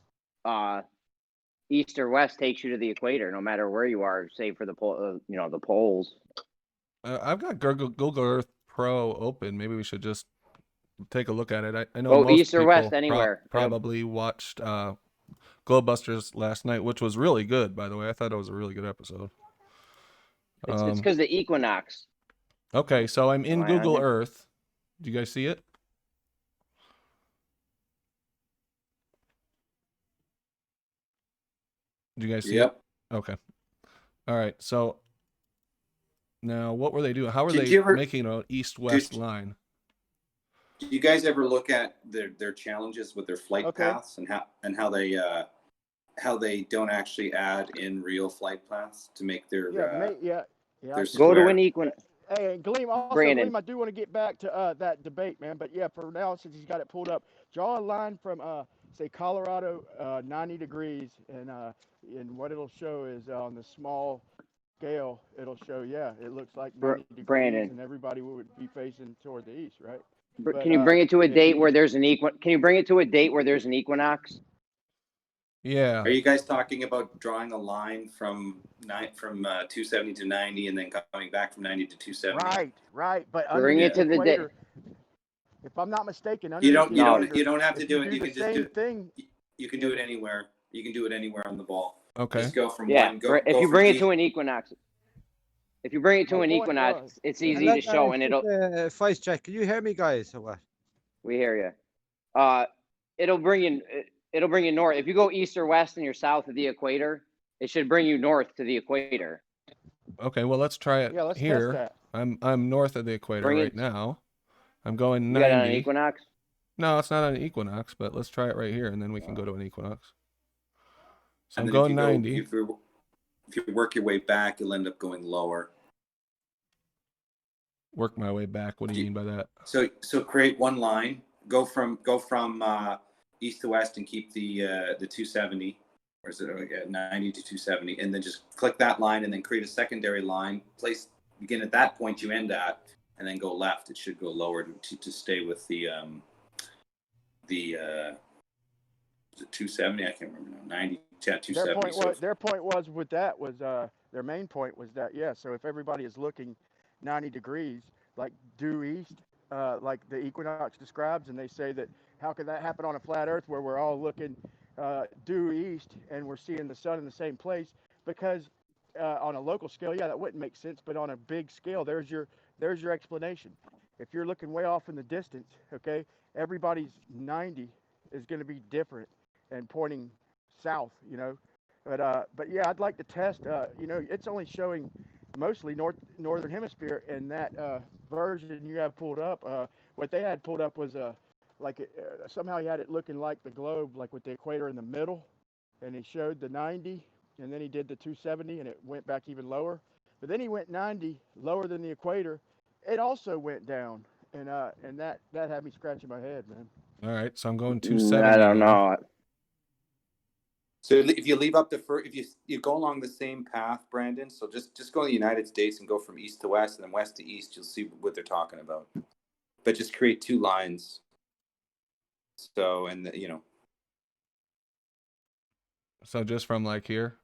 east or west takes you to the equator, no matter where you are, save for the the poles. I've got Google Earth Pro open. Maybe we should just take a look at it. I know Go most east or people west, anywhere. probably watched Globebusters last night, which was really good, by the way. I thought it was a really good episode. It's because the equinox. Okay, so I'm in Am I on Google here? Earth. Do you guys see it? Do you guys see it? Okay. All right. So now what were they doing? How were Did they you ever- making an east-west line? Do you guys ever look at their challenges with their flight Okay. paths and how they don't actually add in real flight paths to make their Yeah. their Go to square? an equinox. Hey, Gleam, also, Brandon. Gleam, I do want to get back to that debate, man. But yeah, for now, since he's got it pulled up, draw a line from, say, Colorado, 90 degrees, and what it'll show is on the small scale, it'll show, yeah, it looks like 90 degrees, Brandon. and everybody would be facing toward the east, right? Can you bring it to a date where there's an Can you bring it to a date where there's an equinox? Yeah. Are you guys talking about drawing a line from 270 to 90 and then coming back from 90 to 270? Right. But Bring it to the date. If I'm not mistaken, You don't have to if do it. You the can just same thing. You can do it anywhere. You can do it anywhere on the ball. Okay. Just go from Yeah. one. Go. If you bring it to an equinox. If you bring it to an equinox, it's easy to show, and it'll. Voice check. Can you hear me, guys, or what? We hear you. It'll bring you north. If you go east or west and you're south of the equator, it should bring you north to the equator. Okay, well let's try it let's here. test that. I'm north of the equator right now. I'm going 90. You got it on an equinox? No, it's not on an equinox, but let's try it right here, and then we can go to an equinox. So And I'm then going 90. If you work your way back, you'll end up going lower. Work my way back. What do you mean by that? So create one line. Go from east to west and keep the 270, or is it 90 to 270, and then just click that line and then create a secondary line. Begin at that point you end at, and then go left. It should go lower to stay with the 270. I can't remember now. 90. Yeah, 270. Their point was with that was their main point was that so if everybody is looking 90 degrees like due east, like the equinox describes, and they say that how could that happen on a flat Earth where we're all looking due east and we're seeing the sun in the same place? Because on a local scale, that wouldn't make sense, but on a big scale, there's your explanation. If you're looking way off in the distance, okay, everybody's 90 is going to be different and pointing south, but yeah, I'd like to test. It's only showing mostly northern hemisphere, and that version you have pulled up. What they had pulled up was somehow he had it looking like the globe, like with the equator in the middle, and he showed the 90, and then he did the 270, and it went back even lower. But then he went 90 lower than the equator. It also went down, and that had me scratching my head, man. All right, so I'm going 270. I don't know. So if you leave up the if you go along the same path, Brandon. So just go to the United States and go from east to west and then west to east. You'll see what they're talking about. But just create 2 lines. So So just from like here.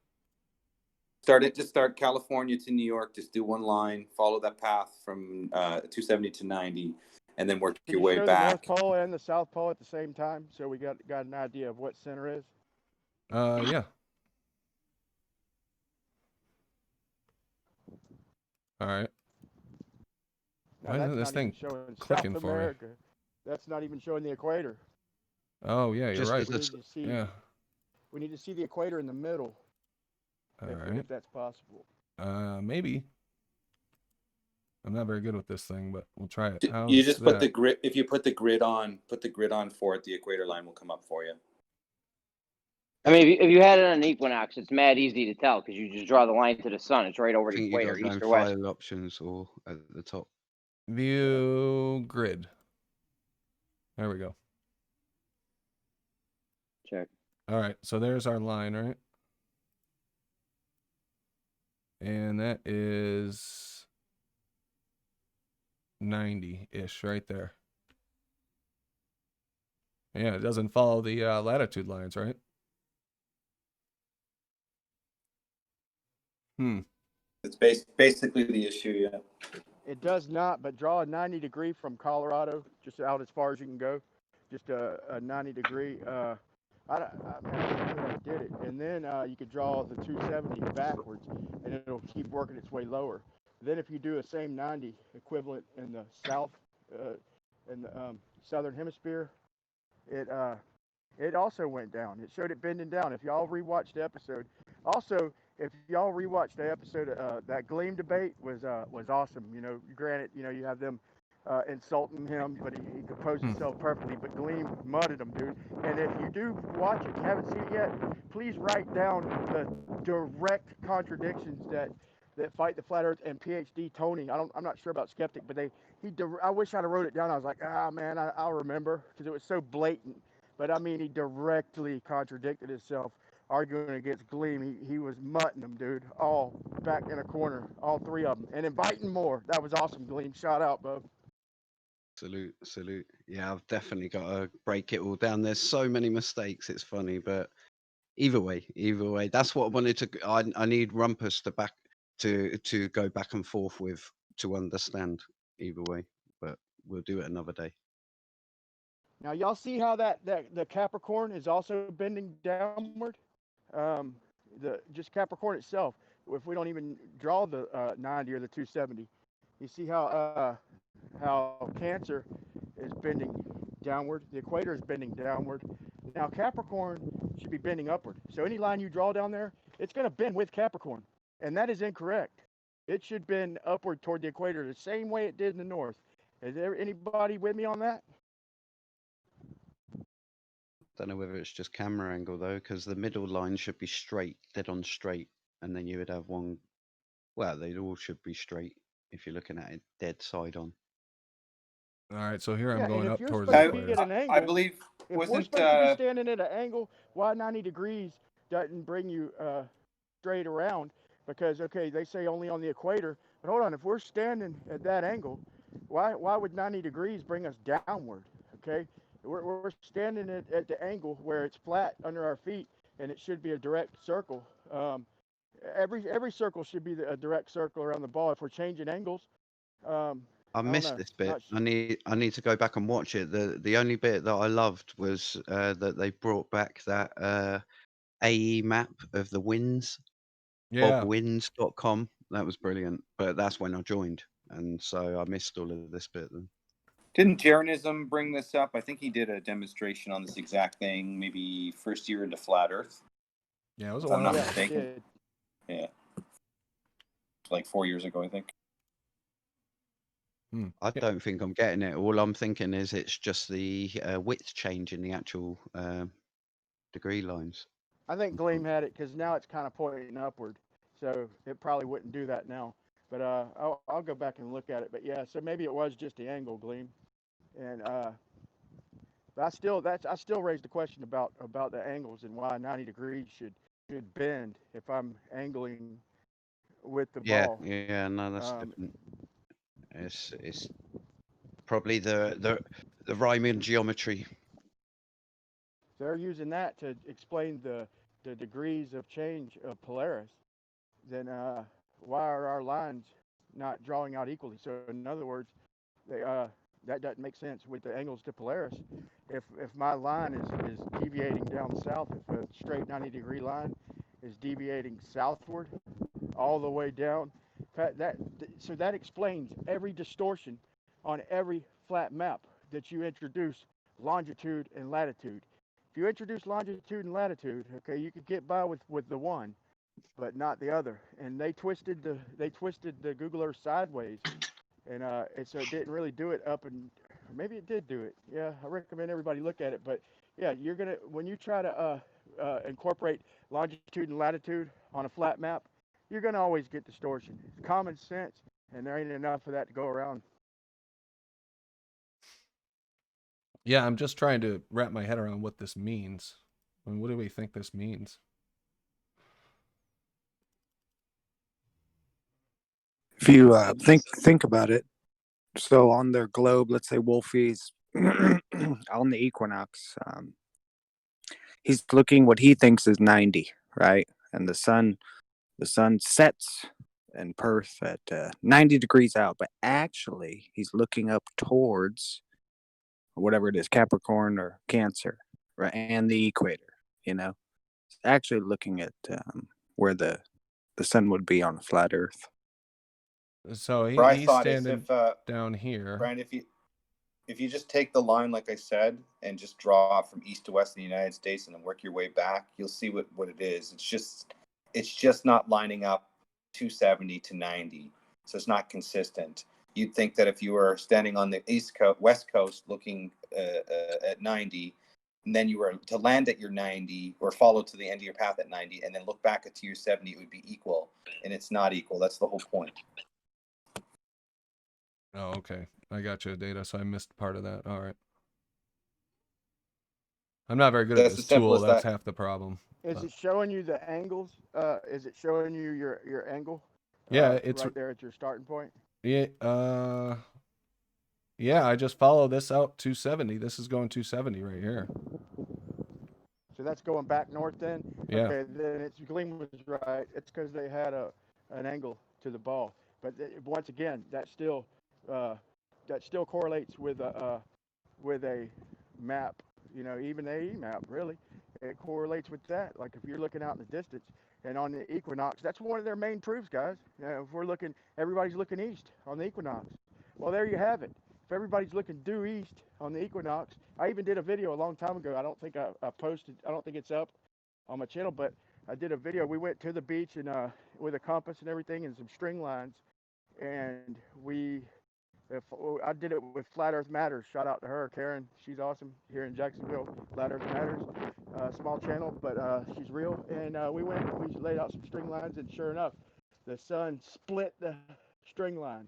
Start California to New York. Just do 1 line. Follow that path from 270 to 90, and then work your way back. back. The North Pole and the South Pole at the same time, so we got an idea of what center is. Yeah. All right. Why isn't this thing clicking for me? That's not even showing the equator. Oh yeah, you're right. Yeah. We need to see the equator in the middle. All right. If that's possible. Maybe. I'm not very good with this thing, but we'll try it. You just put the grid. If you put the grid on for it, the equator line will come up for you. I mean, if you had it on an equinox, it's mad easy to tell because you just draw the line to the sun. It's right over the equator, east or west. File options or at the top. View grid. There we go. Check. All right, so there's our line, right? And that is 90-ish right there. Yeah, it doesn't follow the latitude lines, right? It's basically the issue, yeah. It does not, but draw a 90 degree from Colorado, just out as far as you can go. Just a 90 degree. I did it. And then you could draw the 270 backwards, and it'll keep working its way lower. Then if you do a same 90 equivalent in the south, in the southern hemisphere, it also went down. It showed it bending down. If y'all rewatched the episode, also if y'all rewatched the episode, that Gleam debate was awesome. You know, granted, you have them insulting him, but he composed himself perfectly. But Gleam mudded him, dude. And if you do watch it, you haven't seen it yet, please write down the direct contradictions that fight the flat Earth and PhD Tony. I'm not sure about Skeptic, but I wish I'd have wrote it down. I was like, man, I'll remember because it was so blatant. But I mean, he directly contradicted himself, arguing against Gleam. He was mutting them, dude, all back in a corner, all 3 of them, and inviting more. That was awesome, Gleam. Shout out, bub. Salute. Yeah, I've definitely got to break it all down. There's so many mistakes. It's funny, but either way, that's what I wanted to. I need Rumpus to go back and forth with to understand either way, but we'll do it another day. Now, y'all see how the Capricorn is also bending downward? Just Capricorn itself, if we don't even draw the 90 or the 270, you see how Cancer is bending downward. The equator is bending downward. Now, Capricorn should be bending upward. So any line you draw down there, it's going to bend with Capricorn, and that is incorrect. It should bend upward toward the equator the same way it did in the north. Is there anybody with me on that? Don't know whether it's just camera angle though, because the middle line should be straight, dead on straight, and then you would have one. Well, they all should be straight if you're looking at it dead side on. All right, so here I'm going up towards the equator. I believe if we're supposed to be standing at an angle, why 90 degrees doesn't bring you straight around? Because okay, they say only on the equator, but hold on, if we're standing at that angle, why would 90 degrees bring us downward? Okay, we're standing at the angle where it's flat under our feet, and it should be a direct circle. Every circle should be a direct circle around the ball. If we're changing angles, I missed this bit. I need to go back and watch it. The only bit that I loved was that they brought back that AE map of the winds. Yeah. Bobwinds.com. That was brilliant. But that's when I joined, and so I missed all of this bit then. Didn't Jeranism bring this up? I think he did a demonstration on this exact thing, maybe first year into Flat Earth. Yeah, it was if I'm not mistaken. Yeah. Like 4 years ago, I think. I don't think I'm getting it. All I'm thinking is it's just the width change in the actual degree lines. I think Gleam had it because now it's kind of pointing upward, so it probably wouldn't do that now. But I'll go back and look at it. But yeah, so maybe it was just the angle, Gleam. And but I still raise the question about the angles and why 90 degrees should bend if I'm angling with the ball. Yeah, no, that's different. It's probably the Riemann geometry. They're using that to explain the degrees of change of Polaris. Then why are our lines not drawing out equally? So in other words, they that doesn't make sense with the angles to Polaris. If my line is deviating down south, if a straight 90-degree line is deviating southward all the way down, so that explains every distortion on every flat map that you introduce longitude and latitude. If you introduce longitude and latitude, okay, you could get by with the one, but not the other. And they twisted the Google Earth sideways, and so it didn't really do it up, and maybe it did do it. Yeah, I recommend everybody look at it. But yeah, when you try to incorporate longitude and latitude on a flat map, you're gonna always get distortion. It's common sense, and there ain't enough of that to go around. Yeah, I'm just trying to wrap my head around what this means. I mean, what do we think this means? If you think about it, so on their globe, let's say Wolfie's on the equinox, he's looking what he thinks is 90, right? And the sun sets in Perth at 90 degrees out, but actually he's looking up towards whatever it is, Capricorn or Cancer, right? And the equator, it's actually looking at where the sun would be on a flat Earth. So he's standing down here. Brian, if you just take the line, like I said, and just draw from east to west in the United States and then work your way back, you'll see what it is. It's just not lining up 270 to 90. So it's not consistent. You'd think that if you were standing on the west coast looking at 90, and then you were to land at your 90 or follow to the end of your path at 90 and then look back at your 70, it would be equal. And it's not equal. That's the whole point. Oh, okay. I got you, Data, so I missed part of that. All right. I'm not very good at this tool. That's half the problem. Is it showing you the angles? Is it showing you your angle? Yeah, it's right there at your starting point. Yeah, yeah, I just follow this out 270. This is going 270 right here. So that's going back north then? Yeah. Okay, then Gleam was right. It's because they had an angle to the ball. But once again, that still correlates with a map, even the AE map, really. It correlates with that. Like if you're looking out in the distance and on the equinox, that's one of their main proofs, guys. If everybody's looking east on the equinox. Well, there you have it. If everybody's looking due east on the equinox, I even did a video a long time ago. I don't think I posted, I don't think it's up on my channel, but I did a video. We went to the beach and with a compass and everything and some string lines, and I did it with Flat Earth Matters. Shout out to her, Karen. She's awesome here in Jacksonville. Flat Earth Matters, small channel, but she's real. And we laid out some string lines, and sure enough, the sun split the string line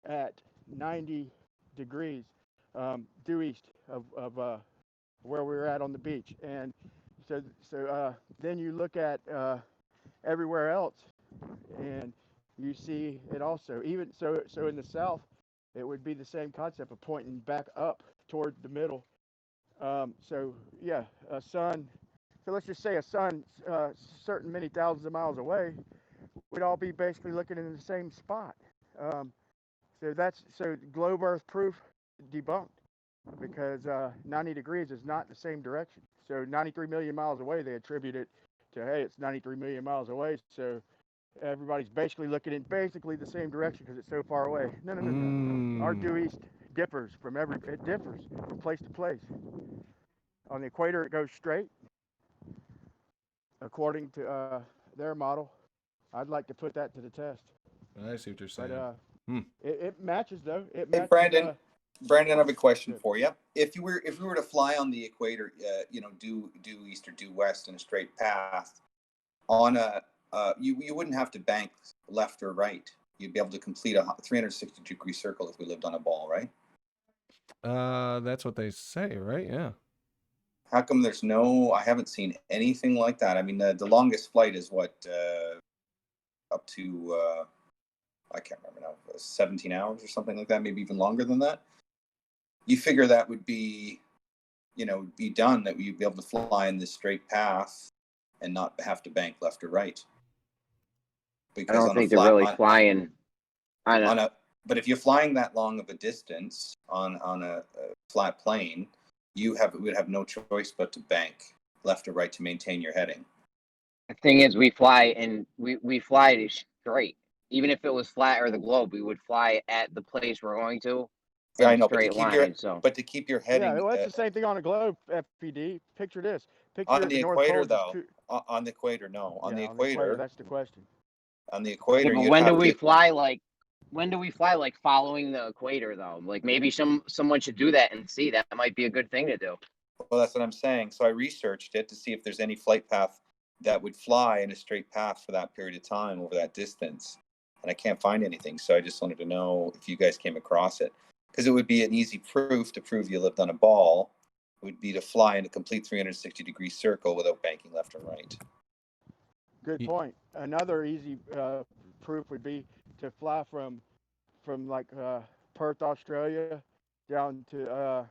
at 90 degrees due east of where we were at on the beach. And so then you look at everywhere else, and you see it also. Even so in the south, it would be the same concept of pointing back up toward the middle. So yeah, a sun. So let's just say a sun certain many thousands of miles away, we'd all be basically looking in the same spot. So globe Earth proof debunked, because 90 degrees is not the same direction. So 93 million miles away, they attribute it to, hey, it's 93 million miles away, so everybody's basically looking in basically the same direction because it's so far away. No. Our due east differs from place to place. On the equator, it goes straight, according to their model. I'd like to put that to the test. I see what you're saying. But it matches though. It Hey, matches, Brandon, I have a question for you. If we were to fly on the equator, due east or due west in a straight path, on you wouldn't have to bank left or right. you'd be able to complete a 360-degree circle if we lived on a ball, right? That's what they say, right? Yeah. How come there's no? I haven't seen anything like that. I mean, the longest flight is what up to I can't remember now, 17 hours or something like that, maybe even longer than that. You figure that would be, be done, that you'd be able to fly in this straight path and not have to bank left or right. Because I don't think they're really flying on a. But if you're flying that long of a distance on a flat plane, would have no choice but to bank left or right to maintain your heading. The thing is, we fly and we fly straight. Even if it was flat or the globe, we would fly at the place we're going to. Yeah, I know, but to keep your heading. Yeah, well, that's the same thing on a globe, FPD. Picture this. Picture on the equator, though. On the equator, no. On the equator, that's the question. On the equator, yeah, but when do we fly like? When do we fly like following the equator though? Like maybe someone should do that and see. That might be a good thing to do. Well, that's what I'm saying. So I researched it to see if there's any flight path that would fly in a straight path for that period of time over that distance, and I can't find anything. So I just wanted to know if you guys came across it, because it would be an easy proof to prove you lived on a ball. It would be to fly in a complete 360-degree circle without banking left or right. Good point. Another easy proof would be to fly from like Perth, Australia, down to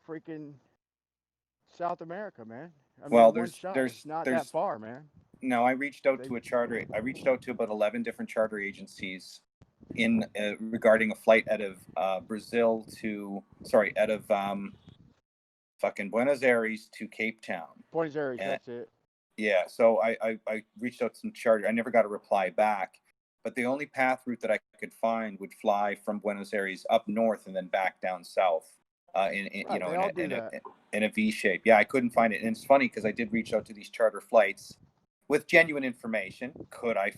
freaking South America, man. I mean, there's not that far, man. No, I reached out to about 11 different charter agencies in regarding a flight out of fucking Buenos Aires to Cape Town. Buenos Aires, that's it. Yeah, so I reached out to some charter. I never got a reply back, but the only path route that I could find would fly from Buenos Aires up north and then back down south in a V shape. Yeah, I couldn't find it, and it's funny because I did reach out to these charter flights with genuine information. Could I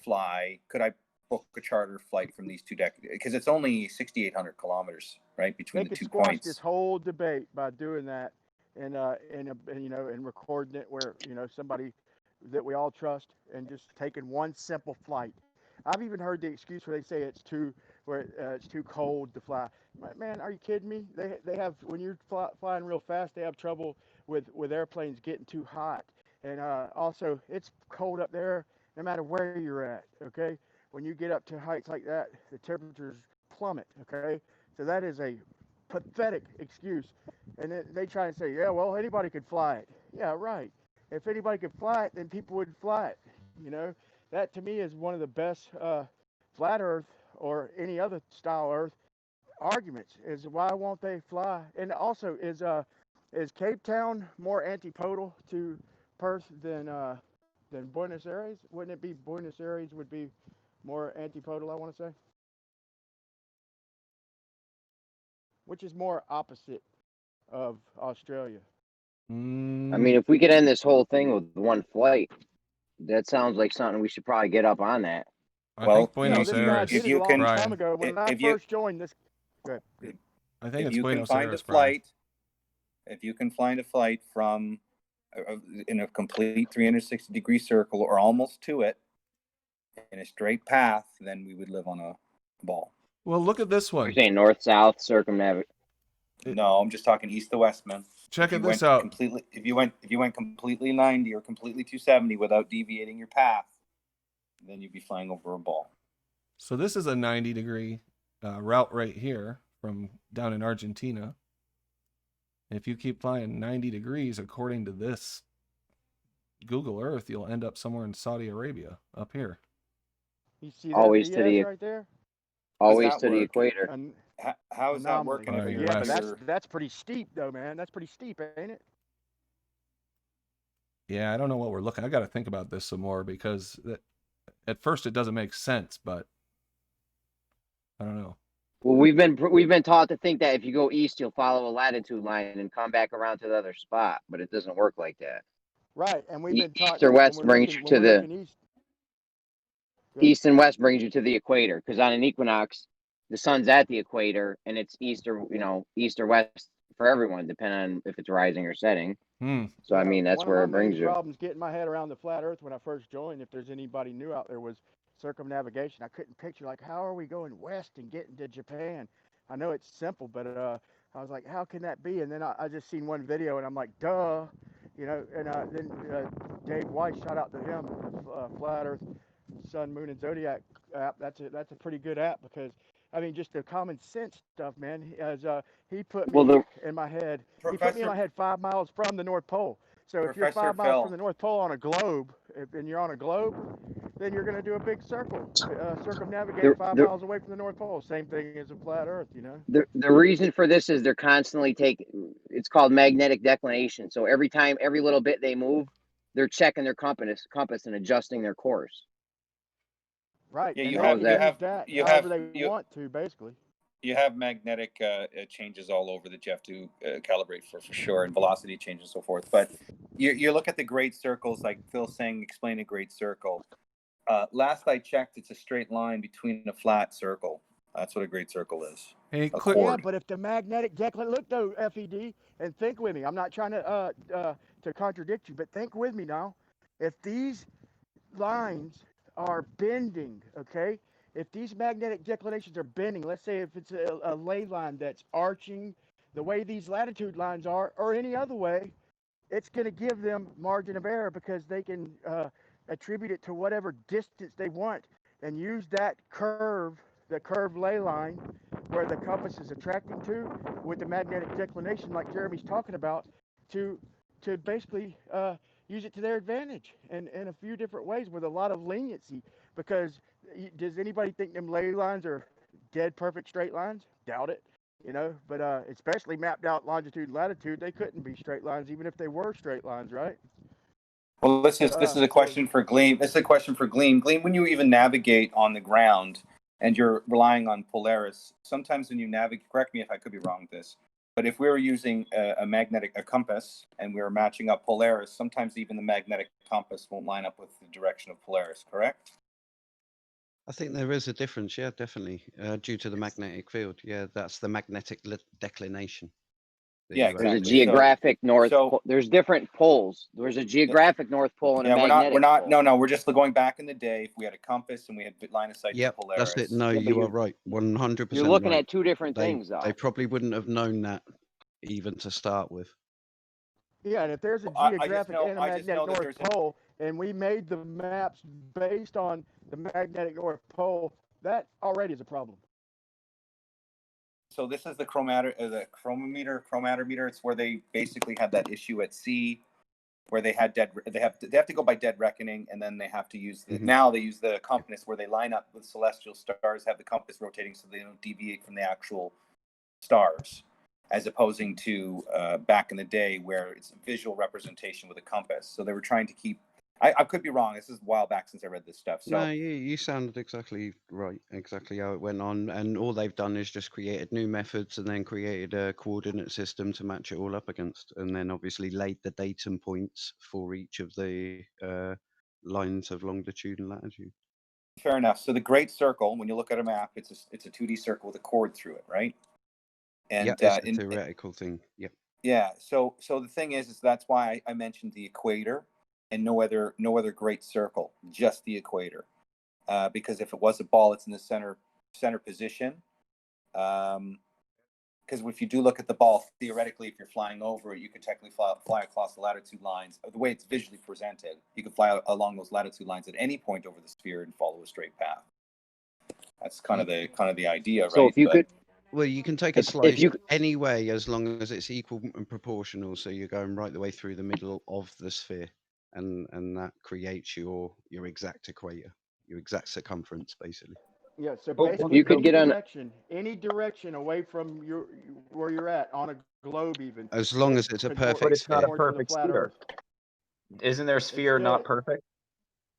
book a charter flight from these two decks? Because it's only 6,800 kilometers, right, between the 2 points. They could squash this whole debate by doing that and recording it where somebody that we all trust and just taking one simple flight. I've even heard the excuse where they say it's too cold to fly. Man, are you kidding me? They have, when you're flying real fast, they have trouble with airplanes getting too hot. And also, it's cold up there no matter where you're at, okay? When you get up to heights like that, the temperatures plummet, okay? So that is a pathetic excuse. And then they try and say, yeah, well, anybody could fly it. Yeah, right. If anybody could fly it, then people would fly it. That to me is one of the best flat Earth or any other style Earth arguments, is why won't they fly? And also, is Cape Town more antipodal to Perth than Buenos Aires? Wouldn't it be Buenos Aires would be more antipodal, I want to say? Which is more opposite of Australia? I mean, if we could end this whole thing with one flight, that sounds like something we should probably get up on that. I think Buenos Aires. If you can, time ago when I first joined this. Good. I think it's you Buenos can find Aires, a flight. If you can find a flight from in a complete 360-degree circle or almost to it in a straight path, then we would live on a ball. Well, look at this one. You're saying north-south circumnavigate? No, I'm just talking east to west, man. Check this out. Completely, if you went completely 90 or completely 270 without deviating your path, then you'd be flying over a ball. So this is a 90-degree route right here from down in Argentina. If you keep flying 90 degrees according to this Google Earth, you'll end up somewhere in Saudi Arabia up here. You see that always to the right there? Always to the equator. How is that working? Yeah, but that's pretty steep though, man. That's pretty steep, ain't it? Yeah, I don't know what we're looking. I got to think about this some more because at first it doesn't make sense, but I don't know. Well, we've been taught to think that if you go east, you'll follow a latitude line and come back around to the other spot, but it doesn't work like that. Right, and we've been taught east or west brings you to the east and west brings you to the equator, because on an equinox, the sun's at the equator and it's east or west for everyone, depending on if it's rising or setting. So I mean, that's where it brings you. Problems getting my head around the flat Earth when I first joined, if there's anybody new out there, was circumnavigation. I couldn't picture, like, how are we going west and getting to Japan? I know it's simple, but I was like, how can that be? And then I just seen one video, and I'm like, duh, you know. And then Dave Weiss, shout out to him, the Flat Earth, Sun, Moon, and Zodiac app. That's a pretty good app, because I mean, just the common sense stuff, man. As he put me in my head, he put me in my head 5 miles from the North Pole. So if you're 5 miles from the North Pole on a globe, and you're on a globe, then you're going to do a big circle, circumnavigate 5 miles away from the North Pole. Same thing as a flat Earth, you know. The reason for this is they're constantly it's called magnetic declination. So every little bit they move, they're checking their compass and adjusting their course. Right. Yeah, and you they have can use that however they want to, basically. You have magnetic changes all over that you have to calibrate for sure, and velocity changes and so forth. But you look at the great circles, like Phil's saying, explain a great circle. Last I checked, it's a straight line between a flat circle. That's what a great circle is. Hey, yeah, but if the magnetic declination, look though, FED, and think with me. I'm not trying to contradict you, but think with me now. If these lines are bending, okay? If these magnetic declinations are bending, let's say if it's a ley line that's arching the way these latitude lines are, or any other way, it's going to give them margin of error, because they can attribute it to whatever distance they want and use that curve, the curved ley line where the compass is attracting to, with the magnetic declination like Jeremy's talking about, to basically use it to their advantage in a few different ways with a lot of leniency. Because does anybody think them ley lines are dead perfect straight lines? Doubt it. You know, but especially mapped out longitude and latitude, they couldn't be straight lines even if they were straight lines, right? Well, this is a question for Gleam. This is a question for Gleam. Gleam, when you even navigate on the ground and you're relying on Polaris, sometimes when you navigate, correct me if I could be wrong with this, but if we were using a compass and we were matching up Polaris, sometimes even the magnetic compass won't line up with the direction of Polaris, correct? I think there is a difference, yeah, definitely, due to the magnetic field. Yeah, that's the magnetic declination. Yeah, exactly. There's a geographic north pole. There's different poles. There's a geographic north pole and a magnetic pole. No, we're just going back in the day. If we had a compass and we had line of sight to Polaris. That's it. No, you are right. 100%. You're looking at two different things, though. They probably wouldn't have known that even to start with. Yeah, and if there's a geographic and a magnetic north pole, and we made the maps based on the magnetic north pole, that already is a problem. So this is the chronometer. It's where they basically had that issue at sea, where they had they have to go by dead reckoning, and then they have to use now they use the compass where they line up with celestial stars, have the compass rotating so they don't deviate from the actual stars, as opposing to back in the day where it's a visual representation with a compass. So they were trying to keep. I could be wrong. This is a while back since I read this stuff. So no, you sounded exactly right, exactly how it went on. And all they've done is just created new methods and then created a coordinate system to match it all up against, and then obviously laid the datum points for each of the lines of longitude and latitude. Fair enough. So the Great Circle, when you look at a map, it's a 2D circle with a chord through it, right? And yeah, it's a theoretical thing. Yep. Yeah. So the thing is that's why I mentioned the equator and no other great circle, just the equator. Because if it was a ball, it's in the center position. Because if you do look at the ball, theoretically, if you're flying over it, you could technically fly across the latitude lines. The way it's visually presented, you could fly along those latitude lines at any point over the sphere and follow a straight path. That's kind of the idea, right? So if you could. Well, you can take a slice any way as long as it's equal and proportional. So you're going right the way through the middle of the sphere, and that creates your exact equator, your exact circumference, basically. Yeah. So basically, you could get any direction away from where you're at on a globe, even. As long as it's a perfect but it's sphere. not a perfect sphere. Isn't their sphere not perfect?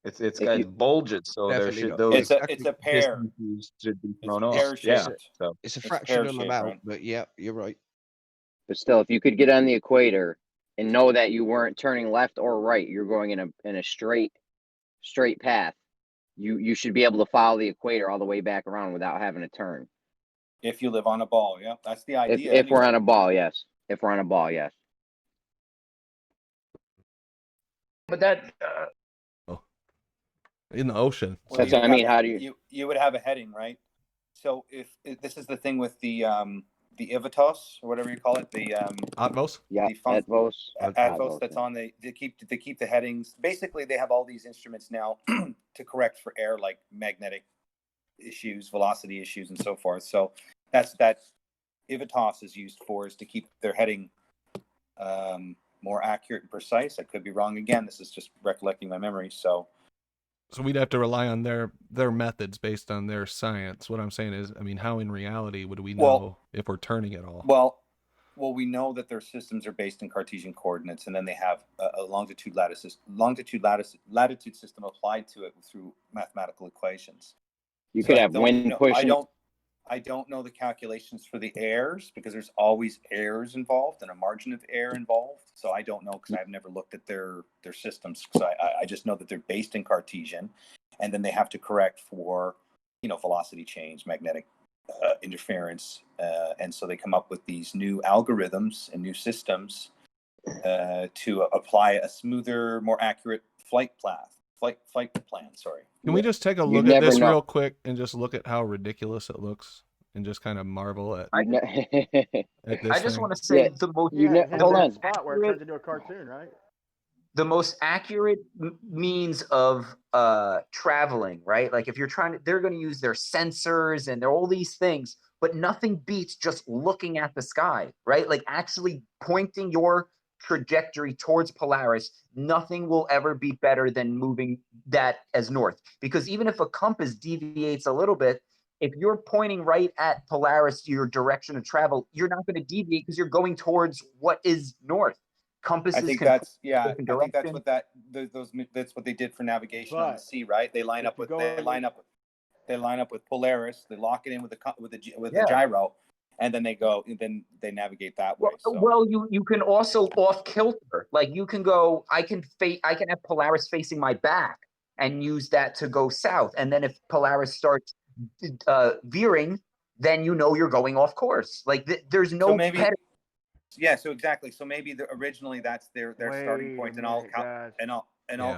It's got bulges, so there should those. It's a pear. Should be thrown off. Yeah, so it's a fractional amount, but yeah, you're right. But still, if you could get on the equator and know that you weren't turning left or right, you're going in a straight path. You should be able to follow the equator all the way back around without having to turn. If you live on a ball, yeah, that's the idea. If we're on a ball, yes. If we're on a ball, yes. But that in the ocean. Well, That's you what I would mean. have How a- do you? you would have a heading, right? So if this is the thing with the Ivatos or whatever you call it, the Atvos. Yeah, the Atvos. Atvos that's on they keep the headings. Basically, they have all these instruments now to correct for error, like magnetic issues, velocity issues, and so forth. So that's Ivatos is used for, is to keep their heading more accurate and precise. I could be wrong again. This is just recollecting my memory. So we'd have to rely on their methods based on their science. What I'm saying is, I mean, how in reality would we know if we're turning at all? Well, we know that their systems are based in Cartesian coordinates, and then they have a longitude latitude system applied to it through mathematical equations. You could have wind pushing. I don't know the calculations for the errors, because there's always errors involved and a margin of error involved. So I don't know, because I've never looked at their systems. So I just know that they're based in Cartesian, and then they have to correct for, velocity change, magnetic interference, and so they come up with these new algorithms and new systems to apply a smoother, more accurate flight plan. Sorry. Can we just take a look at this real quick and just look at how ridiculous it looks and just kind of marvel at this? I just want to say the most hold on. Spot where it turns into a cartoon, right? The most accurate means of traveling, right? Like if you're they're going to use their sensors and all these things, but nothing beats just looking at the sky, right? Like actually pointing your trajectory towards Polaris. Nothing will ever be better than moving that as north, because even if a compass deviates a little bit, if you're pointing right at Polaris, your direction of travel, you're not going to deviate because you're going towards what is north. Compasses. I think that's what they did for navigation on the sea, right? They line up with Polaris. They lock it in with the gyro, and then they navigate that way. Well, you can also off kilter. Like you can go. I can have Polaris facing my back and use that to go south. And then if Polaris starts veering, then you're going off course. Like there's no. Yeah, so exactly. So maybe originally that's their starting point, and all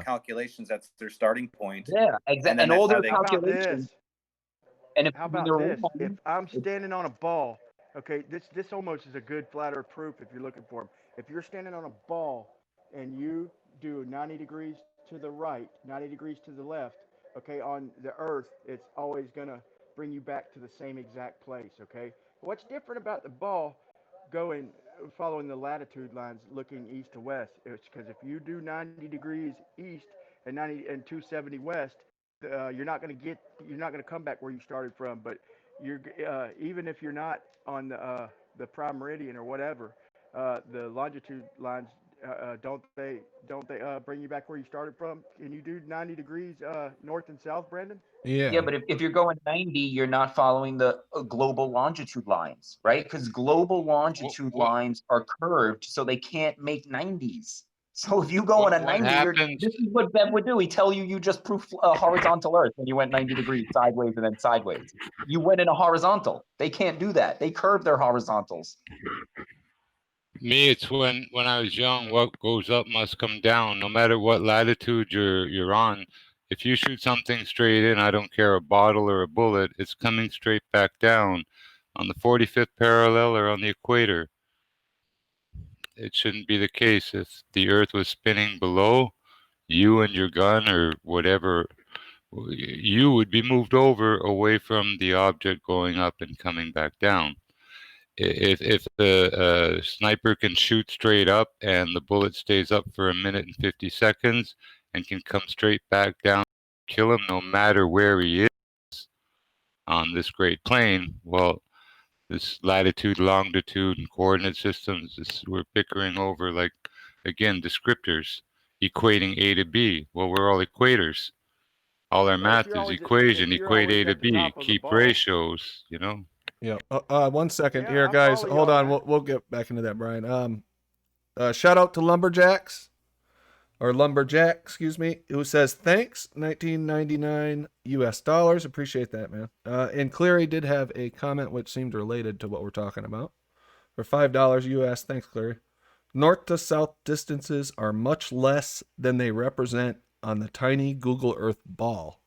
calculations, that's their starting point. Yeah, exactly. And all their calculations. And how about this? If I'm standing on a ball, okay, this almost is a good flat earth proof if you're looking for them. If you're standing on a ball and you do 90 degrees to the right, 90 degrees to the left, okay, on the earth, it's always going to bring you back to the same exact place, okay? What's different about the ball following the latitude lines looking east to west? It's because if you do 90 degrees east and 270 west, you're not going to come back where you started from. But you're even if you're not on the prime meridian or whatever, the longitude lines don't they bring you back where you started from? Can you do 90 degrees north and south, Brandon? Yeah, but if you're going 90, you're not following the global longitude lines, right? Because global longitude lines are curved, so they can't make 90s. So if you go on a 90, this is what Bev would do. He'd tell you just proof horizontal Earth when you went 90 degrees sideways and then sideways. You went in a horizontal. They can't do that. They curve their horizontals. Me, it's when I was young, what goes up must come down. No matter what latitude you're on, if you shoot something straight in, I don't care, a bottle or a bullet, it's coming straight back down on the 45th parallel or on the equator. It shouldn't be the case. If the Earth was spinning below, you and your gun or whatever, you would be moved over away from the object going up and coming back down. If the sniper can shoot straight up and the bullet stays up for 1 minute and 50 seconds and can come straight back down, kill him no matter where he is on this great plane, well, this latitude, longitude, and coordinate systems, we're bickering over, like, again, descriptors, equating A to B. Well, we're all equators. All our math is equation, equate A to B, keep ratios, Yeah. 1 second here, guys. Hold on. We'll get back into that, Brian. Shout out to Lumberjack, excuse me, who says thanks, $19.99 US. Appreciate that, man. And Cleary did have a comment which seemed related to what we're talking about. For $5 US. Thanks, Cleary. North to south distances are much less than they represent on the tiny Google Earth ball.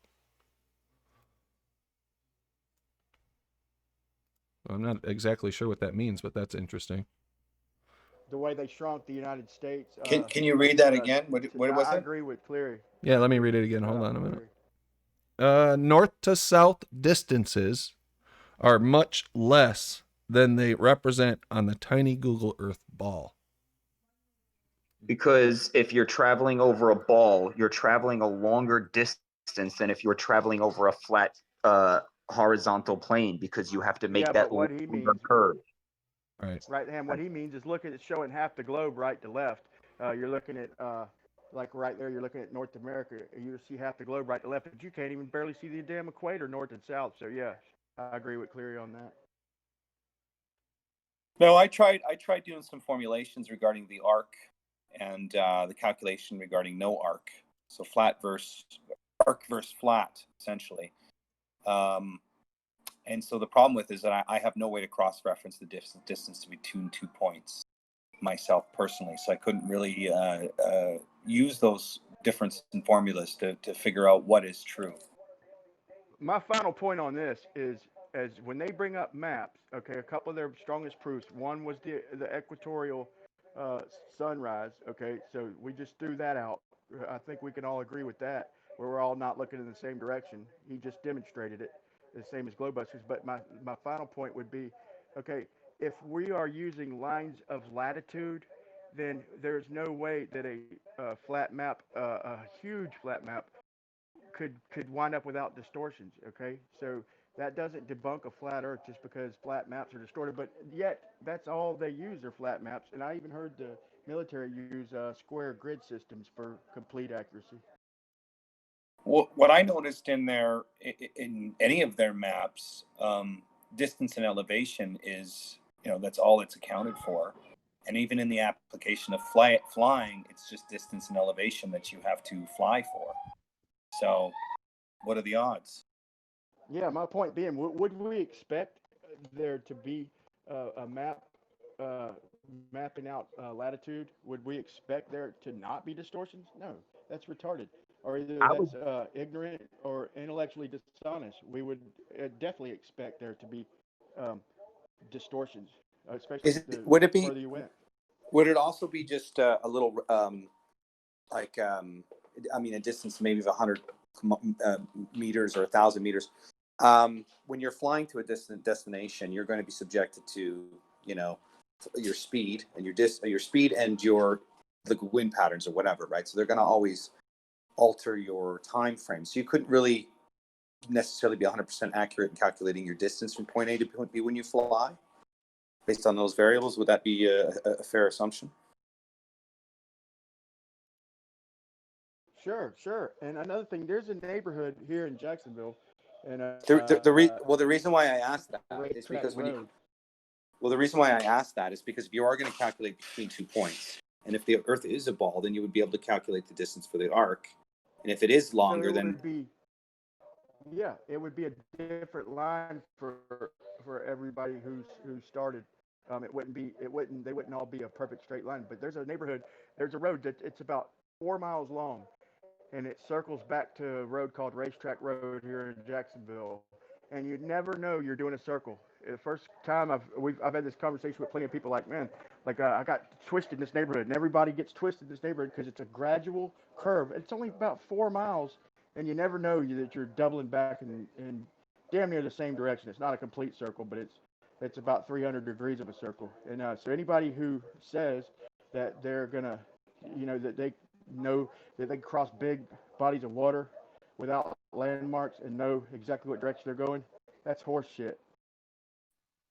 I'm not exactly sure what that means, but that's interesting. The way they shrunk the United States. Can you read that again? What was I it? agree with Cleary. Yeah, let me read it again. Hold on a minute. North to south distances are much less than they represent on the tiny Google Earth ball. Because if you're traveling over a ball, you're traveling a longer distance than if you're traveling over a flat horizontal plane, because you have to make that what he longer means, curve. Right, and what he means is look at it showing half the globe right to left. You're looking at like right there. You're looking at North America. You see half the globe right to left, but you can't even barely see the damn equator north and south. So yeah, I agree with Cleary on that. No, I tried doing some formulations regarding the arc and the calculation regarding no arc. So flat versus arc versus flat, essentially. And so the problem with it is that I have no way to cross-reference the distance between 2 points myself personally. So I couldn't really use those difference in formulas to figure out what is true. My final point on this is, as when they bring up maps, okay, a couple of their strongest proofs. One was the equatorial sunrise. Okay, so we just threw that out. I think we can all agree with that, where we're all not looking in the same direction. He just demonstrated it, the same as Globebusters. But my final point would be, okay, if we are using lines of latitude, then there's no way that a flat map, a huge flat map, could wind up without distortions. Okay, so that doesn't debunk a flat Earth just because flat maps are distorted. But yet that's all they use are flat maps. And I even heard the military use square grid systems for complete accuracy. Well, what I noticed in any of their maps, distance and elevation is, that's all it's accounted for. And even in the application of flying, it's just distance and elevation that you have to fly for. So what are the odds? Yeah, my point being, would we expect there to be a map mapping out latitude? Would we expect there to not be distortions? No, that's retarded. Or either that's ignorant or intellectually dishonest. We would definitely expect there to be distortions, especially further you went. Would it also be just a little, a distance maybe of 100 meters or 1,000 meters? When you're flying to a distant destination, you're going to be subjected to, your speed and your speed and the wind patterns or whatever, right? So they're going to always alter your time frame. So you couldn't really necessarily be 100% accurate in calculating your distance from point A to point B when you fly, based on those variables. Would that be a fair assumption? Sure. And another thing, there's a neighborhood here in Jacksonville, and the reason why I asked that is because the reason why I asked that is because if you are going to calculate between 2 points, and if the Earth is a ball, then you would be able to calculate the distance for the arc, and if it is longer, it would be a different line for everybody who started. They wouldn't all be a perfect straight line. But there's a neighborhood, there's a road that it's about 4 miles long, and it circles back to a road called Racetrack Road here in Jacksonville. And you'd never know you're doing a circle. The first time I've had this conversation with plenty of people, like, man, I got twisted in this neighborhood, and everybody gets twisted in this neighborhood because it's a gradual curve. It's only about 4 miles, and you never know that you're doubling back in damn near the same direction. It's not a complete circle, but it's about 300 degrees of a circle. And so anybody who says that they're gonna, that they know that they can cross big bodies of water without landmarks and know exactly what direction they're going, that's horse shit.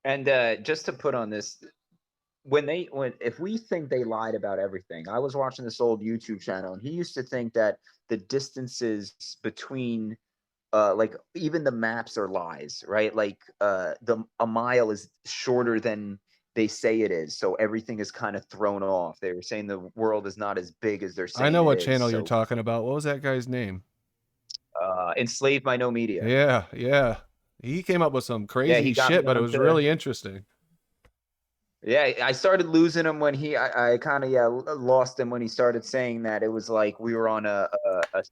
And just to put on this, if we think they lied about everything, I was watching this old YouTube channel, and he used to think that the distances between even the maps are lies, right? Like a mile is shorter than they say it is, so everything is kind of thrown off. They were saying the world is not as big as they're saying. I know what channel you're talking about. What was that guy's name? Enslaved by No Media. Yeah. He came up with some crazy shit, but it was really interesting. Yeah, I started losing him when I kind of lost him when he started saying that it was like we were on a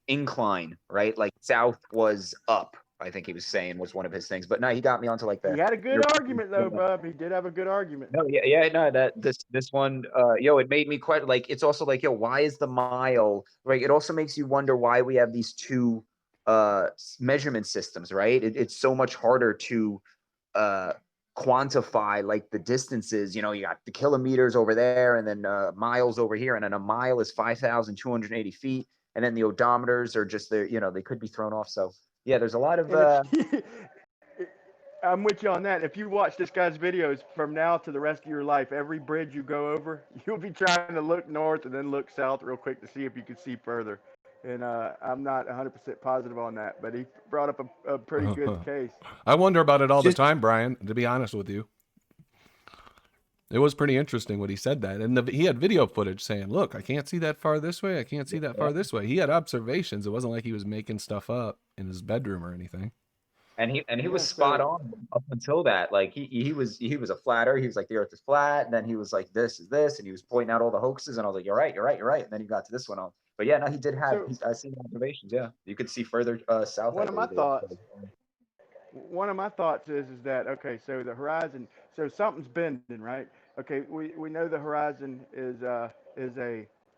incline, right? Like south was up. I think he was saying was one of his things, but no, he got me onto like He the. had a good argument though, bub. He did have a good argument. No, yeah, no, that this one, it made me quite like. It's also like, why is the mile right? It also makes you wonder why we have these two measurement systems, right? It's so much harder to quantify like the distances. You got the kilometers over there and then miles over here, and then a mile is 5,280 feet, and then the odometers are just there. They could be thrown off. So yeah, there's a lot of I'm with you on that. If you watch this guy's videos from now to the rest of your life, every bridge you go over, you'll be trying to look north and then look south real quick to see if you can see further. And I'm not 100% positive on that, but he brought up a pretty good case. I wonder about it all the time, Brian, to be honest with you. It was pretty interesting what he said that. And he had video footage saying, look, I can't see that far this way. I can't see that far this way. He had observations. It wasn't like he was making stuff up in his bedroom or anything. And he was spot on up until that. Like he was a flatter. He was like, the earth is flat. And then he was like, this is this. And he was pointing out all the hoaxes. And I was like, you're right. And then he got to this one on. But yeah, no, he did have, I seen observations. Yeah. You could see further south. One of my thoughts is that, okay, so the horizon, so something's bending, right? Okay. We know the horizon is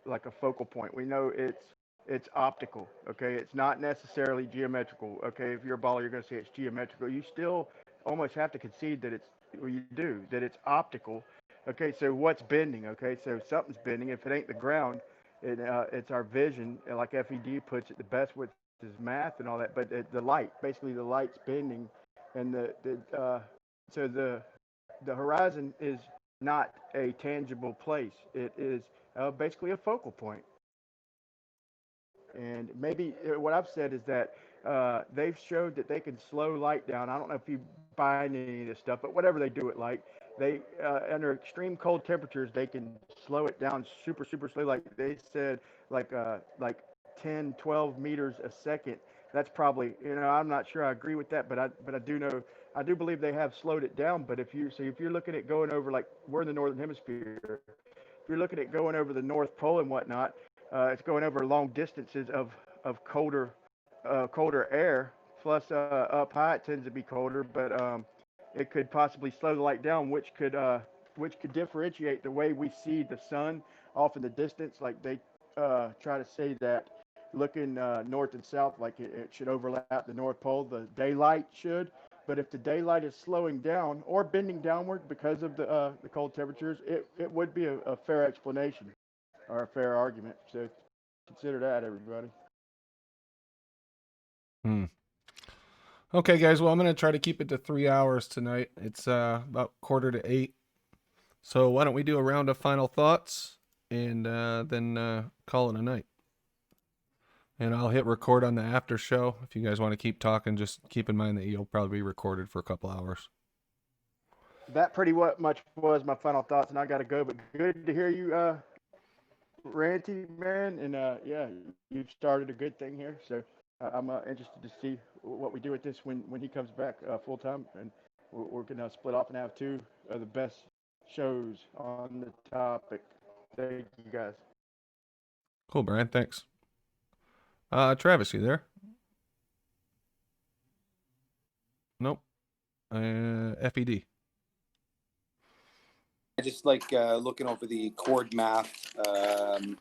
like a focal point. We know it's optical. Okay. It's not necessarily geometrical. Okay. If you're a baller, you're going to say it's geometrical. You still almost have to concede that it's optical. Okay. So what's bending? Okay. So something's bending. If it ain't the ground, it's our vision. Like FED puts it the best with his math and all that, but the light, basically the light's bending, and so the horizon is not a tangible place. It is basically a focal point. And maybe what I've said is that they've showed that they can slow light down. I don't know if you buy any of this stuff, but whatever they do it, like they under extreme cold temperatures, they can slow it down super slow. Like they said, like 10, 12 meters a second. That's probably, I'm not sure I agree with that, but I do know, I do believe they have slowed it down. But if you're looking at going over, like we're in the northern hemisphere, if you're looking at going over the North Pole and whatnot, it's going over long distances of colder air. Plus, up high it tends to be colder, but it could possibly slow the light down, which could differentiate the way we see the sun off in the distance. Like they try to say that looking north and south, like it should overlap the North Pole. The daylight should, but if the daylight is slowing down or bending downward because of the cold temperatures, it would be a fair explanation or a fair argument. So consider that, everybody. Okay, guys. Well, I'm going to try to keep it to 3 hours tonight. It's about 7:45. So why don't we do a round of final thoughts and then call it a night. And I'll hit record on the after show. If you guys want to keep talking, just keep in mind that you'll probably be recorded for a couple hours. That pretty much was my final thoughts, and I got to go. But good to hear you, Ranty, man. And yeah, you've started a good thing here. So I'm interested to see what we do with this when he comes back full time. And we're going to split off and have two of the best shows on the topic. Thank you, guys. Cool, Brian. Thanks. Travis, you there? Nope. FED. I just like looking over the chord math, and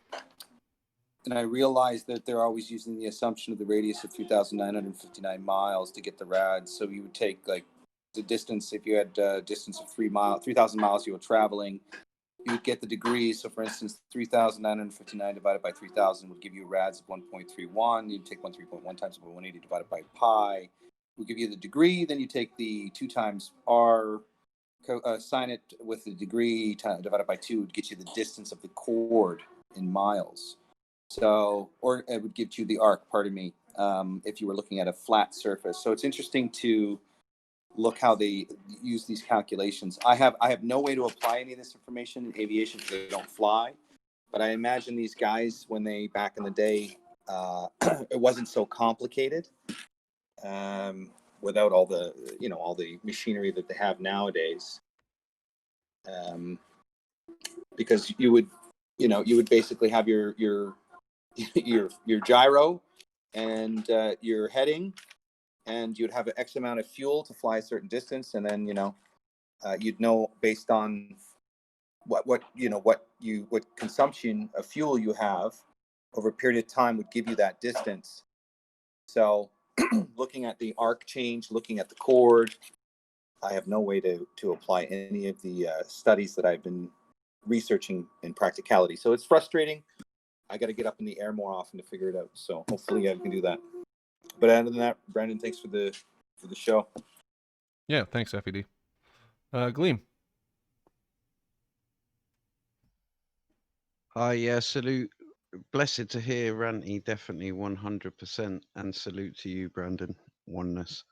I realized that they're always using the assumption of the radius of 3,959 miles to get the rads. So you would take like the distance, if you had a distance of 3,000 miles you were traveling, you would get the degrees. So for instance, 3,959 divided by 3,000 would give you rads of 1.31. You'd take 13.1 times 180 divided by pi. Would give you the degree. Then you take the 2 times r, sign it with the degree divided by 2 would get you the distance of the chord in miles. So, or it would give you the arc, pardon me, if you were looking at a flat surface. So it's interesting to look how they use these calculations. I have no way to apply any of this information in aviation because they don't fly. But I imagine these guys, when they, back in the day, it wasn't so complicated without all the, all the machinery that they have nowadays. because you would basically have your gyro and your heading, and you'd have an X amount of fuel to fly a certain distance, and then you'd know based on what consumption of fuel you have over a period of time would give you that distance. So looking at the arc change, looking at the chord, I have no way to apply any of the studies that I've been researching in practicality. So it's frustrating. I got to get up in the air more often to figure it out. So hopefully I can do that. But other than that, Brandon, thanks for the show. Yeah, thanks, FED. Gleam. Yeah, salute. Blessed to hear, Ranty, definitely 100%, and salute to you, Brandon. Oneness.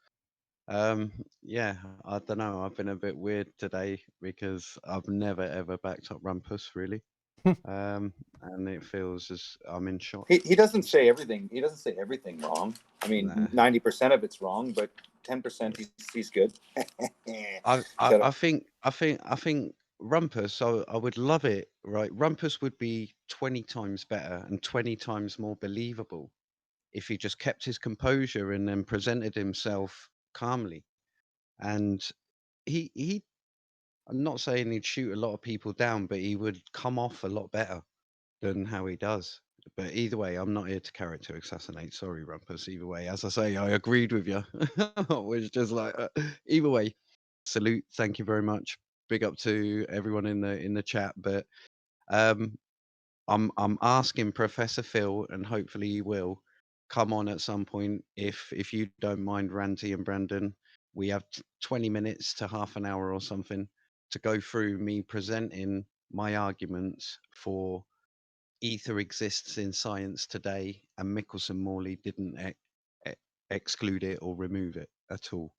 Yeah, I don't know. I've been a bit weird today because I've never ever backed up Rumpus, really. And it feels as I'm in shock. He doesn't say everything. He doesn't say everything wrong. I mean, 90% of it's wrong, but 10% he's good. I think Rumpus, I would love it, right? Rumpus would be 20 times better and 20 times more believable if he just kept his composure and then presented himself calmly. And I'm not saying he'd shoot a lot of people down, but he would come off a lot better than how he does. But either way, I'm not here to character assassinate. Sorry, Rumpus. Either way, as I say, I agreed with you. It's just like either way. Salute. Thank you very much. Big up to everyone in the chat. But I'm asking Professor Phil, and hopefully he will come on at some point. If you don't mind, Ranty and Brandon, we have 20 minutes to half an hour or something to go through me presenting my arguments for ether exists in science today, and Michelson-Morley didn't exclude it or remove it at all.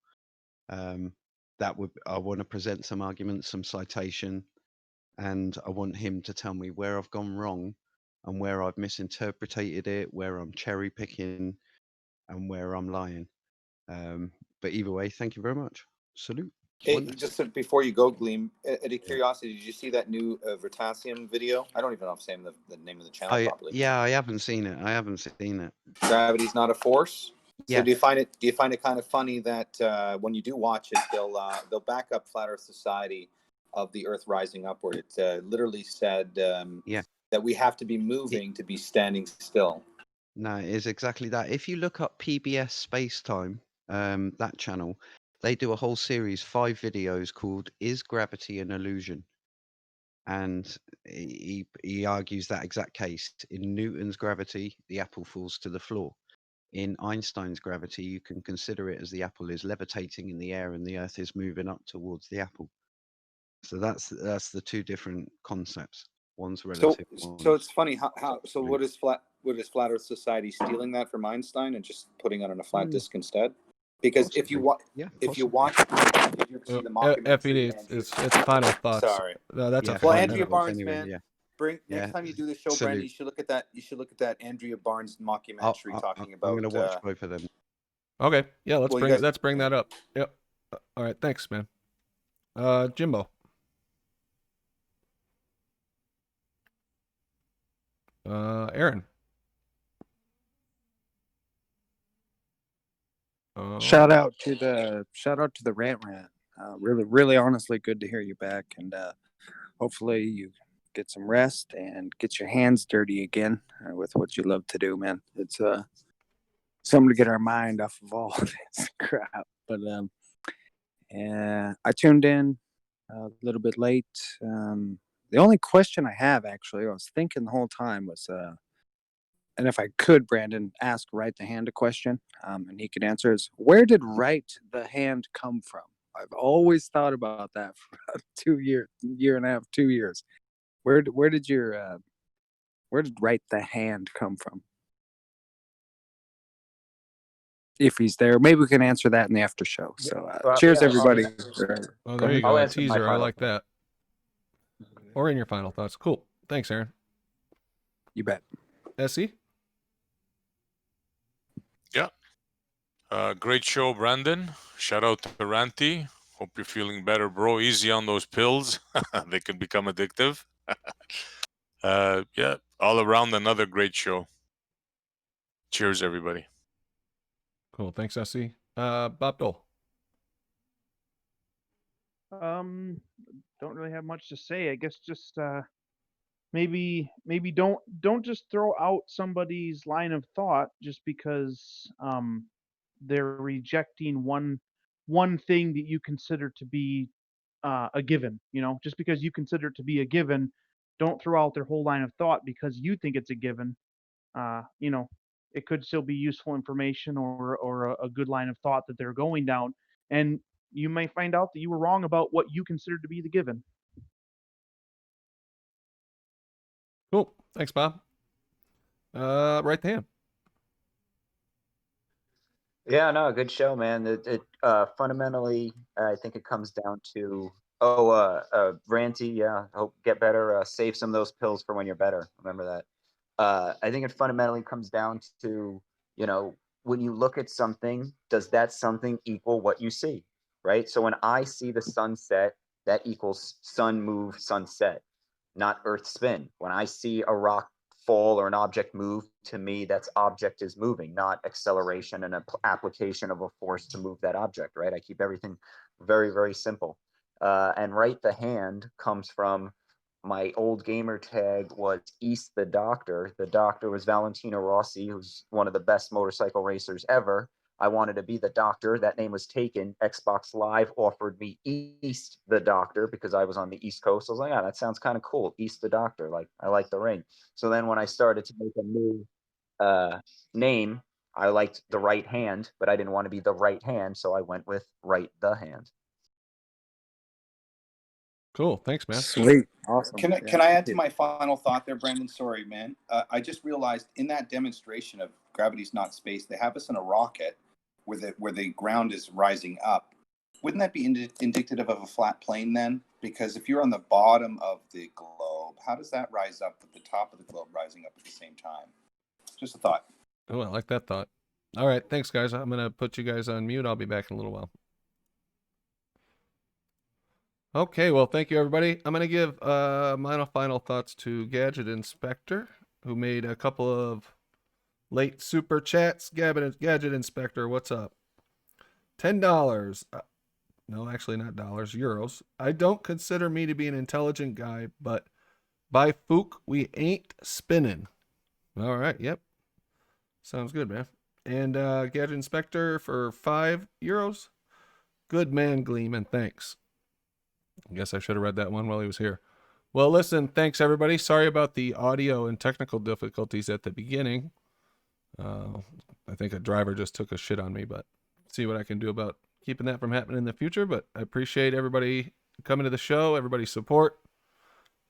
I want to present some arguments, some citation, and I want him to tell me where I've gone wrong and where I've misinterpreted it, where I'm cherry picking, and where I'm lying. But either way, thank you very much. Salute. Hey, just before you go, Gleam, out of curiosity, did you see that new Vertasium video? I don't even know if I'm saying the name of the channel properly. Yeah, I haven't seen it. Gravity's not a force. So Yes. do you find it kind of funny that when you do watch it, they'll back up Flat Earth Society of the Earth rising upward. It literally said that we have to be moving to be standing still. No, it is exactly that. If you look up PBS Space Time, that channel, they do a whole series, 5 videos called "Is Gravity an Illusion?" And he argues that exact case. In Newton's gravity, the apple falls to the floor. In Einstein's gravity, you can consider it as the apple is levitating in the air and the Earth is moving up towards the apple. So that's the two different concepts. One's relative. So it's funny how what is Flat Earth Society stealing that from Einstein and just putting it on a flat disk instead? Because if you watch, you see the mockumentary, it's final thoughts. Sorry, no, that's well, Andrea Barnes, man. Next time you do the show, Brandon, you should look at that. You should look at that Andrea Barnes mockumentary talking about. I'm going to watch both of them. Okay, yeah, let's bring that up. Yep. All right, thanks, man. Jimbo. Aaron. Shout out to the rant. Really honestly good to hear you back, and hopefully you get some rest and get your hands dirty again with what you love to do, man. It's something to get our mind off of all this crap. But I tuned in a little bit late. The only question I have, actually, I was thinking the whole time was, and if I could, Brandon, ask Right the Hand a question, and he could answer, is where did Right the Hand come from? I've always thought about that for about 2 years, year and a half, 2 years. Where did Right the Hand come from? If he's there, maybe we can answer that in the after show. So cheers, everybody. Oh, there you go. A teaser. I like that. Or in your final thoughts. Cool. Thanks, Aaron. You bet. Essie? Yeah. Great show, Brandon. Shout out to Ranty. Hope you're feeling better, bro. Easy on those pills. They can become addictive. Yeah, all around another great show. Cheers, everybody. Cool. Thanks, Essie. Bob Dole. Don't really have much to say. I guess just maybe don't just throw out somebody's line of thought just because they're rejecting one thing that you consider to be a given. You know, just because you consider it to be a given, don't throw out their whole line of thought because you think it's a given. You know, it could still be useful information or a good line of thought that they're going down, and you may find out that you were wrong about what you considered to be the given. Cool. Thanks, Bob. Right hand. Yeah, no, good show, man. It fundamentally, I think it comes down to Ranty. Yeah, hope get better. Save some of those pills for when you're better. Remember that. I think it fundamentally comes down to, you know, when you look at something, does that something equal what you see, right? So when I see the sunset, that equals sun move, sunset, not Earth spin. When I see a rock fall or an object move, to me, that's object is moving, not acceleration and an application of a force to move that object, right? I keep everything very, very simple. And right, the hand comes from my old gamer tag was East the Doctor. The Doctor was Valentino Rossi, who's one of the best motorcycle racers ever. I wanted to be the Doctor. That name was taken. Xbox Live offered me East the Doctor because I was on the East Coast. I was like, ah, that sounds kind of cool. East the Doctor. Like, I like the ring. So then when I started to make a new name, I liked the right hand, but I didn't want to be the right hand. So I went with right the hand. Cool. Thanks, man. Sweet. Awesome. Can I add to my final thought there, Brandon? Sorry, man. I just realized in that demonstration of gravity's not space, they have us in a rocket where the ground is rising up. Wouldn't that be indicative of a flat plane then? Because if you're on the bottom of the globe, how does that rise up with the top of the globe rising up at the same time? Just a thought. Oh, I like that thought. All right. Thanks, guys. I'm going to put you guys on mute. I'll be back in a little while. Okay, well, thank you, everybody. I'm going to give my final thoughts to Gadget Inspector, who made a couple of late super chats. Gadget Inspector, what's up? $10. No, actually not dollars, euros. I don't consider me to be an intelligent guy, but by Fook, we ain't spinning. All right, yep. Sounds good, man. And Gadget Inspector for €5. Good man, Gleeman. Thanks. I guess I should have read that one while he was here. Well, listen, thanks, everybody. Sorry about the audio and technical difficulties at the beginning. I think a driver just took a shit on me, but see what I can do about keeping that from happening in the future. But I appreciate everybody coming to the show, everybody's support.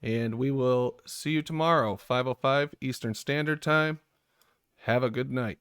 And we will see you tomorrow, 5:05 Eastern Standard Time. Have a good night.